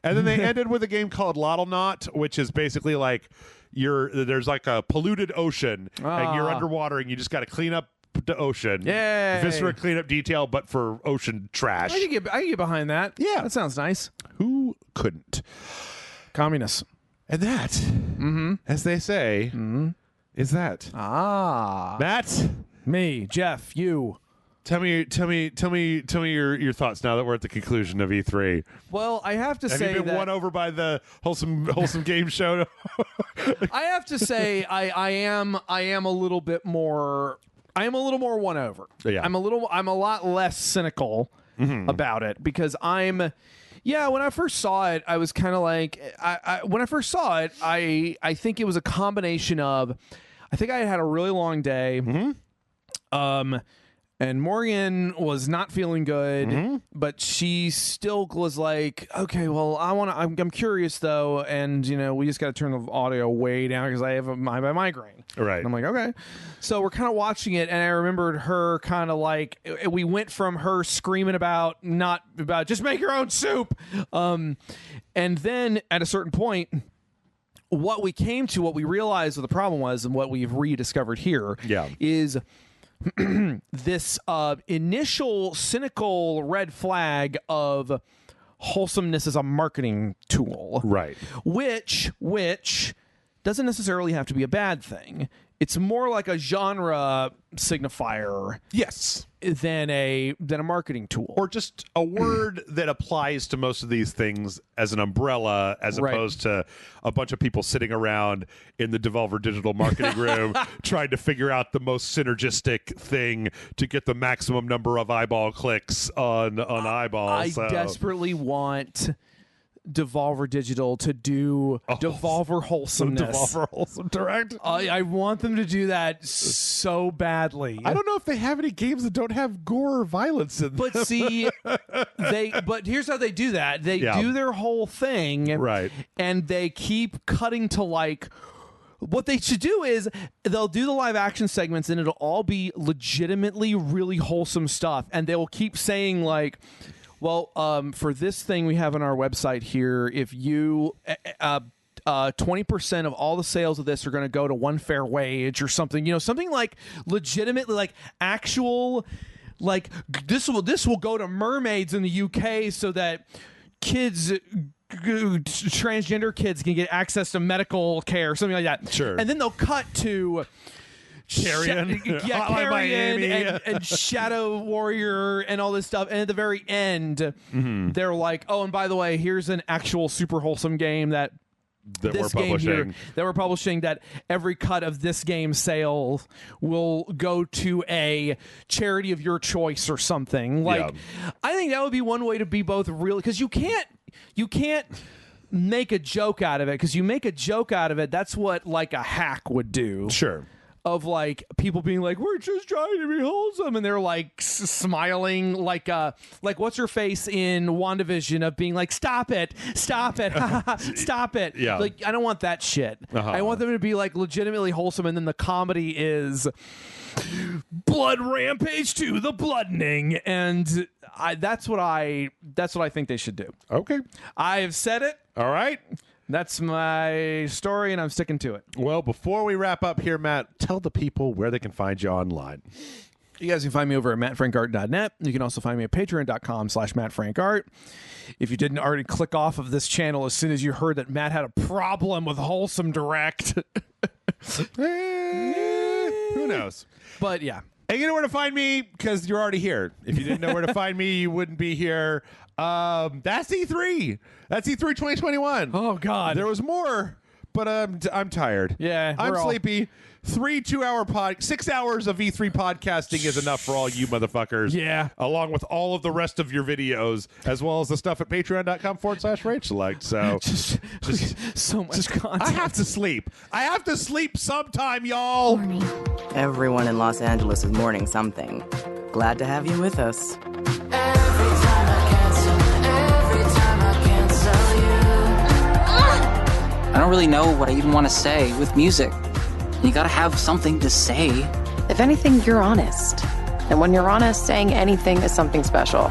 And then they ended with a game called Lottle Knot, which is basically like there's like a polluted ocean and you're underwater and you just got to clean up the ocean. Yeah. Viscera cleanup detail, but for ocean trash. I can get behind that. Yeah. That sounds nice. Who couldn't? Communists. And that, as they say, is that. Matt? Me, Jeff, you. Tell me your thoughts now that we're at the conclusion of E3. Well, I have to say have you been won over by the wholesome game show? I have to say I am a little bit more. I am a little more won over. Yeah. I'm a lot less cynical about it because when I first saw it, I was kind of like, when I first saw it, I think it was a combination of, I think I had a really long day. And Morgan was not feeling good, but she still was like, okay, well, I'm curious though. And we just got to turn the audio way down because I have my migraine. Right. And I'm like, okay. So we're kind of watching it. And I remembered her kind of like, we went from her screaming about just make your own soup. And then at a certain point, what we realized what the problem was and what we've rediscovered here is this initial cynical red flag of wholesomeness as a marketing tool, right? Which doesn't necessarily have to be a bad thing. It's more like a genre signifier, yes, than a marketing tool, or just a word that applies to most of these things as an umbrella, as opposed to a bunch of people sitting around in the Devolver Digital marketing room trying to figure out the most synergistic thing to get the maximum number of eyeball clicks on eyeballs. I desperately want Devolver Digital to do Devolver Wholesomeness. Devolver Wholesome Direct. I want them to do that so badly. I don't know if they have any games that don't have gore or violence in them. But see, but here's how they do that. They do their whole thing, right? And they keep cutting to like. What they should do is they'll do the live action segments and it'll all be legitimately really wholesome stuff. And they will keep saying like, well, for this thing we have on our website here, if you 20% of all the sales of this are going to go to One Fair Wage or something, something like legitimately like actual, like this will go to mermaids in the UK so that transgender kids can get access to medical care, something like that. Sure. And then they'll cut to Carrion, Carrion and Shadow Warrior and all this stuff. And at the very end, they're like, oh, and by the way, here's an actual super wholesome game that we're publishing, that every cut of this game's sales will go to a charity of your choice or something. Like, I think that would be one way to be both real, because you can't make a joke out of it, because you make a joke out of it, that's what like a hack would do. Sure. Of like people being like, we're just trying to be wholesome, and they're like smiling like what's her face in WandaVision of being like, stop it, stop it. Yeah. Like, I don't want that shit. I want them to be like legitimately wholesome, and then the comedy is blood rampage to the bloodening, and that's what I think they should do. Okay, I have said it. All right. That's my story, and I'm sticking to it. Well, before we wrap up here, Matt, tell the people where they can find you online. You guys can find me over at mattfrankart.net. You can also find me at patreon.com/mattfrankart. If you didn't already click off of this channel as soon as you heard that Matt had a problem with Wholesome Direct. Who knows? But yeah. And you know where to find me, because you're already here. If you didn't know where to find me, you wouldn't be here. That's E3. That's E3 2021. Oh, God. There was more, but I'm tired. Yeah. I'm sleepy. 6 hours of E3 podcasting is enough for all you motherfuckers. Yeah. Along with all of the rest of your videos, as well as the stuff at patreon.com/Rage Select. So just so much content. I have to sleep. I have to sleep sometime, y'all. Everyone in Los Angeles is mourning something. Glad to have you with us. I don't really know what I even want to say with music. You gotta have something to say. If anything, you're honest. And when you're honest, saying anything is something special.